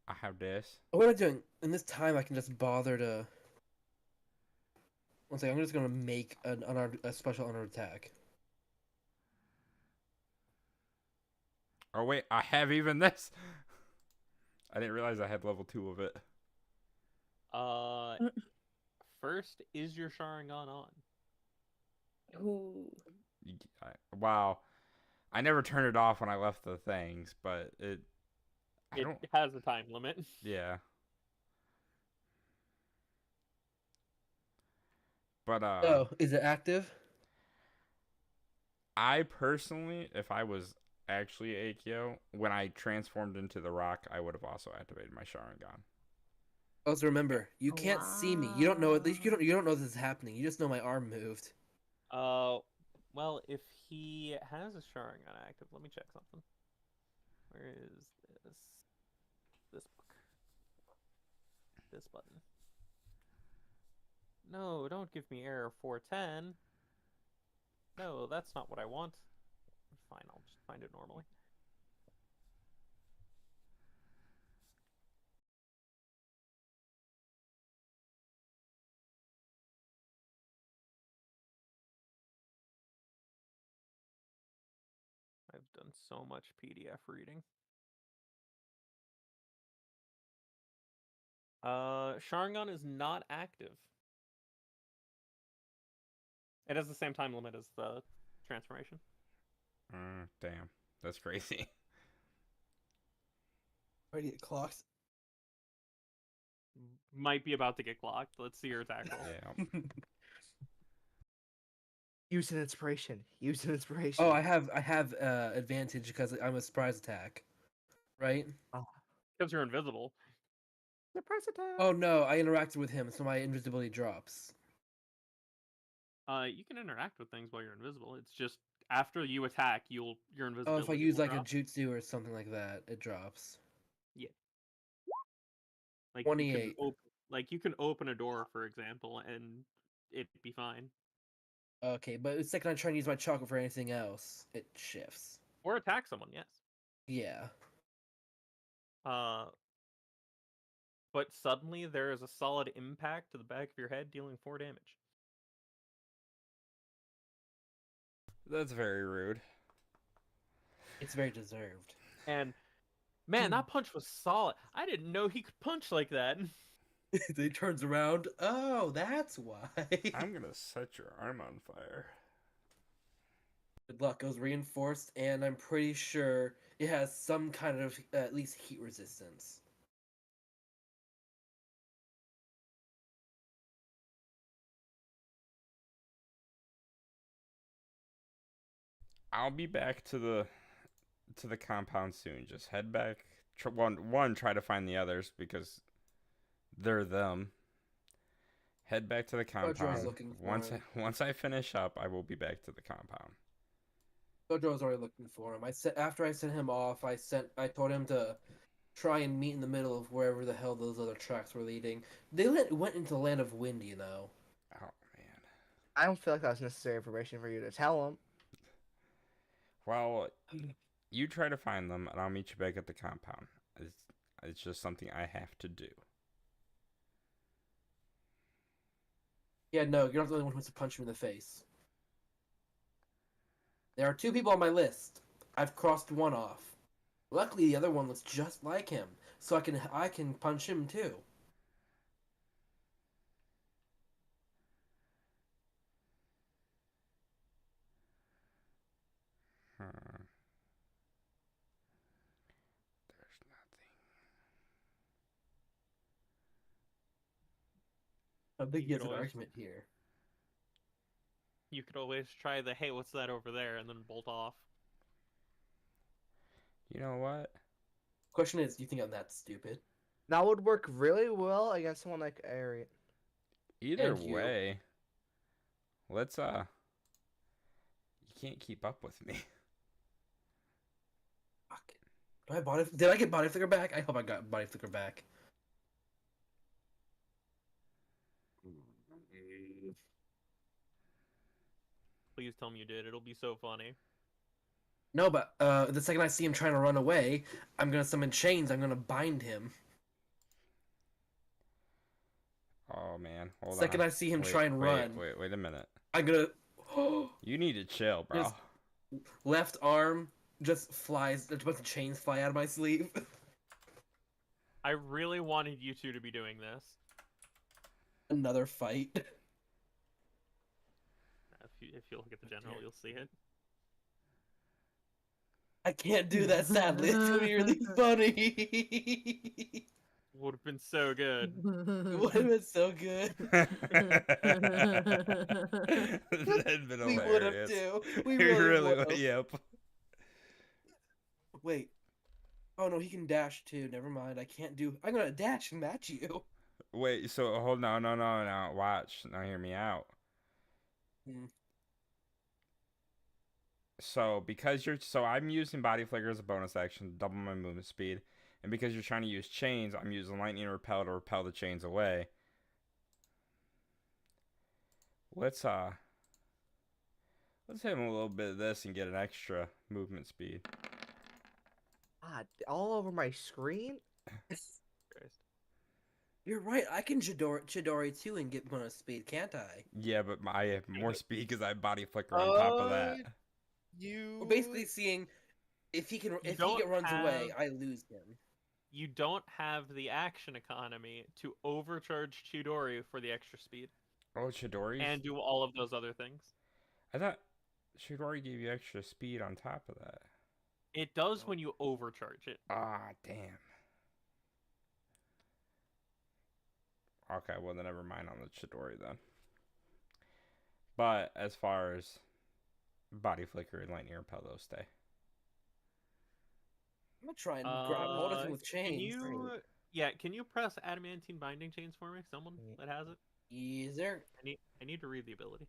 I have this. What am I doing? In this time, I can just bother to. One second, I'm just gonna make a special unarmed attack. Oh wait, I have even this. I didn't realize I had level 2 of it. First, is your Sharingan on? Ooh. Wow. I never turned it off when I left the things, but it. I It don't. has a time limit. Yeah. But Oh, is it active? I personally, if I was actually Aikyo, when I transformed into the rock, I would have also activated my Sharingan. Also, remember, you can't see me. You don't know. At least you don't know this is happening. You just know my arm moved. Well, if he has a Sharingan active, let me check something. Where is this? This book. This button. No, don't give me error 410. No, that's not what I want. Fine, I'll just find it normally. I've done so much PDF reading. Sharingan is not active. It has the same time limit as the transformation. Damn. That's crazy. Already get clocked. Might be about to get clocked. Let's see your attack roll. Yeah. Use an inspiration. Use an inspiration. Oh, I have advantage because I'm a surprise attack, right? Because you're invisible. Surprise attack. Oh no, I interacted with him, so my invisibility drops. You can interact with things while you're invisible. It's just after you attack, your invisibility. Oh, if I use will like drop. a jutsu or something like that, it drops. Like 28. you can open a door, for example, and it'd be fine. Okay, but the second I try and use my chocolate for anything else, it shifts. Or attack someone, yes. Yeah. But suddenly there is a solid impact to the back of your head, dealing 4 damage. That's very rude. It's very deserved. And man, that punch was solid. I didn't know he could punch like that. He turns around. Oh, that's why. I'm gonna set your arm on fire. Good luck. It was reinforced, and I'm pretty sure it has some kind of at least heat resistance. I'll be back to the compound soon. Just head back. Try to find the others because they're them. Head back to the compound. looking for him. Once I finish up, I will be back to the compound. Gojo's already looking for him. After I sent him off, I told him to try and meet in the middle of wherever the hell those other tracks were leading. They went into the land of wind, you know. Oh man. I don't feel like that was necessary information for you to tell him. Well, you try to find them, and I'll meet you back at the compound. It's just something I have to do. Yeah, no, you're not the only one who wants to punch him in the face. There are 2 people on my list. I've crossed one off. Luckily, the other one looks just like him, so I can punch him too. There's nothing. I think You he has could an always- argument here. You could always try the, hey, what's that over there, and then bolt off. You know what? Question is, do you think I'm that stupid? That would work really well against someone like Ari. Either And you. way, let's You can't keep up with me. Fuck. Did I get body flicker back? I hope I got body flicker back. Please tell me you did. It'll be so funny. No, but the second I see him trying to run away, I'm gonna summon chains. I'm gonna bind him. Oh man, hold Second on. I see him Wait, try and run, Wait a minute. I'm gonna. You need to chill, bro. Just- Left arm just flies. A bunch of chains fly out of my sleeve. I really wanted you two to be doing this. Another fight. If you look at the general, you'll see it. I can't do that. Sadly, it's gonna be really funny. Would have been so good. It would have been so good. That'd been We would have hilarious. too. We We really would. would've. Yep. Wait. Oh no, he can dash too. Never mind. I can't do. I'm gonna dash and match you. Wait. So hold on. No. Watch. Now hear me out. Hmm. So I'm using body flicker as a bonus action to double my movement speed, and because you're trying to use chains, I'm using lightning repel to repel the chains away. Let's hit him a little bit of this and get an extra movement speed. God, all over my screen. Christ. You're right. I can Chidori too and get bonus speed, can't I? Yeah, but I have more speed because I have body flicker on top of that. We're basically seeing if he don't runs away, have- I lose him. You don't have the action economy to overcharge Chidori for the extra speed Oh, Chidori. and do all of those other things. I thought Chidori gave you extra speed on top of that. It does when you overcharge it. Ah, damn. Okay, well then never mind on the Chidori then. But as far as body flicker and lightning repel, those stay. I'm gonna try and grab hold of him with chains. Can you press adamantine binding chains for me? Someone that has it. Is there? I need to read the ability.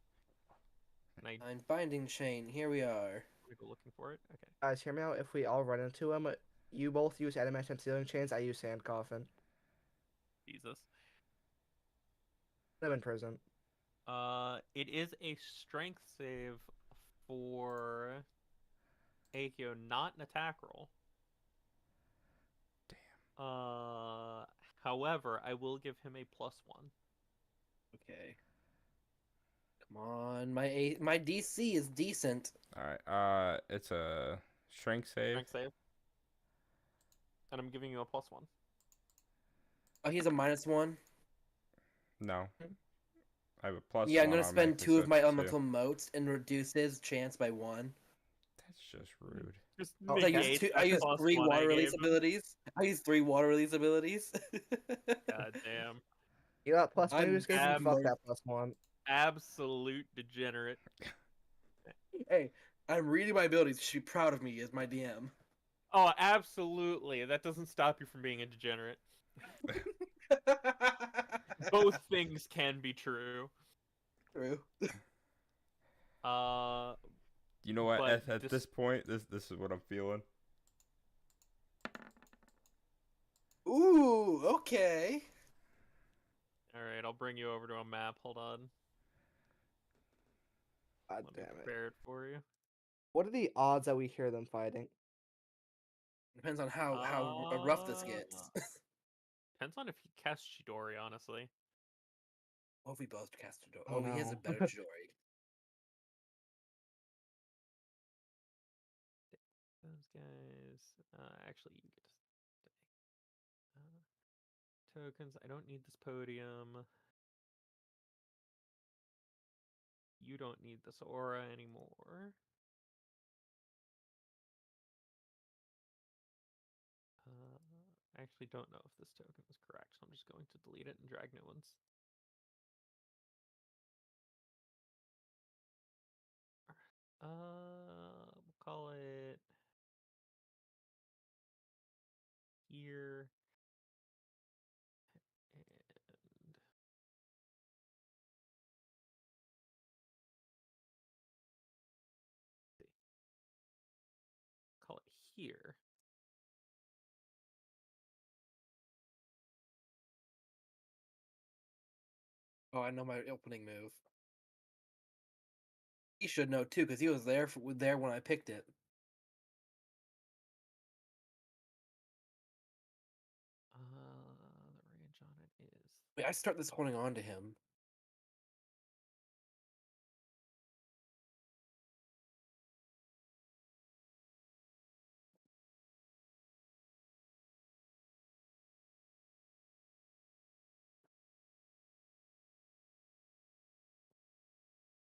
And I I'm binding chain. Here we are. I'm gonna go looking for it. Okay. Guys, hear me out. If we all run into him, you both use adamantine ceiling chains. I use sand coffin. Jesus. I'm in prison. It is a strength save for Akio, not an attack roll. Damn. However, I will give him a +1. Okay. Come on, my DC is decent. All right. It's a strength save. Strength save. And I'm giving you a +1. Oh, he's a -1. No. I have a plus. Yeah, I'm one gonna spend automatically, 2 so of my it's 2. elemental motes and reduce his chance by 1. That's just rude. Just Oh, I negate use, that I use +1 3 I water release gave him. abilities. I use 3 water release abilities. God damn. You got +1. I'm Who's giving ab- fuck that +1? Absolute degenerate. Hey, I'm reading my abilities. You should be proud of me as my DM. Oh, absolutely. That doesn't stop you from being a degenerate. Both things can be true. True. You know what? But At this point, this is what I'm feeling. Ooh, okay. All right, I'll bring you over to a map. Hold on. God Let me damn it. prepare it for you. What are the odds that we hear them fighting? Depends on how rough this gets. Depends on if he casts Chidori, honestly. What if we both cast Chidori? Oh, Oh, he has a no. better Chidori. Those guys. Actually, you get to stay. Tokens. I don't need this podium. You don't need this aura anymore. I actually don't know if this token is correct, so I'm just going to delete it and drag new ones. We'll call it here and call it here. Oh, I know my opening move. He should know too, because he was there when I picked it. The range on it is. Wait, I start this holding on to him.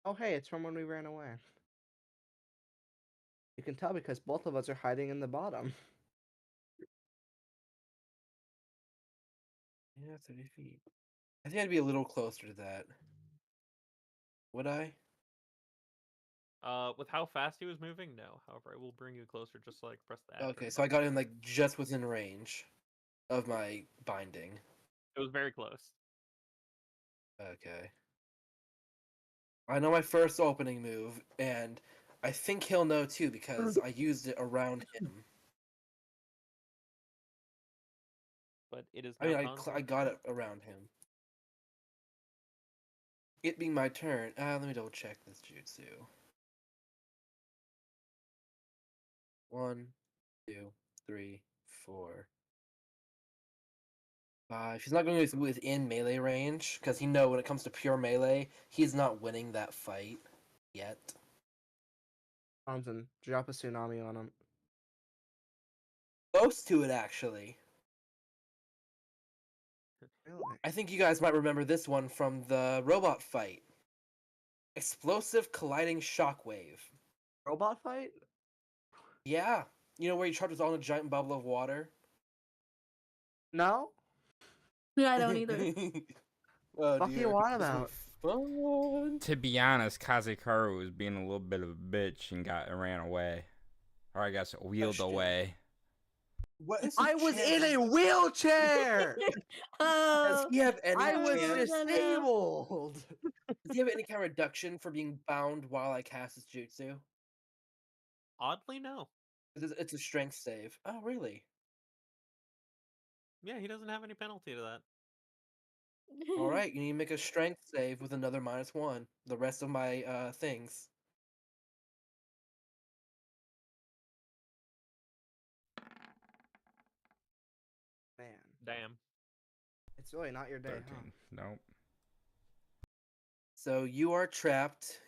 Oh, hey, it's from when we ran away. You can tell because both of us are hiding in the bottom. Yeah, 30 feet. I think I'd be a little closer to that. Would I? With how fast he was moving, no. However, I will bring you closer just so I can press the add Okay, turn so I got button. him like just within range of my binding. It was very close. Okay. I know my first opening move, and I think he'll know too because I used it around him. But it is I now mean, Khan's I got it around him. It being my turn. Let me double check this jutsu. 1, 2, 3, 4, 5. He's not going to be within melee range because he know when it comes to pure melee, he's not winning that fight yet. Thompson, drop a tsunami on him. Close to it, actually. Really? I think you guys might remember this one from the robot fight. Explosive colliding shockwave. Robot fight? Yeah. You know where he charges on a giant bubble of water? No? Yeah, I don't either. Oh Fuck you dear. on This will be about? fun. To be honest, Kazekaru was being a little bit of a bitch and ran away. Or I guess wheeled Question. away. What is his I was in chances- a wheelchair! Does Oh, he have any I was chance? disabled! Does he have any kind of reduction for being bound while I cast his jutsu? Oddly, no. It's a strength save. Oh, really? Yeah, he doesn't have any penalty to that. All right, you need to make a strength save with another -1. The rest of my things. Man, Damn. it's really not your day, 13. Nope. So you are trapped.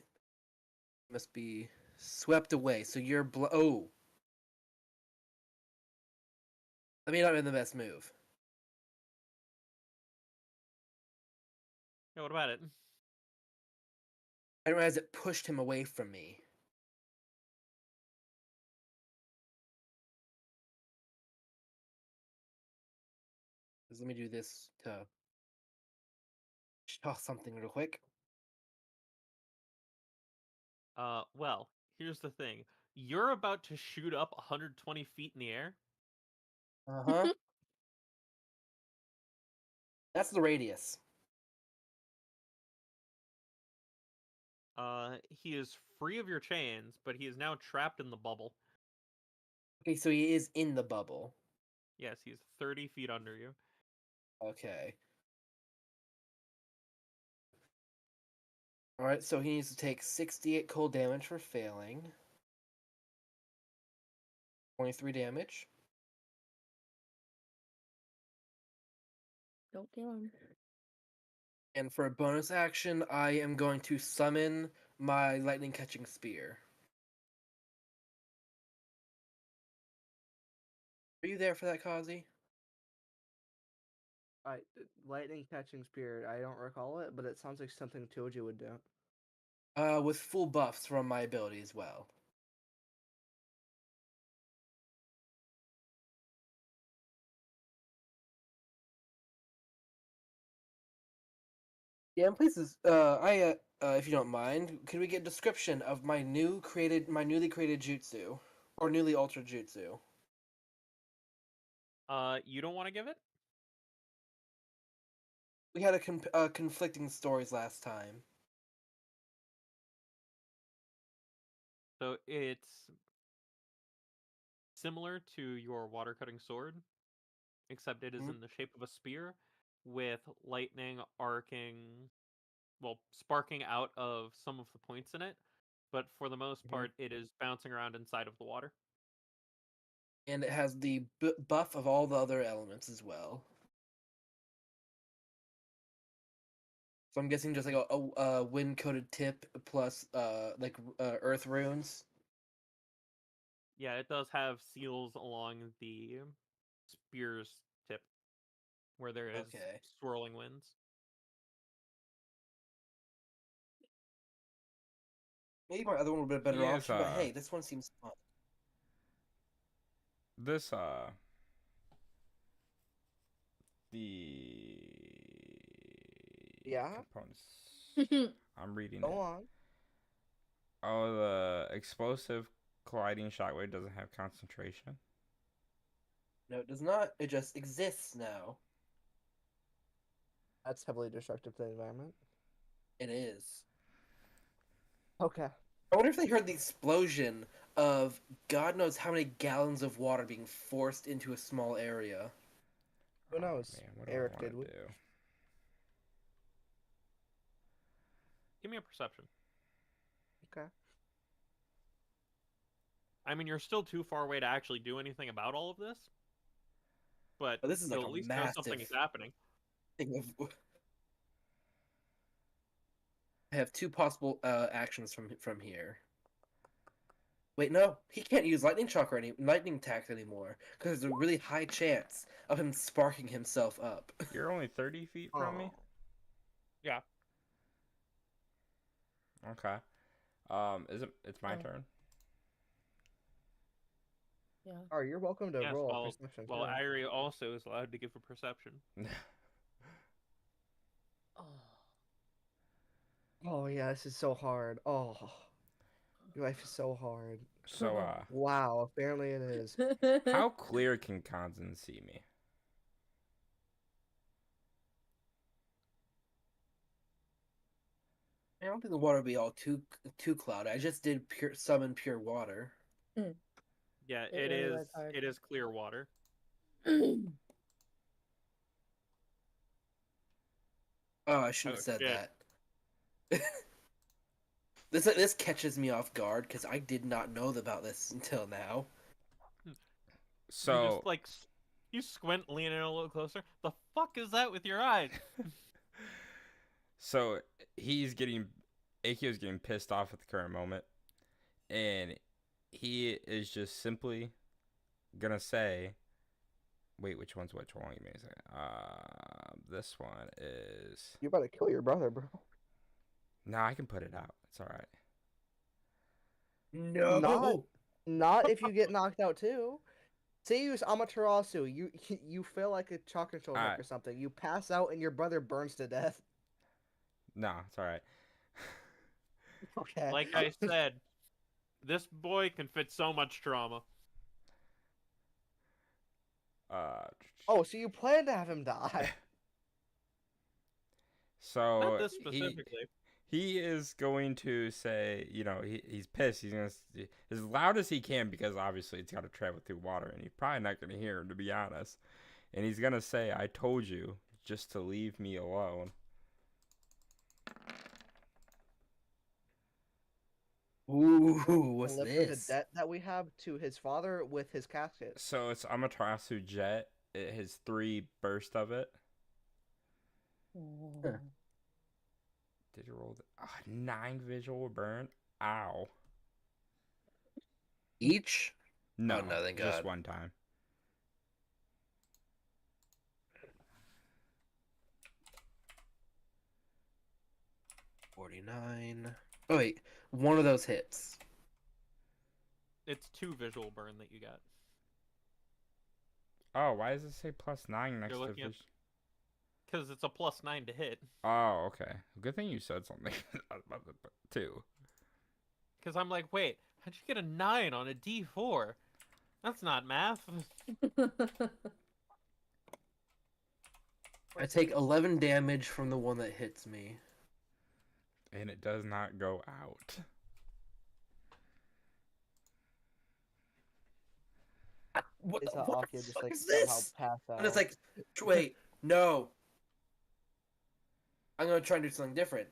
Must be swept away. So you're oh. That may not have been the best move. Yeah, what about it? I didn't realize it pushed him away from me. Let me do this to show something real quick. Well, here's the thing. You're about to shoot up 120 feet in the air. Uh-huh. That's the radius. He is free of your chains, but he is now trapped in the bubble. Okay, so he is in the bubble. Yes, he's 30 feet under you. Okay. Alright, so he needs to take 68 cold damage for failing. 23 damage. Don't kill him. And for a bonus action, I am going to summon my lightning catching spear. Are you there for that, Kazi? Lightning catching spirit. I don't recall it, but it sounds like something Toji would do. With full buffs from my ability as well. Yeah, and please, if you don't mind, could we get a description of my newly created jutsu, or newly altered jutsu? You don't want to give it? We had conflicting stories last time. So it's similar to your water cutting sword, except it is Mhm. in the shape of a spear with lightning arcing sparking out of some of the points in it, but for the most Mhm. part, it is bouncing around inside of the water. And it has the buff of all the other elements as well. So I'm guessing just like a wind-coated tip plus earth runes. Yeah, it does have seals along the spear's tip, where there is Okay. swirling winds. Maybe my other one would be a better He is, option, but hey, this one seems fun. This the Yeah? components. I'm reading Go it. on. Oh, the explosive colliding shockwave doesn't have concentration. No, it does not. It just exists now. That's heavily destructive to the environment. It is. Okay. I wonder if they heard the explosion of God knows how many gallons of water being forced into a small area. Who knows? Man, what do Eric, I wanna did we? do? Give me a perception. Okay. I mean, you're still too far away to actually do anything about all of this, but This is you'll like at a least know something is massive happening. thing of. I have two possible actions from here. Wait, no, he can't use lightning attacks anymore because there's a really high chance of him sparking himself up. You're only 30 feet from me? Oh. Yeah. Okay. It's my Oh. turn. Yeah. Oh, you're welcome to Yes, roll a well, perception. well, too. Irie also is allowed to give a perception. Oh. Oh yeah, this is so hard. Oh, your life is so hard. So, Wow, apparently it is. how clear can Kanzan see me? I don't think the water would be all too cloudy. I just did summon pure water. Yeah, It really was hard. it is clear water. Oh, I shouldn't Oh, have said shit. that. This catches me off guard because I did not know about this until now. You So, just like you squint, lean in a little closer. The fuck is that with your eyes? so Akio's getting pissed off at the current moment, and he is just simply gonna say, wait, which one's which? Hold on, give me a second. This one is. You better kill your brother, bro. No, I can put it out. It's all right. No. Not if you get knocked out too. Say you use Amaterasu, you feel like a chocolate milk Alright. or something. You pass out and your brother burns to death. No, it's all right. Okay. Like I said, this boy can fit so much trauma. Oh, so you plan to have him die? So Not this specifically. he is going to say, he's pissed. He's gonna as loud as he can because obviously it's got to travel through water, and he's probably not gonna hear him, to be honest. And he's gonna say, "I told you just to leave me alone." Ooh, what's Lift the this? debt that we have to his father with his casket. So it's Amaterasu Jet. It has 3 bursts of it. Huh. Did you roll 9 visual burn? Ow. Each? No, no, thank just God. one time. $49. Oh wait, one of those hits. It's 2 visual burn that you got. Oh, why does it say +9 next to looking at- vision? Because it's a +9 to hit. Oh, okay. Good thing you said something about the 2. Because I'm like, wait, how'd you get a 9 on a D4? That's not math. I take 11 damage from the one that hits me. And it does not go out. What Is the, how what Akio the just fuck like is somehow this? pass out. And it's like, wait, no. I'm gonna try and do something different.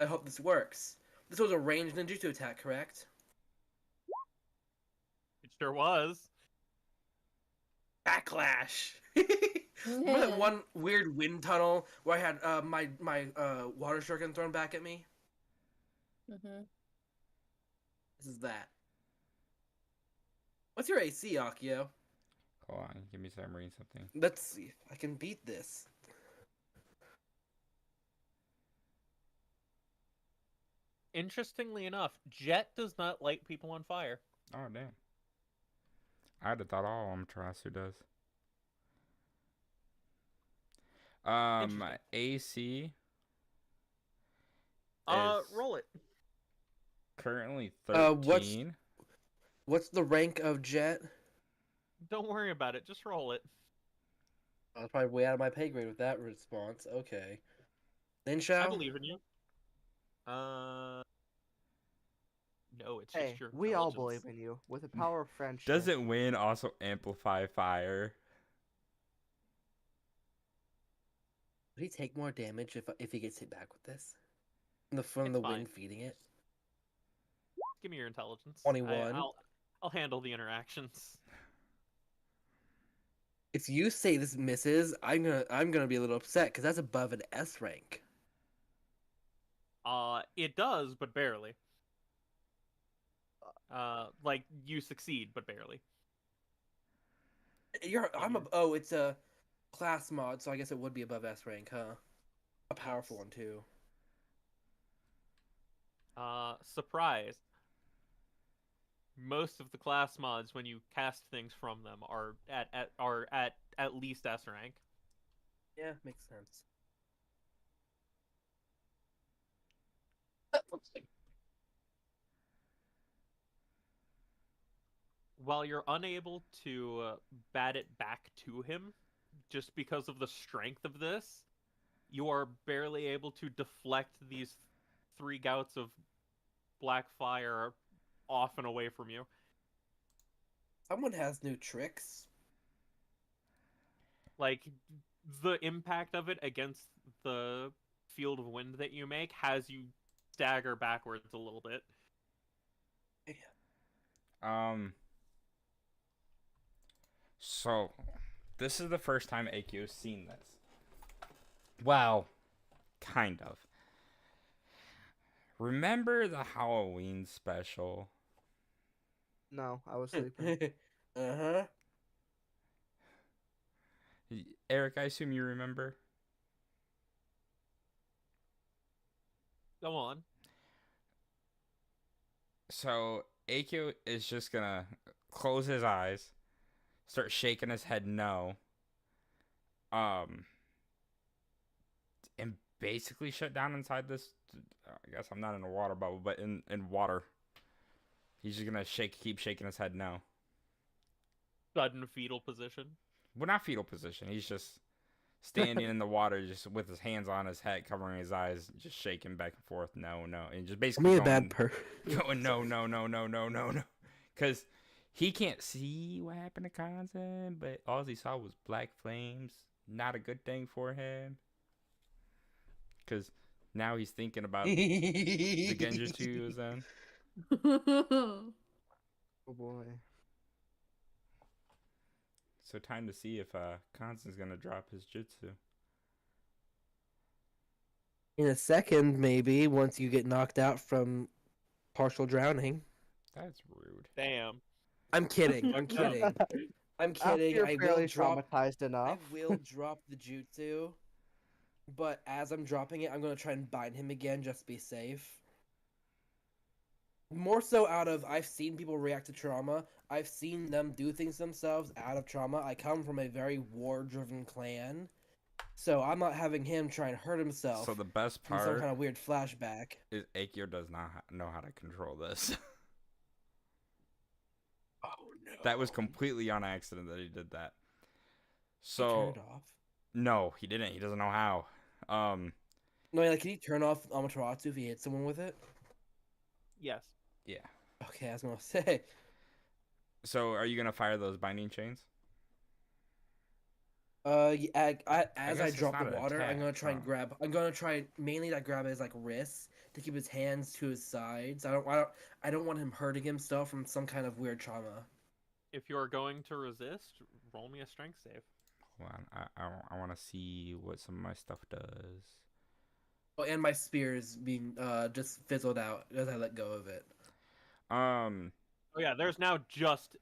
I hope this works. This was a ranged ninjutsu attack, correct? It sure was. Backlash. Remember that one weird wind tunnel where I had my water shuriken thrown back at me? Mm-hmm. This is that. What's your AC, Akio? Hold on, give me a second, I'm reading something. Let's see if I can beat this. Interestingly enough, Jet does not light people on fire. Oh damn. I'd have thought all Amaterasu does. My Interesting. AC Roll it. currently what's- 13. What's the rank of Jet? Don't worry about it. Just roll it. I was probably way out of my pay grade with that response. Okay. Lin I Shao? believe in you. No, it's Hey, just your we all intelligence. believe in you. With the power of friendship. Doesn't win also amplify fire? Would he take more damage if he gets hit back with this? From It's the fine. wind feeding it? Give me your intelligence. 21. I'll handle the interactions. If you say this misses, I'm gonna be a little upset because that's above an S rank. It does, but barely. Like you succeed, but barely. It's a class mod, so I guess it would be above S rank, huh? A powerful Yes. one too. Surprise. Most of the class mods, when you cast things from them, are at least S rank. Yeah, makes sense. While you're unable to bat it back to him, just because of the strength of this, you are barely able to deflect these 3 gouts of black fire off and away from you. Someone has new tricks. Like, the impact of it against the field of wind that you make has you stagger backwards a little bit. So this is the first time AQ's seen this. Well, kind of. Remember the Halloween special? No, I was sleeping. Uh-huh. Eric, I assume you remember? Go on. So AQ is just gonna close his eyes, start shaking his head no, and basically shut down inside this. I guess I'm not in a water bubble, but in water. He's just gonna keep shaking his head no. Sudden fetal position. Well, not fetal position. He's just standing in the water, just with his hands on his head, covering his eyes, just shaking back and forth. No, and just basically Me a going, bad per. going no, because he can't see what happened to Kanzen, but all he saw was black flames. Not a good thing for him, because now he's thinking about the Genjutsu he was in. Oh boy. So time to see if Kanzen's gonna drop his jutsu. In a second, maybe, once you get knocked out from partial drowning. That's rude. Damn. I'm kidding. I'm kidding. I'm After kidding. you're I fairly will drop. traumatized enough. I will drop the jutsu, but as I'm dropping it, I'm gonna try and bind him again just to be safe. More so out of I've seen people react to trauma. I've seen them do things themselves out of trauma. I come from a very war-driven clan, so I'm not having him try and hurt himself So the best from some part kind of weird flashback. is Akio does not know how to control this. Oh no! That was completely on accident that he did that. Can he turn So it off? no, he didn't. He doesn't know how. No, like can he turn off Amaterasu if he hits someone with it? Yes. Yeah. Okay, I was gonna say. So are you gonna fire those binding chains? As guess I it's drop not the an water, I'm gonna attack, try and huh? grab. I'm gonna try mainly to grab his like wrists to keep his hands to his sides. I don't want him hurting himself from some kind of weird trauma. If you're going to resist, roll me a strength save. Hold on, I want to see what some of my stuff does. Oh, and my spear is being just fizzled out as I let go of it. Um, Oh yeah, there's now just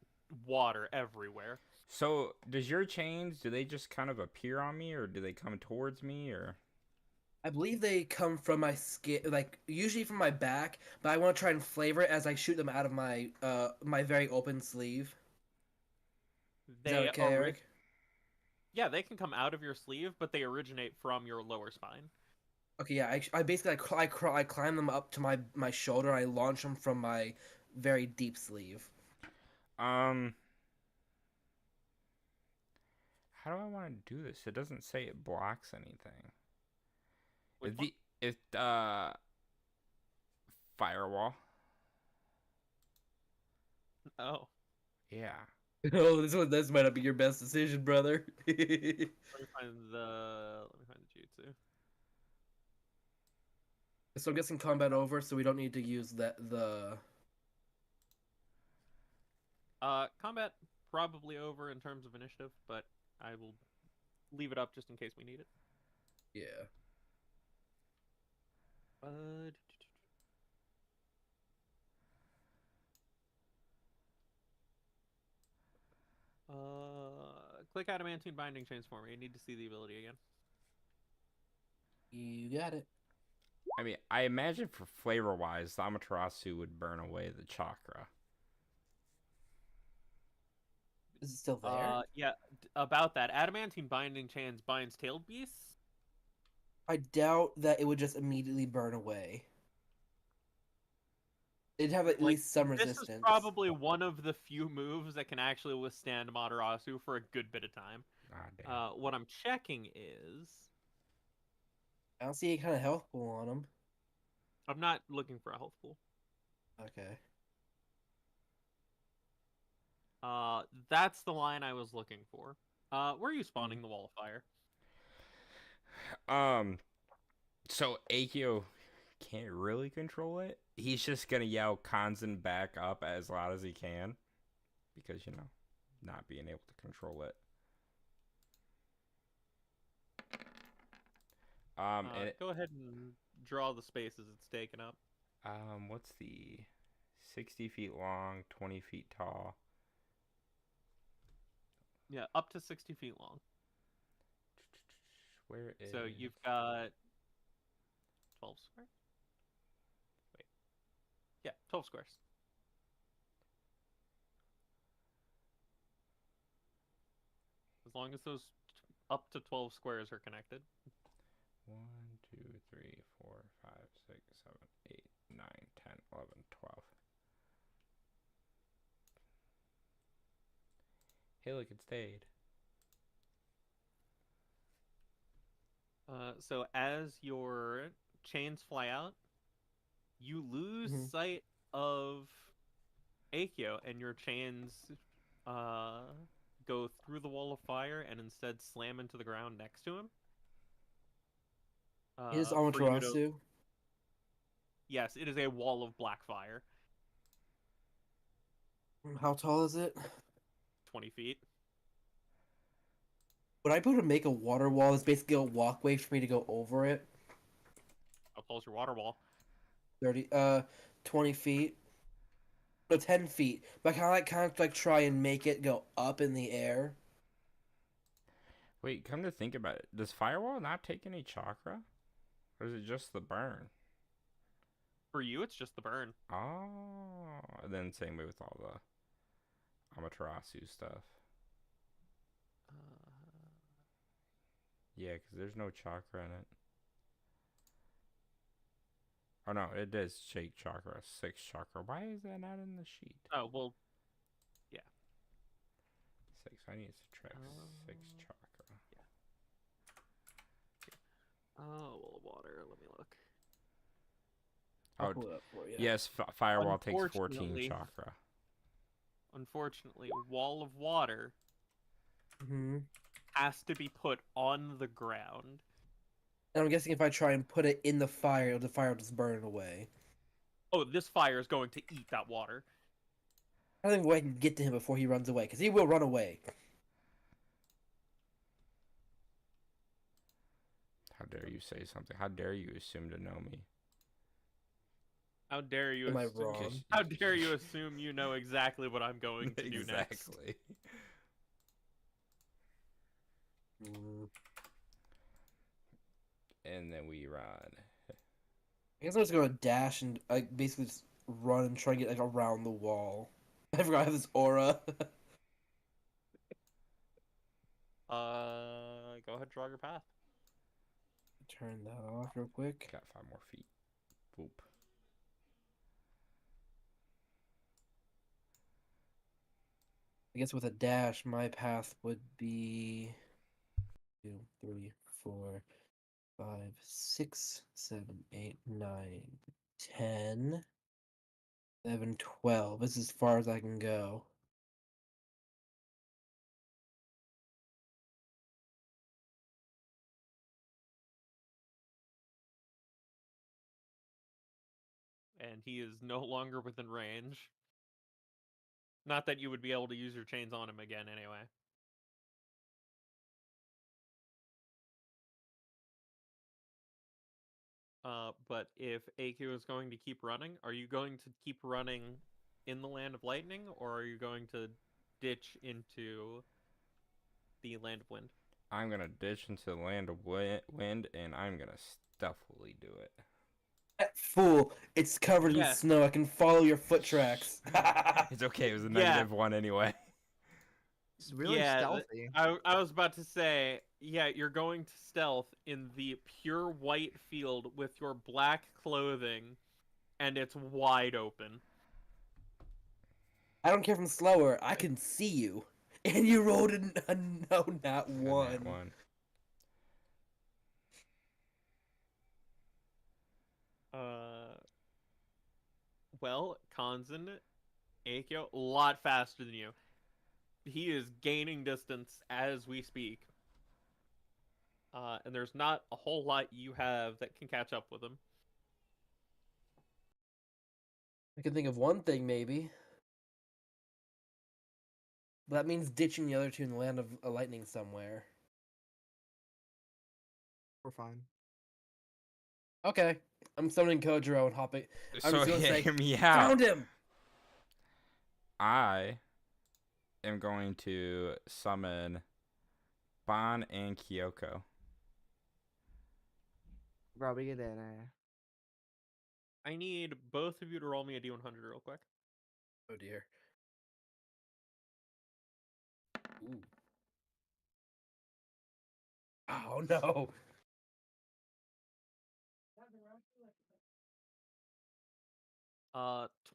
water everywhere. so does your chains, do they just kind of appear on me, or do they come towards me, or? I believe they come from my skin, like usually from my back, but I want to try and flavor it as I shoot them out of my my very open sleeve. Is that They okay, ori- Eric? Yeah, they can come out of your sleeve, but they originate from your lower spine. Okay, yeah. I basically I climb them up to my shoulder. And I launch them from my very deep sleeve. Um, how do I want to do this? It doesn't say it blocks anything. Which If firewall. one? Oh, Yeah. Oh, this might not be your best decision, brother. let me find the jutsu. So I'm guessing combat over, so we don't need to use the. Combat probably over in terms of initiative, but I will leave it up just in case we need it. Yeah. Click adamantine binding chains for me. I need to see the ability again. You got it. I mean, I imagine for flavor wise, the Amaterasu would burn away the chakra. Is it still there? Yeah, about that. Adamantine binding chains binds tailed beasts. I doubt that it would just immediately burn away. It'd have at Like, least some This resistance. is probably one of the few moves that can actually withstand Amaterasu for a good bit of time. Ah, damn. What I'm checking is I don't see any kind of health pool on them. I'm not looking for a health pool. Okay. That's the line I was looking for. Where are you spawning the wall of fire? So Akio can't really control it. He's just gonna yell Kanzen back up as loud as he can. Because, you know, not being able to control it. And Go ahead and draw the spaces it's taken up. what's the 60 feet long, 20 feet tall? Yeah, up to 60 feet long. Where is? So you've got 12 squares? Wait. Yeah, 12 squares. As long as those up to 12 squares are connected. 1, 2, 3, 4, 5, 6, 7, 8, 9, 10, 11, 12. Hey, look, it stayed. So as your chains fly out, you lose Mhm. sight of Akio, and your chains go through the wall of fire and instead slam into the ground next to him. It is For you to- Amaterasu. Yes, it is a wall of black fire, How tall is it? 20 feet. Would I be able to make a water wall that's basically a walkway for me to go over it? How tall's your water wall? 20 feet. No, 10 feet. But kind of like try and make it go up in the air. Wait, come to think about it, does Firewall not take any chakra? Or is it just the burn? For you, it's just the burn. Oh, and then same way with all the Amaterasu stuff. Yeah, because there's no chakra in it. Oh no, it does shake chakra, 6 chakra. Why is that not in the sheet? Oh, well, 6. I need to subtract 6 chakra. well, water. Let me look. I'll Oh, pull it up for you. yes, Firewall takes 14 Unfortunately- chakra. Unfortunately, wall of water Hmm. has to be put on the ground. And I'm guessing if I try and put it in the fire will just burn it away. Oh, this fire is going to eat that water. I think I can get to him before he runs away, because he will run away. How dare you say something? How dare you assume to know me? How dare you Am I assume? wrong? How dare you assume you know exactly what I'm going to do next? Exactly. Mm. And then we run. I guess I'm just gonna dash and like basically just run and try and get like around the wall. I forgot I have this aura. Go ahead, draw your path. Turn that off real quick. Got 5 more feet. Boop. I guess with a dash, my path would be 2, 3, 4, 5, 6, 7, 8, 9, 10, 11, 12. This is as far as I can go. And he is no longer within range. Not that you would be able to use your chains on him again anyway. But if AQ is going to keep running, are you going to keep running in the Land of Lightning, or are you going to ditch into the Land of Wind? I'm gonna ditch into the land of wind, and I'm gonna stealthily do it. That fool! It's covered in Yeah. snow. I can follow your foot tracks. It's okay. It was a Yeah. -1 anyway. It's really Yeah, stealthy. I was about to say, yeah, you're going to stealth in the pure white field with your black clothing, and it's wide open. I don't care if I'm slower. I can see you. And you rolled a no, not And one. that one. Well, Kanzan, Akio, a lot faster than you. He is gaining distance as we speak. And there's not a whole lot you have that can catch up with him. I can think of one thing, maybe. But that means ditching the other two in the land of lightning somewhere. We're fine. Okay. I'm summoning Kojiro and hopping. I'm So just gonna say, hear me out. found him! I am going to summon Ban and Kyoko. Probably get in there. I need both of you to roll me a D100 real quick. Oh dear. Ooh. Oh no.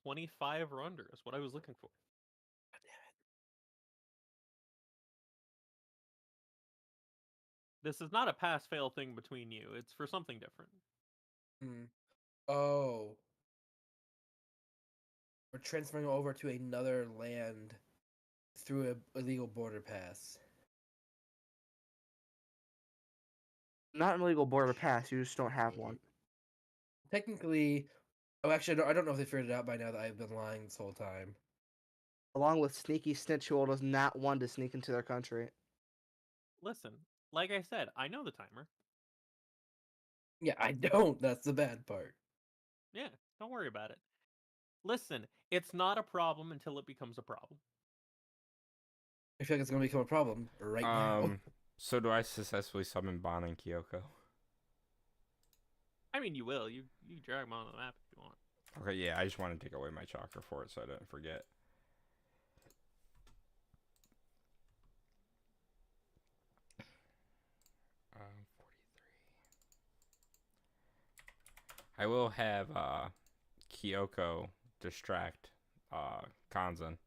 25 or under is what I was looking for. This is not a pass-fail thing between you. It's for something different. Hmm. Oh. We're transferring over to another land through a illegal border pass. Not an illegal border pass. You just don't have one. Technically, oh, actually, I don't know if they figured it out by now that I've been lying this whole time. Along with Sneaky Snitch, who does not want to sneak into their country. Listen, like I said, I know the timer. Yeah, I don't. That's the bad part. Yeah, don't worry about it. Listen, it's not a problem until it becomes a problem. I feel like it's gonna become a problem right now. So do I successfully summon Ban and Kyoko? I mean, you will. You drag them on the map if you want. Okay, yeah, I just want to take away my chakra for it so I don't forget. Um, 43. I will have Kyoko distract Kanzan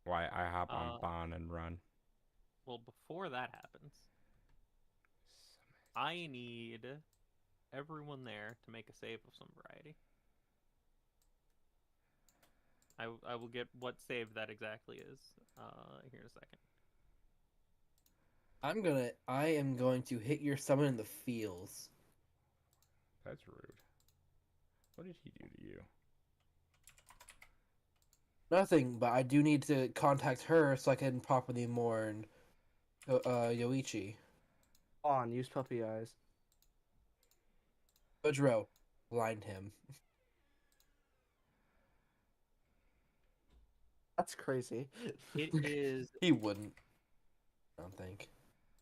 while I hop on Ban and run. Well, before that happens, I need everyone there to make a save of some variety. I will get what save that exactly is here in a second. I am going to hit your summon in the feels. That's rude. What did he do to you? Nothing, but I do need to contact her so I can properly mourn Yoichi. On, use puppy eyes. Ojiro, blind him. That's crazy. It is. He wouldn't. I don't think.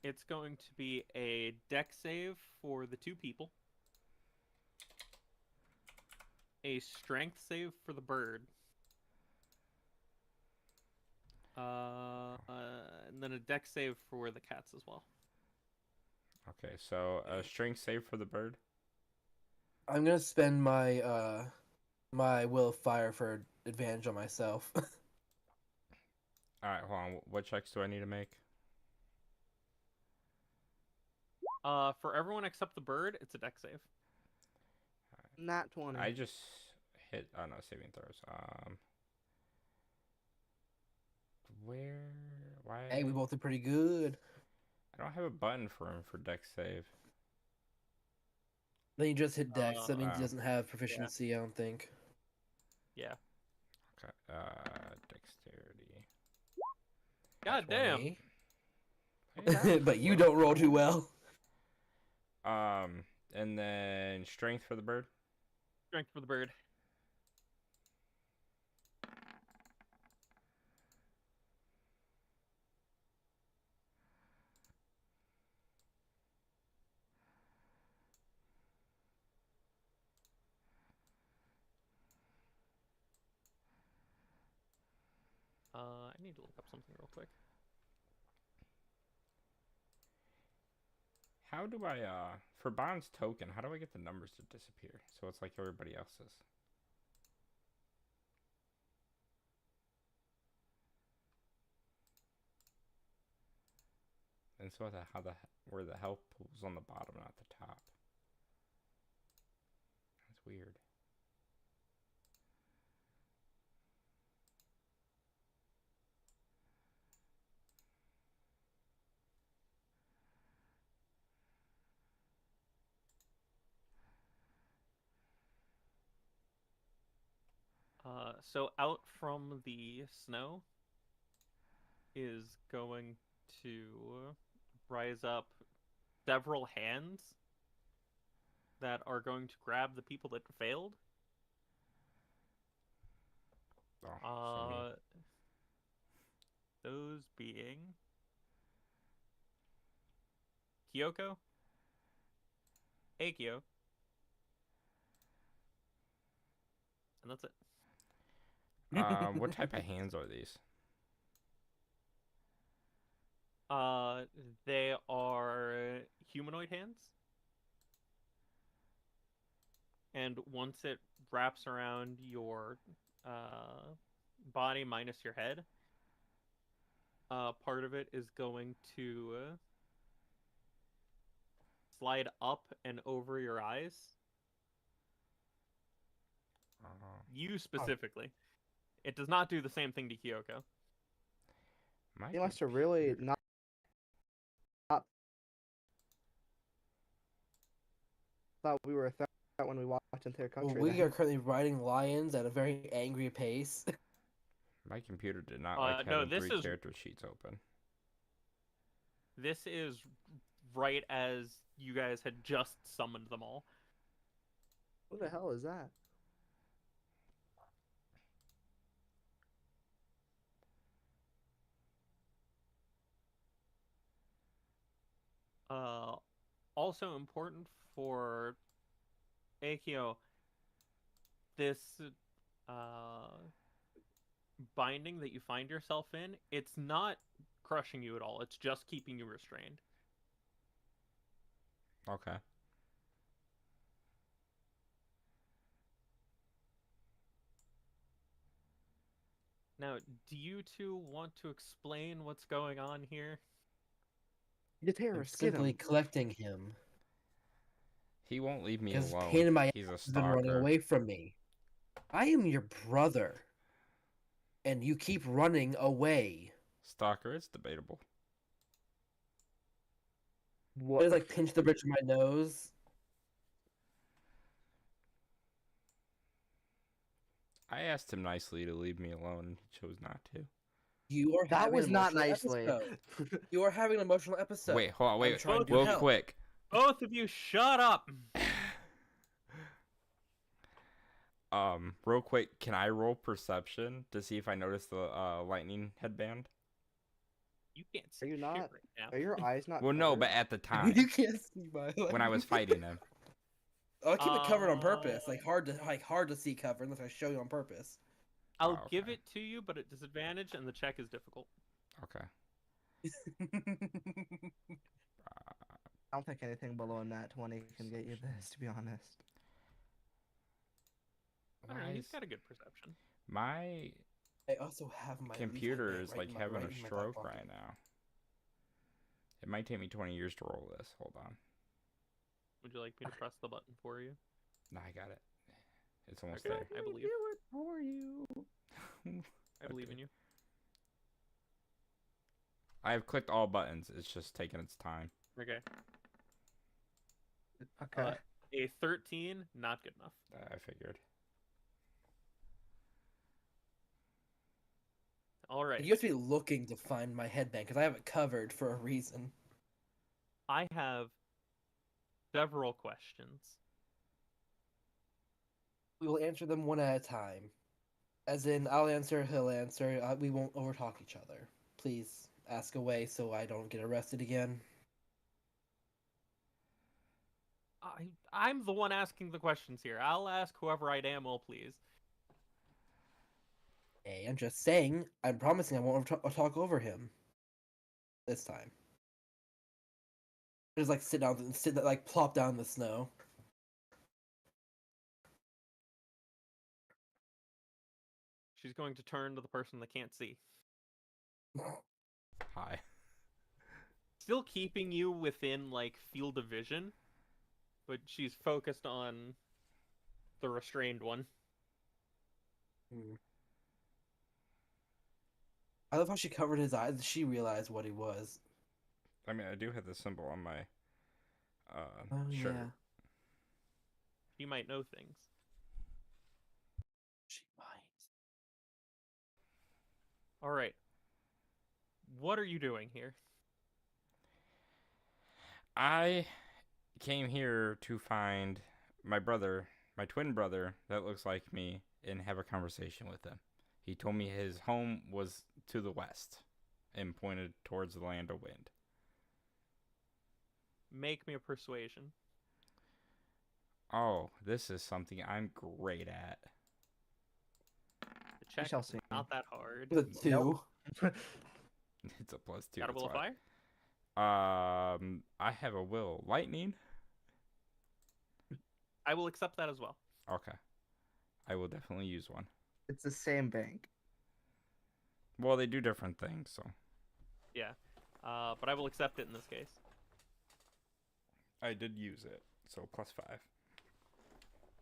It's going to be a deck save for the two people. A strength save for the bird. And then a deck save for the cats as well. Okay, so a strength save for the bird. I'm gonna spend my my will of fire for advantage on myself. All right, hold on. What checks do I need to make? For everyone except the bird, it's a deck save. Nat 20. I just hit. Oh no, saving throws. Where? Why? Hey, we both did pretty good. I don't have a button for him for deck save. Then you just hit Dex. That means he wow. doesn't have proficiency. I don't think. Yeah. Okay. Dexterity. God damn. 20. Hey, that was But you low. don't roll too well. And then strength for the bird. Strength for the bird. I need to look up something real quick. How do I for Bond's token? How do I get the numbers to disappear so it's like everybody else's? And so where the health pool's on the bottom, not the top. That's weird. So out from the snow is going to rise up several hands that are going to grab the people that failed. Oh, so me. Those being Kyoko, Akio, and that's it. What type of hands are these? They are humanoid hands. And once it wraps around your body minus your head, part of it is going to slide up and over your eyes. You specifically. It does not do the same thing to Kyoko. My They must have really computer- not thought we were a threat when we walked into their Well, country. we then. are currently riding lions at a very angry pace. My computer did not like No, having this three is- character sheets open. This is right as you guys had just summoned them all. Who the hell is that? Also important for Akio, this binding that you find yourself in, it's not crushing you at all. It's just keeping you restrained. Okay. Now, do you two want to explain what's going on here? The I'm terrorists, get simply him. collecting him. He won't leave me Because alone. pain in my He's a ass has been running stalker. away from me. I am your brother. And you keep running away. Stalker, it's debatable. I What? just like pinch the bridge of my nose. I asked him nicely to leave me alone, and he chose not to. You are That having was an not emotional nicely. episode. You are having an emotional episode. Wait, hold on, I'm wait, trying to real help. quick. Both of you, shut up. Real quick, can I roll perception to see if I notice the lightning headband? You can't Are see you shit not? right now. Are your eyes not? Well, no, covered? but at the time You can't see my when I was fighting him. I'll keep it covered on purpose, like Um, hard to see cover unless I show you on purpose. I'll Oh, give okay. it to you, but at disadvantage, and the check is difficult. Okay. I don't think anything below a nat 20 can get you this, to be honest. I don't know, Why he's is got a good perception. my I also have my computer leaf is right like in my- having right a in my back stroke pocket. right now? It might take me 20 years to roll this. Hold on. Would you like me to press the button for you? Nah, I got it. It's almost Okay, there. I believe. it for you. I believe in you. I have clicked all buttons. It's just taking its time. Okay. Okay. A 13, not good enough. I figured. All right. You have to be looking to find my headband because I have it covered for a reason. I have several questions. We will answer them one at a time. As in, I'll answer, he'll answer. We won't overtalk each other. Please ask away so I don't get arrested again. I'm the one asking the questions here. I'll ask whoever I damn well please. Hey, I'm just saying. I'm promising I won't talk over him. This time. Just like like plop down in the snow. She's going to turn to the person that can't see. Hi. Still keeping you within, like, field of vision, but she's focused on the restrained one. I love how she covered his eyes. She realized what he was. I mean, I do have the symbol on my shirt. Yeah. She might know things. She might. All right. What are you doing here? I came here to find my brother, my twin brother that looks like me, and have a conversation with him. He told me his home was to the west and pointed towards the land of wind. Make me a persuasion. Oh, this is something I'm great at. The check shall is see. not that hard. The two. Nope. It's a +2. Got a will of that's fire? why. I have a will lightning. I will accept that as well. Okay. I will definitely use one. It's the same bank. Well, they do different things, so. Yeah. But I will accept it in this case. I did use it, so +5.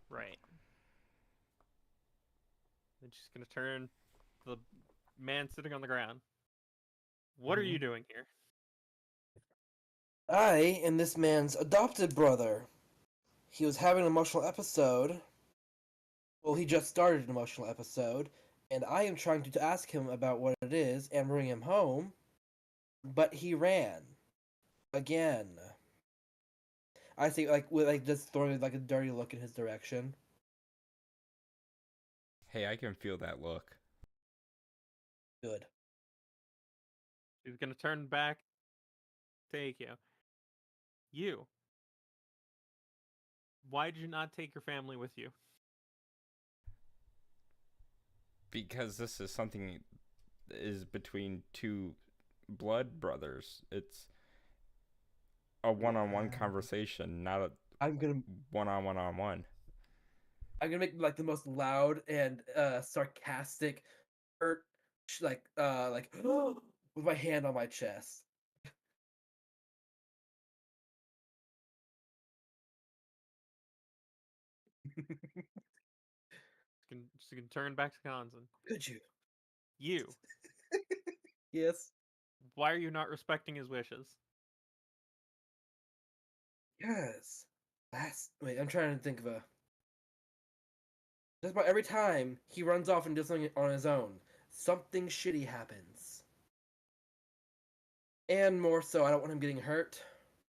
Right. Then she's gonna turn to the man sitting on the ground. What are you doing here? I am this man's adopted brother. He was having an emotional episode. Well, he just started an emotional episode, and I am trying to ask him about what it is and bring him home, but he ran. Again. I think with just throwing like a dirty look in his direction. Hey, I can feel that look. Good. She's gonna turn back to Akio. You. Why did you not take your family with you? Because this is something that is between two blood brothers. It's a one-on-one conversation, not a I'm gonna one-on-one-on-one. I'm gonna make like the most loud and sarcastic, hurt, like with my hand on my chest. She's gonna turn back to Kanzan. Could you? You. Yes. Why are you not respecting his wishes? Yes. Wait, I'm trying to think of a. Just about every time he runs off and does something on his own, something shitty happens. And more so, I don't want him getting hurt.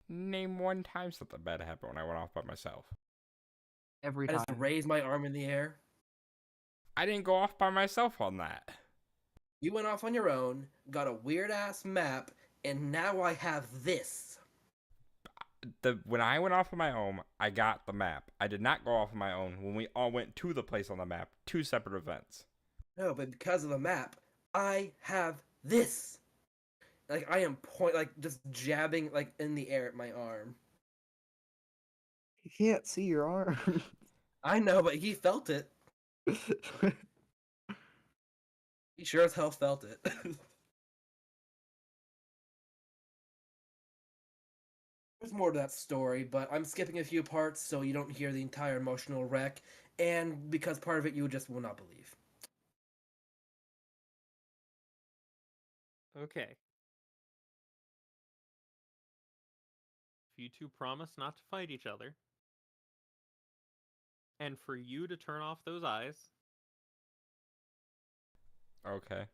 Name one time something bad happened when I went off by myself. Every I just time. raise my arm in the air. I didn't go off by myself on that. You went off on your own, got a weird ass map, and now I have this. When I went off on my own, I got the map. I did not go off on my own when we all went to the place on the map. Two separate events. No, but because of the map, I have this. Like I am just jabbing like in the air at my arm. You can't see your arm. I know, but he felt it. He sure as hell felt it. There's more to that story, but I'm skipping a few parts so you don't hear the entire emotional wreck, and because part of it you just will not believe. Okay. If you two promise not to fight each other, and for you to turn off those eyes, Okay.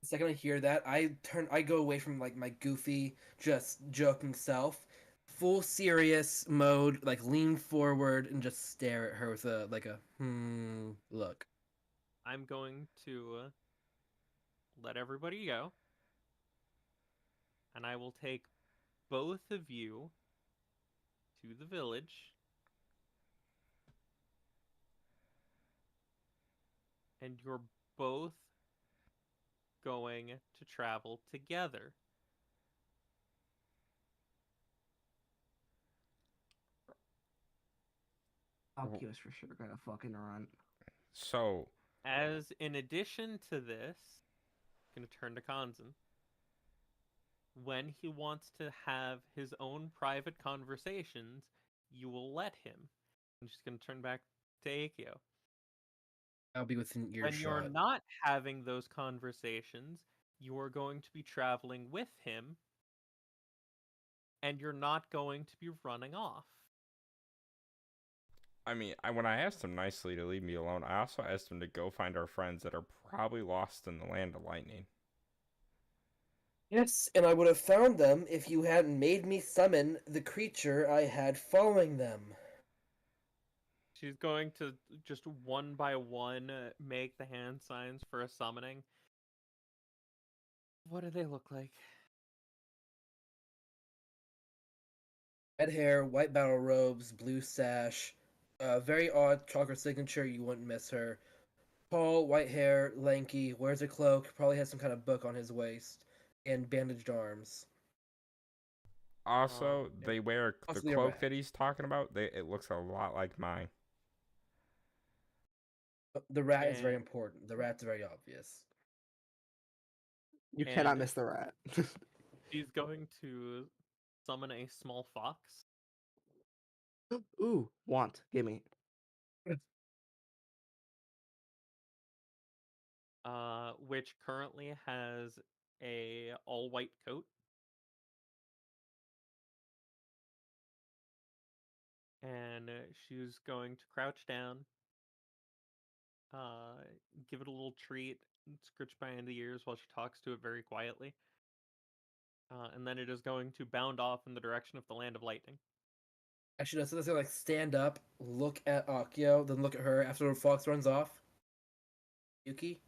The second I hear that, I go away from like my goofy, just joking self, full serious mode, like lean forward and just stare at her with a look. I'm going to let everybody go, and I will take both of you to the village, and you're both going to travel together. Oculus for sure gonna fucking run. So, As in addition to this, I'm going to turn to Kanzen. When he wants to have his own private conversations, you will let him. I'm just going to turn back to Akio. I'll be within When you're earshot. not having those conversations, you are going to be traveling with him, and you're not going to be running off. I mean, when I asked him nicely to leave me alone, I also asked him to go find our friends that are probably lost in the land of lightning. Yes, and I would have found them if you hadn't made me summon the creature I had following them. She's going to just one by one make the hand signs for a summoning. What do they look like? Red hair, white battle robes, blue sash, very odd chocolate signature, you wouldn't miss her. Tall, white hair, lanky, wears a cloak, probably has some kind of book on his waist, and bandaged arms. Also, and they wear the possibly a cloak rat. that he's talking about. It looks a lot like mine. The rat is very And- important. The rat's very obvious. You cannot And- miss the rat. She's going to summon a small fox. Ooh, want. Gimme. Which currently has a all white coat. And she's going to crouch down, give it a little treat, and scritch behind the ears while she talks to it very quietly. And then it is going to bound off in the direction of the land of lightning. Actually, does it like stand up, look at Akio, then look at her after the fox runs off? Yuki?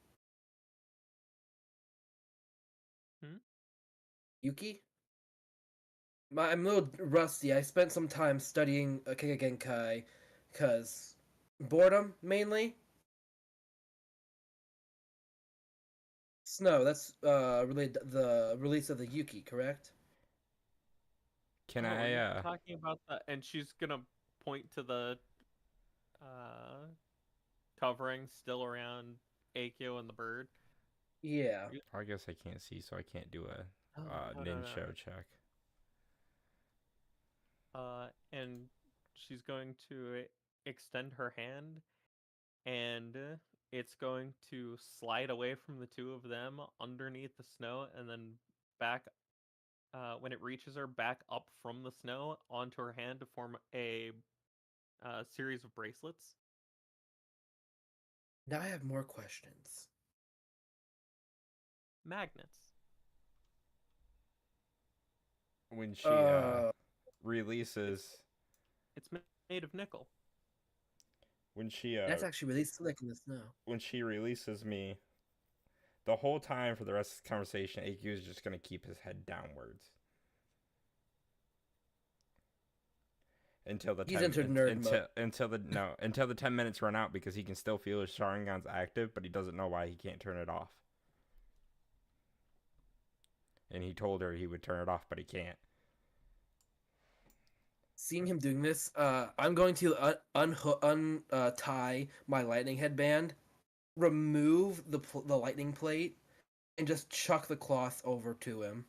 Hmm? Yuki? I'm a little rusty. I spent some time studying Kekkei Genkai, because boredom, mainly. Snow, that's related the release of the Yuki, correct? Can Are I? you talking about that? And she's gonna point to the covering still around Akio and the bird. Yeah. I guess I can't see, so I can't do a No. ninja check. And she's going to extend her hand, and it's going to slide away from the two of them underneath the snow, and then back when it reaches her, back up from the snow onto her hand to form a series of bracelets. Now I have more questions. Magnets. When she releases, It's made of nickel. when she That's actually really slick in the snow. when she releases me, the whole time for the rest of the conversation, AQ is just gonna keep his head downwards until the He's 10 entered un- nerd until mode. until the 10 minutes run out, because he can still feel his Sharingan's active, but he doesn't know why he can't turn it off. And he told her he would turn it off, but he can't. Seeing him doing this, I'm going to untie my lightning headband, remove the lightning plate, and just chuck the cloth over to him.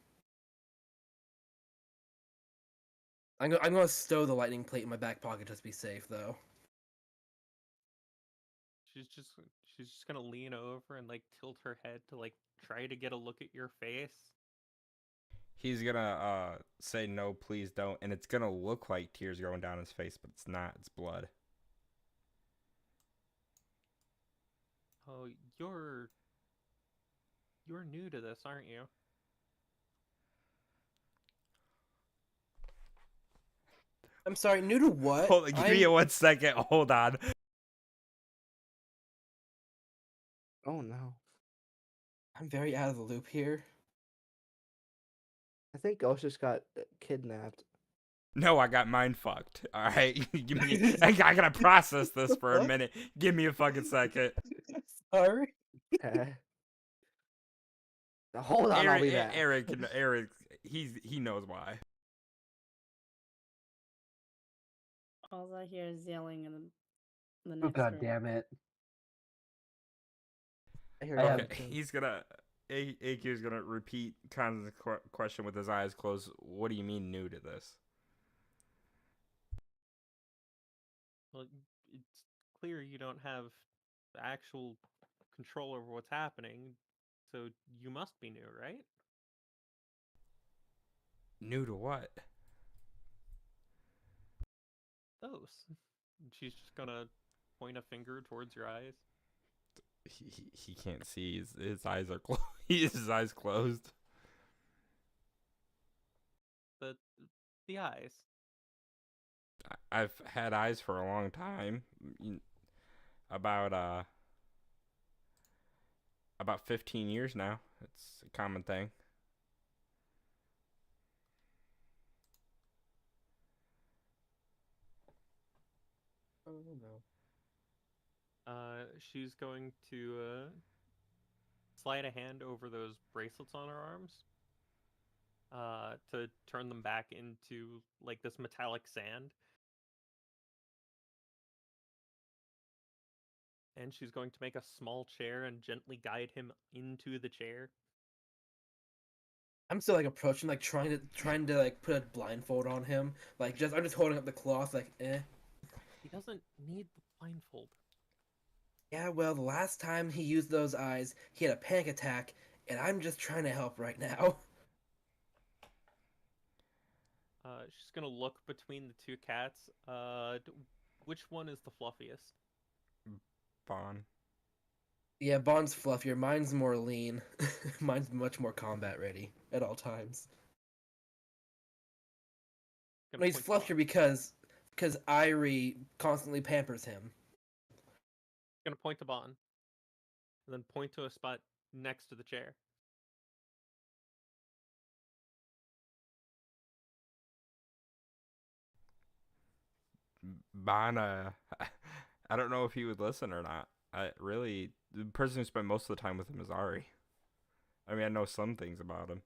I'm gonna stow the lightning plate in my back pocket just to be safe, though. She's just gonna lean over and like tilt her head to like try to get a look at your face. He's gonna say no, please don't, and it's gonna look like tears going down his face, but it's not. It's blood. Oh, you're new to this, aren't you? I'm sorry, new to what? Hold on, give me 1 second. Hold on. Oh no. I'm very out of the loop here. I think Ghost just got kidnapped. No, I got mind fucked. All right, give me. I gotta process this for a What? minute. Give me a fucking second. Sorry. Okay. Now, hold on, I'll be back. Eric, he knows why. All I hear is yelling in the Oh next god room. damn it. I hear I you. have- Okay, he's gonna. AQ's gonna repeat kind of the question with his eyes closed. What do you mean new to this? Well, it's clear you don't have actual control over what's happening, so you must be new, right? New to what? Those. She's just gonna point a finger towards your eyes. He can't see. His eyes are closed. His eyes closed. The eyes. I've had eyes for a long time. About 15 years now. It's a common thing. Oh no. She's going to slide a hand over those bracelets on her arms. To turn them back into like this metallic sand. And she's going to make a small chair and gently guide him into the chair. I'm still like approaching, like trying to like put a blindfold on him. Like I'm just holding up the cloth, like He doesn't need the blindfold. Yeah, well, the last time he used those eyes, he had a panic attack, and I'm just trying to help right now. She's gonna look between the two cats. Which one is the fluffiest? Bon. Yeah, Bond's fluffier. Mine's more lean. Mine's much more combat ready at all times. Gonna No, he's point to fluffier because Irie constantly pampers him. Gonna point to Bon, and then point to a spot next to the chair. Bon, I don't know if he would listen or not. The person who spent most of the time with him is Ari. I mean, I know some things about him.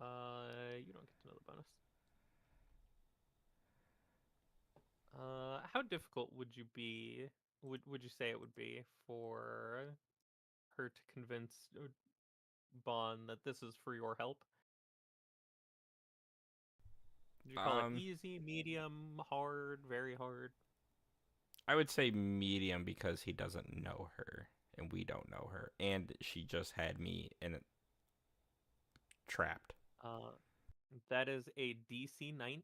You don't get to know the bonus. How difficult would you be? Would you say it would be for her to convince Bon that this is for your help? Would you call it easy, medium, hard, very hard? I would say medium because he doesn't know her and we don't know her, and she just had me in trapped. That is a DC 19,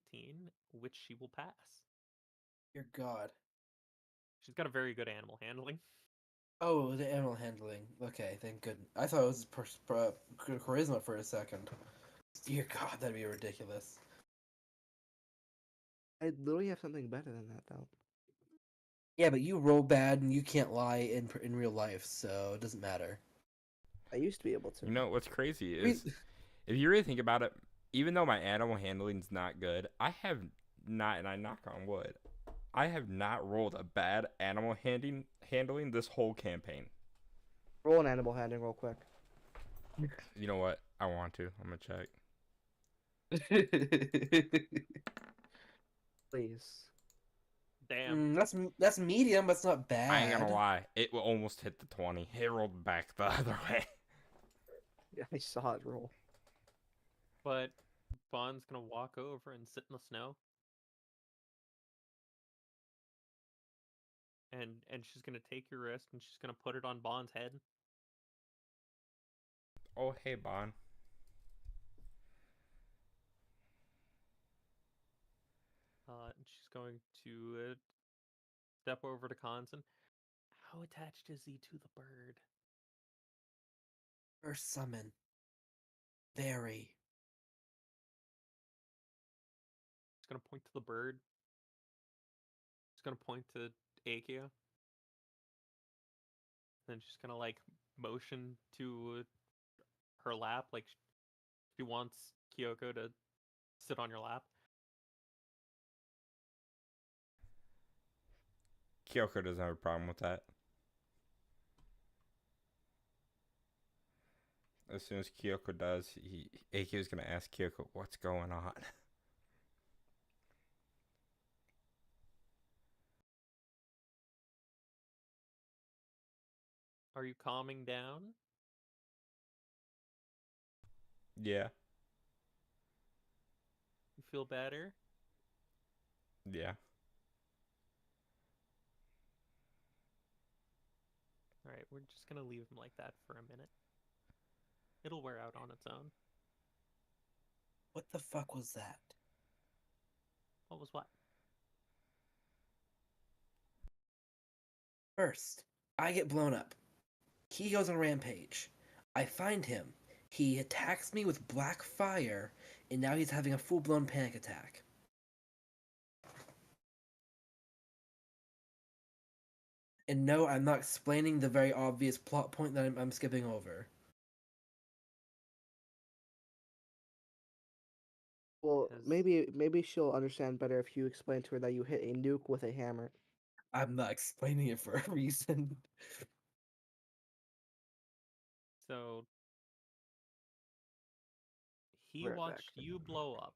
which she will pass. Dear God. She's got a very good animal handling. Oh, the animal handling. Okay, thank goodness. I thought it was charisma for a second. Dear God, that'd be ridiculous. I literally have something better than that though. Yeah, but you roll bad and you can't lie in real life, so it doesn't matter. I used to be able to. You know what's crazy Re- is, if you really think about it, even though my animal handling's not good, I have not, and I knock on wood, I have not rolled a bad animal handling this whole campaign. Roll an animal handling real quick. You know what? I want to. I'm gonna check. Please. Damn. That's medium, but it's not bad. I ain't gonna lie. It will almost hit the 20. It rolled back the other way. Yeah, I saw it roll. But Bond's gonna walk over and sit in the snow. And she's gonna take your wrist and she's gonna put it on Bond's head. Oh, hey, Bon. And she's going to step over to Konzen. How attached is he to the bird? First summon. Very. She's gonna point to the bird. She's gonna point to Akio. Then she's gonna like motion to her lap, like she wants Kyoko to sit on your lap. Kyoko doesn't have a problem with that. As soon as Kyoko does, Akio's gonna ask Kyoko, what's going on? Are you calming down? Yeah. You feel better? Yeah. Alright, we're just gonna leave him like that for a minute. It'll wear out on its own. What the fuck was that? What was what? First, I get blown up. He goes on a rampage. I find him. He attacks me with black fire, and now he's having a full-blown panic attack. And no, I'm not explaining the very obvious plot point that I'm skipping over. Well, Has- maybe she'll understand better if you explain to her that you hit a nuke with a hammer. I'm not explaining it for a reason. So he Right back watched to you blow up.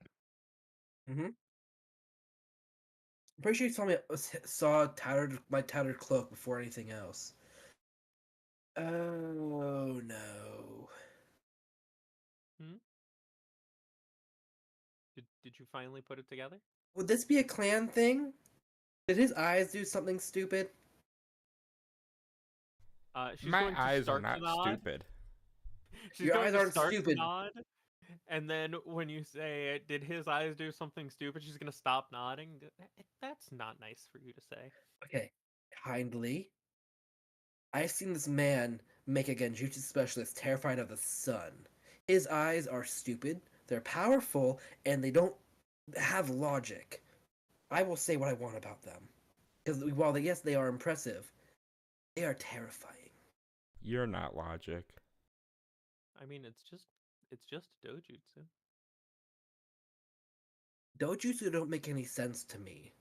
I'm pretty sure he saw my tattered cloak before anything else. Oh no. Did you finally put it together? Would this be a clan thing? Did his eyes do something stupid? She's My going to eyes are start not to nod. stupid. She's Your going eyes to aren't start stupid. to nod, and then when you say, "Did his eyes do something stupid?" she's gonna stop nodding. That's not nice for you to say. Okay, kindly. I've seen this man make a Genjutsu specialist terrified of the sun. His eyes are stupid, they're powerful, and they don't have logic. I will say what I want about them. Because while yes, they are impressive, they are terrifying. You're not logic. I mean, it's just dojutsu. Dojutsu don't make any sense to me.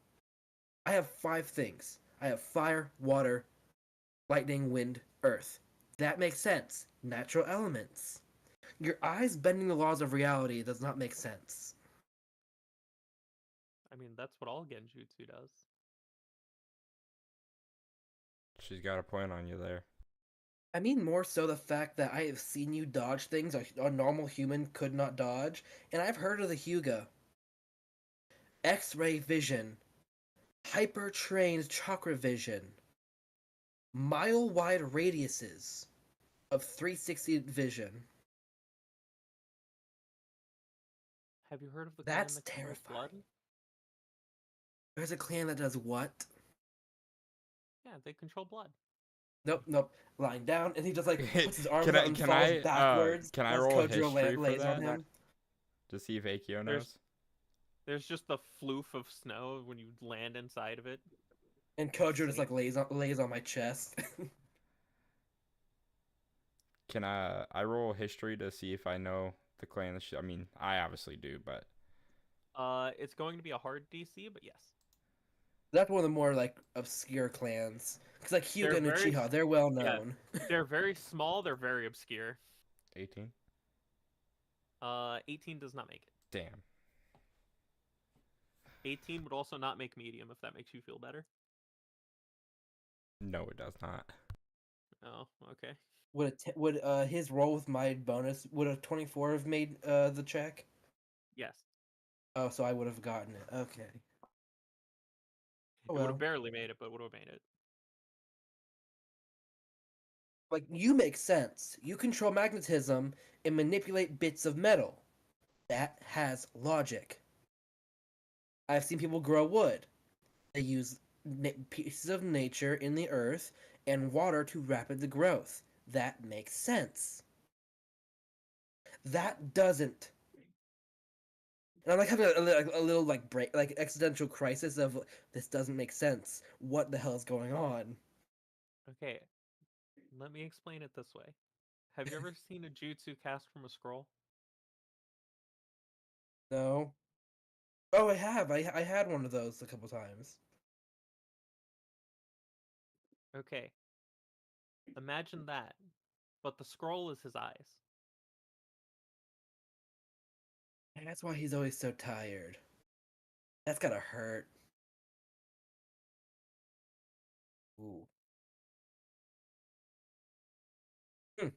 I have 5 things. I have fire, water, lightning, wind, earth. That makes sense. Natural elements. Your eyes bending the laws of reality does not make sense. I mean, that's what all genjutsu does. She's got a point on you there. I mean more so the fact that I have seen you dodge things a normal human could not dodge, and I've heard of the Hyuga. X-ray vision, hyper-trained chakra vision, mile-wide radiuses of 360 vision. Have you heard of the That's clan that controls blood? terrifying. There's a clan that does what? Yeah, they control blood. Nope. Lying down, and he just like puts his arms Can out I and can falls I backwards. can I as roll a Kojiro history for lays on that him, to see if Akio There's- knows? There's just the floof of snow when you land inside of it. and Kojiro just Same. like lays on my chest. Can I roll history to see if I know the clan? I mean, I obviously do, but It's going to be a hard DC, but yes. That's one of the more like obscure clans. Because like They're Hyuga and very Uchiha, they're well known. They're very small, they're very obscure. 18. 18 does not make it. Damn. 18 would also not make medium if that makes you feel better. No, it does not. Oh, okay. Would his roll with my bonus would a 24 have made the check? Yes. Oh, so I would have gotten it. Okay. It Oh, would well. have barely made it, but would have made it. Like you make sense. You control magnetism and manipulate bits of metal. That has logic. I've seen people grow wood. They use pieces of nature in the earth and water to rapid the growth. That makes sense. That doesn't. And I'm like having a little like break, like existential crisis of this doesn't make sense. What the hell is going on? Okay. Let me explain it this way. Have you ever seen a jutsu cast from a scroll? No. Oh, I have. I had one of those a couple times. Okay. Imagine that, but the scroll is his eyes. And that's why he's always so tired. That's gotta hurt. Ooh. Hmm.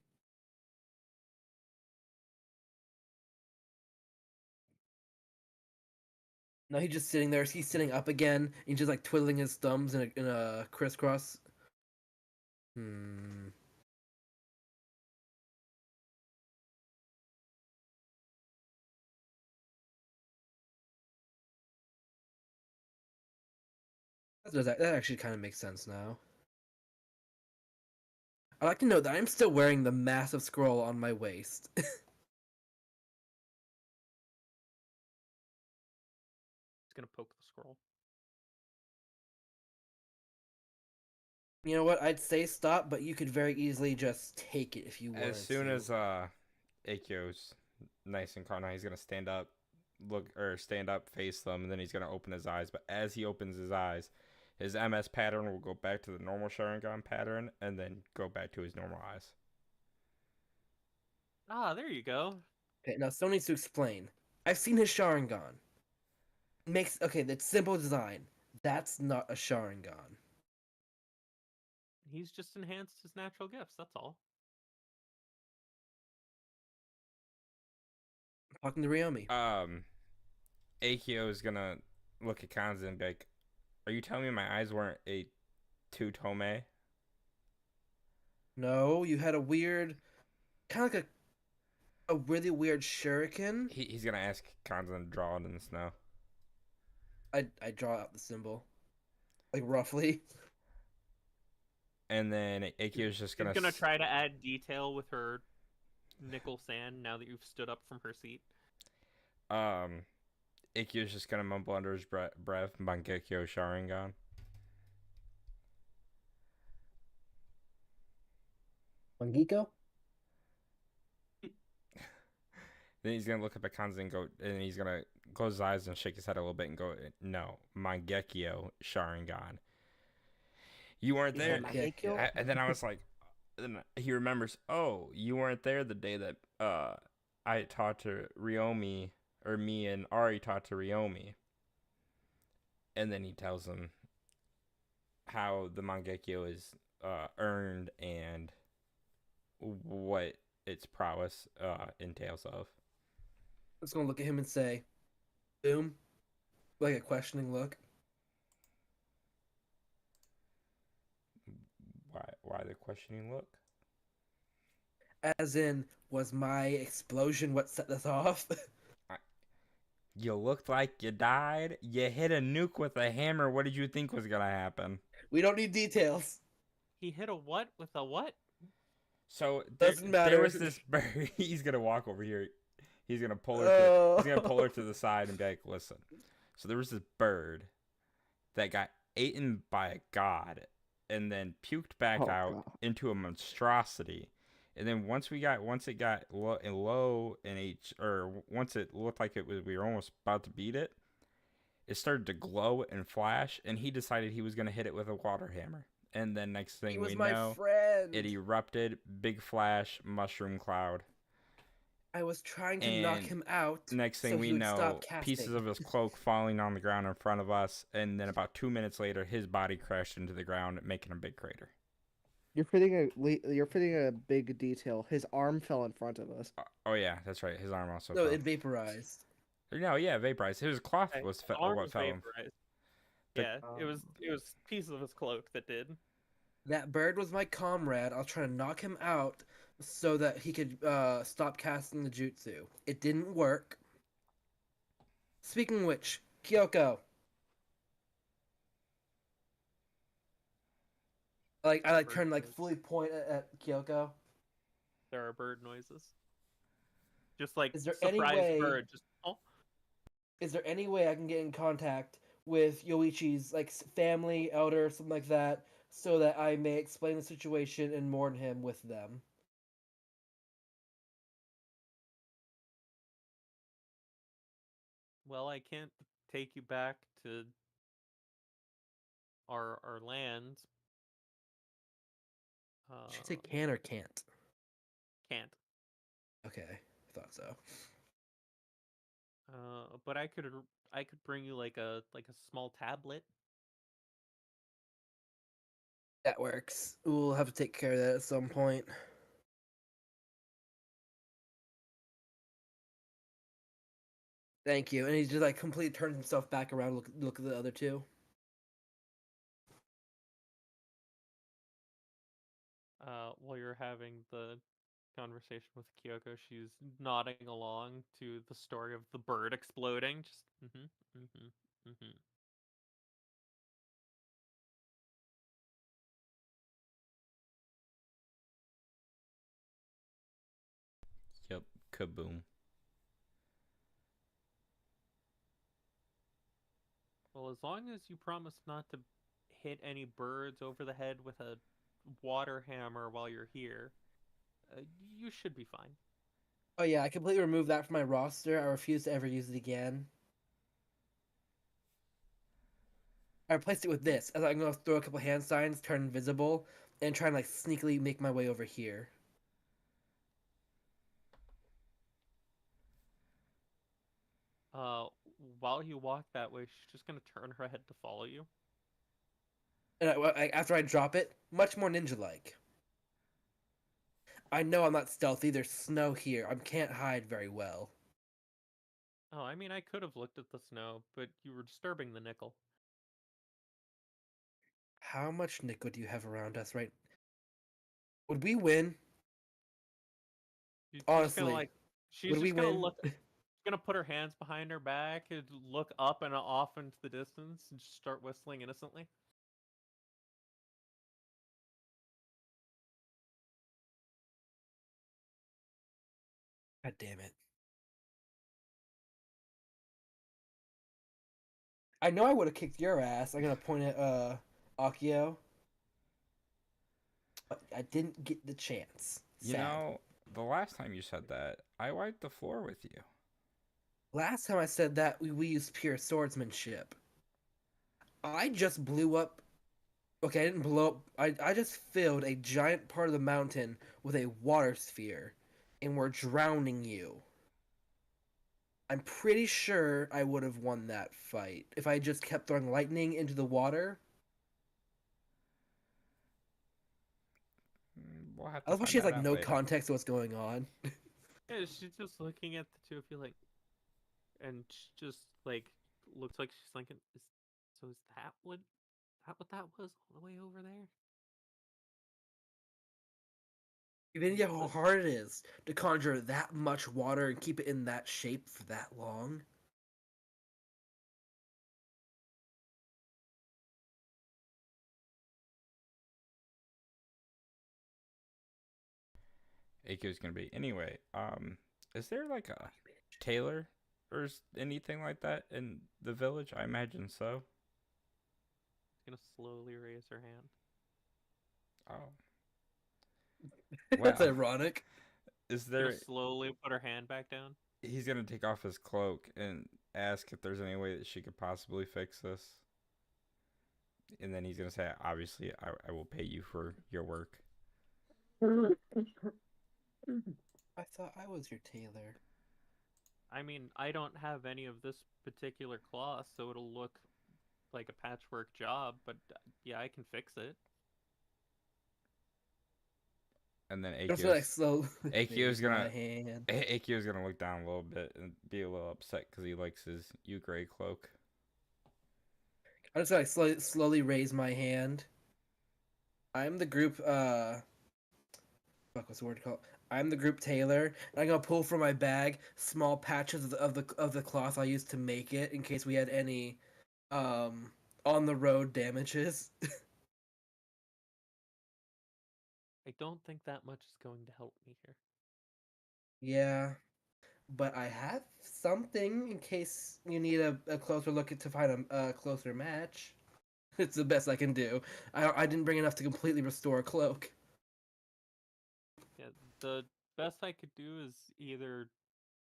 No, he's just sitting there. He's sitting up again. And he's just like twiddling his thumbs in a crisscross. Hmm. That actually kind of makes sense now. I like to note that I'm still wearing the massive scroll on my waist. He's gonna poke the scroll. You know what? I'd say stop, but you could very easily just take it if you wanted As soon to. as Akio's nice and calm, he's gonna stand up, face them, and then he's gonna open his eyes. But as he opens his eyes, his MS pattern will go back to the normal Sharingan pattern, and then go back to his normal eyes. Ah, there you go. Okay, now someone needs to explain. I've seen his Sharingan. That's simple design. That's not a Sharingan. He's just enhanced his natural gifts, that's all. Talking to Ryomi. Akio is gonna look at Kanza and be like, "Are you telling me my eyes weren't a two-tome?" No, you had a weird, kind of like a really weird shuriken. He's gonna ask Kanza to draw it in the snow. I draw out the symbol, like roughly. And then Akio's just She's gonna gonna try to add detail with her nickel sand now that you've stood up from her seat. Akio's just gonna mumble under his breath, Mangekyo Sharingan. Mangiko? Then he's gonna look up at Kanza and go, and he's gonna close his eyes and shake his head a little bit and go, "No, Mangekyo Sharingan. You weren't Is there." that Mangekyo? And then I was like, then he remembers, "Oh, you weren't there the day that I talked to Ryomi, or me and Ari talked to Ryomi." And then he tells him how the Mangekyo is earned and what its prowess entails of. I'm just gonna look at him and say, "Boom," like a questioning look. Why the questioning look? As in, was my explosion what set this off? You looked like you died. You hit a nuke with a hammer. What did you think was gonna happen? We don't need details. He hit a what with a what? So Doesn't there matter. was this bird. He's gonna walk over here. He's gonna pull her. He's gonna pull her to the side and be like, "Listen." So there was this bird that got eaten by a god, and then puked back Oh, out God. into a monstrosity. And then once it got low in H, or once it looked like we were almost about to beat it, it started to glow and flash, and he decided he was gonna hit it with a water hammer. And then next He thing was we my know, friend. it erupted, big flash, mushroom cloud. I was trying to knock And him out. Next thing so we he would know, stop casting. pieces of his cloak falling on the ground in front of us, and then about 2 minutes later, his body crashed into the ground, making a big crater. You're fitting a big detail. His arm fell in front of us. Oh yeah, that's right. His arm also No, fell. it vaporized. No, yeah, vaporized. His cloth Okay, was his arm what was fell. vaporized. The- Yeah, it was pieces of his cloak that did. That bird was my comrade. I was trying to knock him out so that he could stop casting the jutsu. It didn't work. Speaking of which, Kyoko. I Bird turn noise. fully point at Kyoko. There are bird noises. Just like Is there any surprise way- bird. Just Is there any way I can get in contact with Yoichi's family, elder, something like that, so that I may explain the situation and mourn him with them? well, I can't take you back to our lands. Should I say can or can't? Can't. Okay, thought so. But I could bring you like a small tablet. That works. We'll have to take care of that at some point. Thank you. And he just completely turns himself back around. Look at the other two. While you're having the conversation with Kyoko, she's nodding along to the story of the bird exploding. Just mm-hmm. Yep, kaboom. Well, as long as you promise not to hit any birds over the head with a water hammer while you're here, you should be fine. Oh yeah, I completely removed that from my roster. I refuse to ever use it again. I replaced it with this. As I'm gonna throw a couple hand signs, turn invisible, and try and sneakily make my way over here. While you walk that way, she's just gonna turn her head to follow you. And after I drop it, much more ninja-like. I know I'm not stealthy. There's snow here. I can't hide very well. Oh, I mean, I could have looked at the snow, but you were disturbing the nickel. How much nickel do you have around us, right? Would we win? She's just Honestly, gonna she's would we just gonna win? look. She's gonna put her hands behind her back and look up and off into the distance and just start whistling innocently. God damn it. I know I would have kicked your ass. I'm gonna point at Akio. But I didn't get the chance. You Sad. know, the last time you said that, I wiped the floor with you. Last time I said that, we used pure swordsmanship. I just blew up. Okay, I didn't blow up. I just filled a giant part of the mountain with a water sphere, and we're drowning you. I'm pretty sure I would have won that fight if I just kept throwing lightning into the water. We'll have I to love how find she has that out no later. context to what's going on. Yeah, she's just looking at the two of you and she just looks like she's thinking, is that what that was all the way over there? Even idea how hard it is to conjure that much water and keep it in that shape for that long. AQ's gonna be. Anyway, is there like a tailor or anything like that in the village? I imagine so. She's gonna slowly raise her hand. Oh, That's wow. ironic. Is Gonna there? slowly put her hand back down. He's gonna take off his cloak and ask if there's any way that she could possibly fix this. And then he's gonna say, "Obviously, I will pay you for your work." I thought I was your tailor. I mean, I don't have any of this particular cloth, so it'll look like a patchwork job, but yeah, I can fix it. And then Just like AQ's slow. AQ's raise my gonna hand. AQ's gonna look down a little bit and be a little upset because he likes his gray cloak. I just like slowly raise my hand. I'm the group. What's the word called? I'm the group tailor, and I'm gonna pull from my bag small patches of the cloth I used to make it in case we had any on the road damages. I don't think that much is going to help me here. Yeah, but I have something in case you need a closer look to find a closer match. It's the best I can do. I didn't bring enough to completely restore a cloak. Yeah, the best I could do is either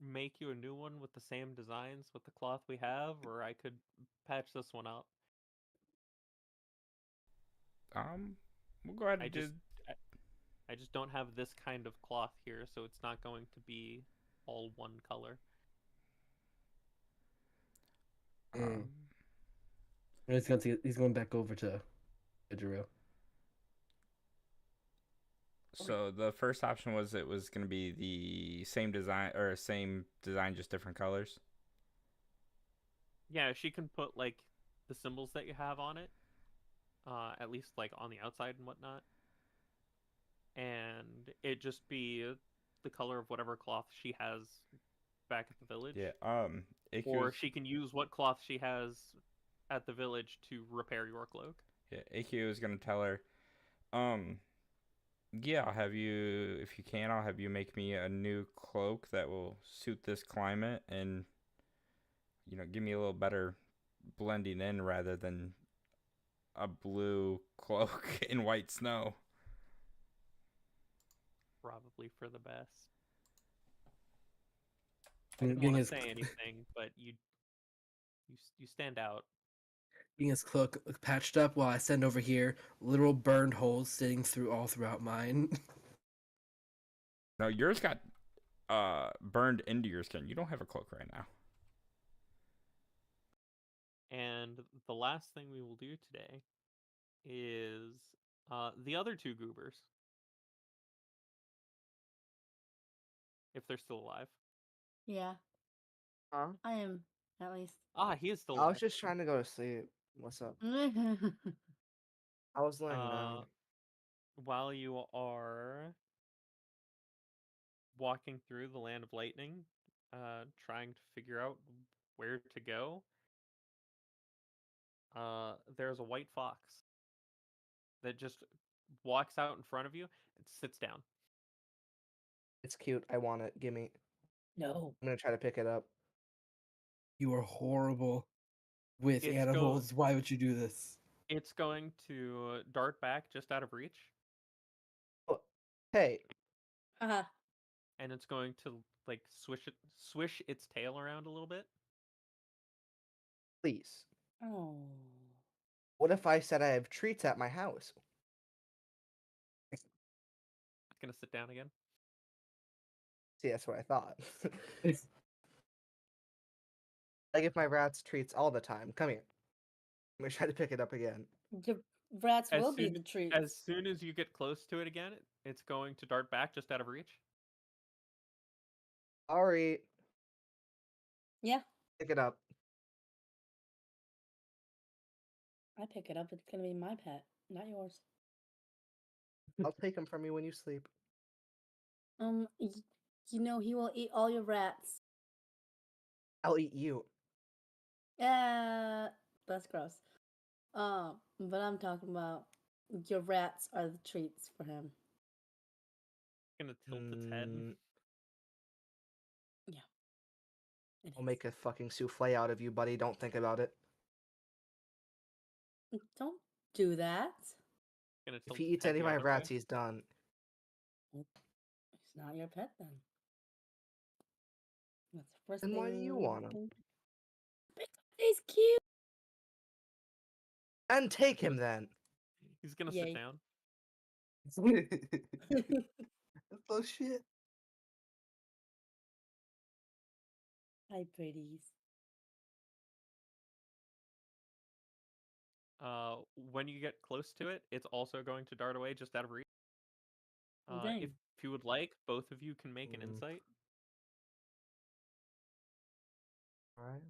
make you a new one with the same designs with the cloth we have, or I could patch this one up. We'll go ahead I and do. just I, I just don't have this kind of cloth here, so it's not going to be all one color. Um, He's going back over to Drew. so the first option was it was gonna be the same design, just different colors. Yeah, she can put like the symbols that you have on it, at least like on the outside and whatnot, and it just be the color of whatever cloth she has back at the village. Yeah. Or AQ's she can use what cloth she has at the village to repair your cloak. yeah. AQ is gonna tell her, yeah, I'll have you if you can. I'll have you make me a new cloak that will suit this climate and give me a little better blending in rather than a blue cloak in white snow. Probably for the best. I Getting didn't want to his say anything, but you stand out. getting his cloak patched up while I send over here literal burned holes sitting all throughout mine. No, yours got burned into your skin. You don't have a cloak right now. And the last thing we will do today is the other two goobers, if they're still alive. Yeah, Huh? I am at least. Ah, he is still I was alive. just trying to go to sleep. What's up? I was laying down. While you are walking through the land of lightning, trying to figure out where to go, there's a white fox that just walks out in front of you and sits down. It's cute. I want it. Gimme. No. I'm gonna try to pick it up. You are horrible with It's animals. Why would you do this? It's going to dart back just out of reach, Oh, hey, Uh-huh. and it's going to like swish its tail around a little bit. please. Oh. What if I said I have treats at my house? It's gonna sit down again. See, that's what I thought. I give my rats treats all the time. Come here. I'm gonna try to pick it up again. Your rats As will be soon- the treat. As soon as you get close to it again, it's going to dart back just out of reach. Sorry. Yeah, Pick it up. I pick it up. It's gonna be my pet, not yours. I'll take them from you when you sleep. He will eat all your rats. I'll eat you. That's gross. But I'm talking about your rats are the treats for him. Gonna tilt its head. It I'll is. make a fucking souffle out of you, buddy. Don't think about it. Don't do that. Gonna If tilt he its eats head any of the my other rats, way. he's done. He's not your pet then. That's the first Then thing. why do you want him? Because he's cute. And take him then. He's gonna Yay. sit down. That's so shit. Hi, pretties. When you get close to it, it's also going to dart away just out of reach. Dang. If you would like, both of you can make an Mm. insight. Alright.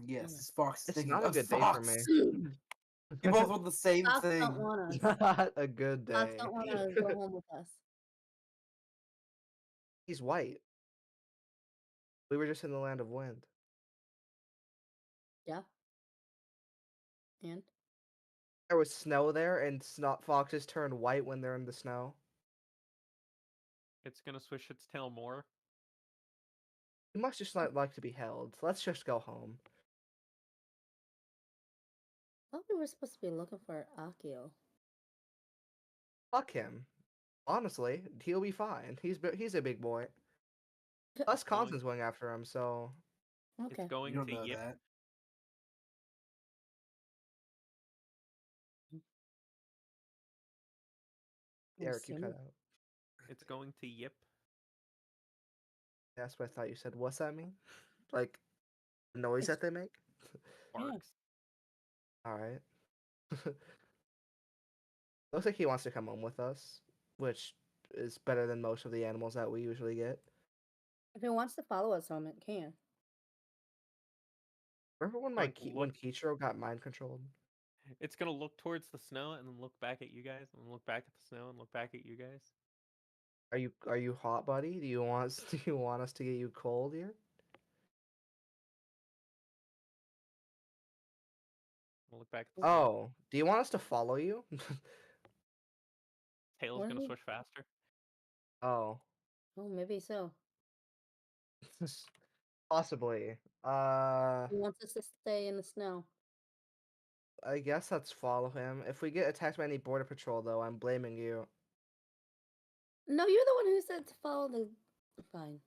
Yes, this fox is It's thinking not a of good day for fox. me. We both want the same Fox thing. don't want us. Not a good Fox day. don't want to go home with us. He's white. We were just in the land of wind. Yeah. And There was snow there, and snot foxes turn white when they're in the snow. It's gonna swish its tail more. He must just not like to be held. Let's just go home. I thought we were supposed to be looking for Akio. Fuck him. Honestly, he'll be fine. He's a big boy. Plus, Going- Constan's going after him, so Okay. It's going You don't to know yip. that. I'm Eric, you cut assuming. out. It's going to yip. That's what I thought you said. What's that mean? Like the noise that they make? Barks. All right. Looks like he wants to come home with us, which is better than most of the animals that we usually get. If he wants to follow us home, it can. Remember when Like, when Kichiro got mind controlled? It's gonna look towards the snow and then look back at you guys, and then look back at the snow and look back at you guys. Are you hot, buddy? Do you want do you want us to get you cold here? And look back at the snow. Oh, do you want us to follow you? Tail's What gonna is he- swish faster. Oh, Oh, maybe so. possibly. He wants us to stay in the snow. I guess let's follow him. If we get attacked by any border patrol, though, I'm blaming you. No, you're the one who said to follow the. Fine.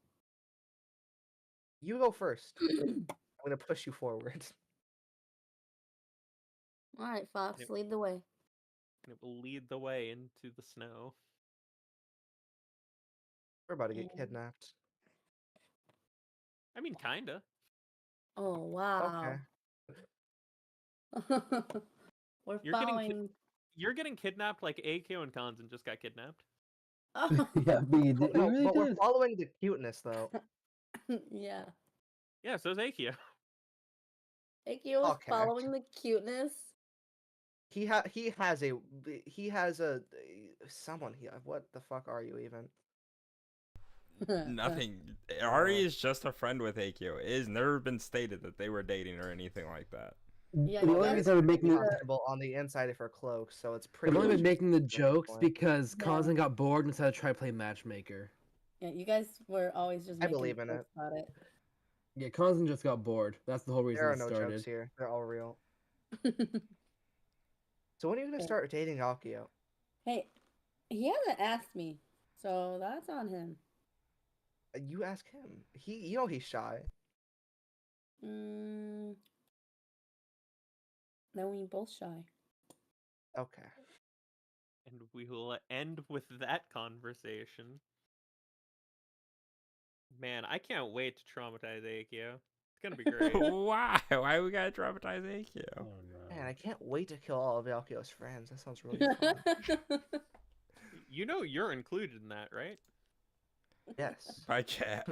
You go first. I'm gonna push you forward. All right, Fox, Yep. lead the way. And it will lead the way into the snow. We're about to get And- kidnapped. I mean, kinda. Oh wow. Okay. We're You're getting following. You're getting kidnapped like Akio and Kanzan just got kidnapped. Oh, Yeah, we did. No, we really but we're did. following the cuteness, though. yeah. Yeah, so's Akio. Akio was Okay. following the cuteness. He has a someone here. What the fuck are you even? Nothing. Ari is just a friend with Akio. It has never been stated that they were dating or anything like that. Yeah, the you only guys- reason I'm making the, Comfortable on the inside of her cloak, so it's pretty. I'm only much making the at this jokes point. because Yeah. Kanzan got bored and decided to try to play matchmaker. Yeah, you guys were always just I making believe in jokes about it. Yeah, Kanzan just got bored. That's the whole reason There are it no started. jokes here. They're all real. So when are you gonna Yeah. start dating Akio? Hey, he hasn't asked me, so that's on him. You ask him. You know he's shy. Mm, then we both shy. Okay. And we will end with that conversation. Man, I can't wait to traumatize Akio. It's gonna be great. Why? Why we gotta traumatize Akio? Man, I can't wait to kill all of Akio's friends. That sounds really fun. You know you're included in that, right? Yes. By chat.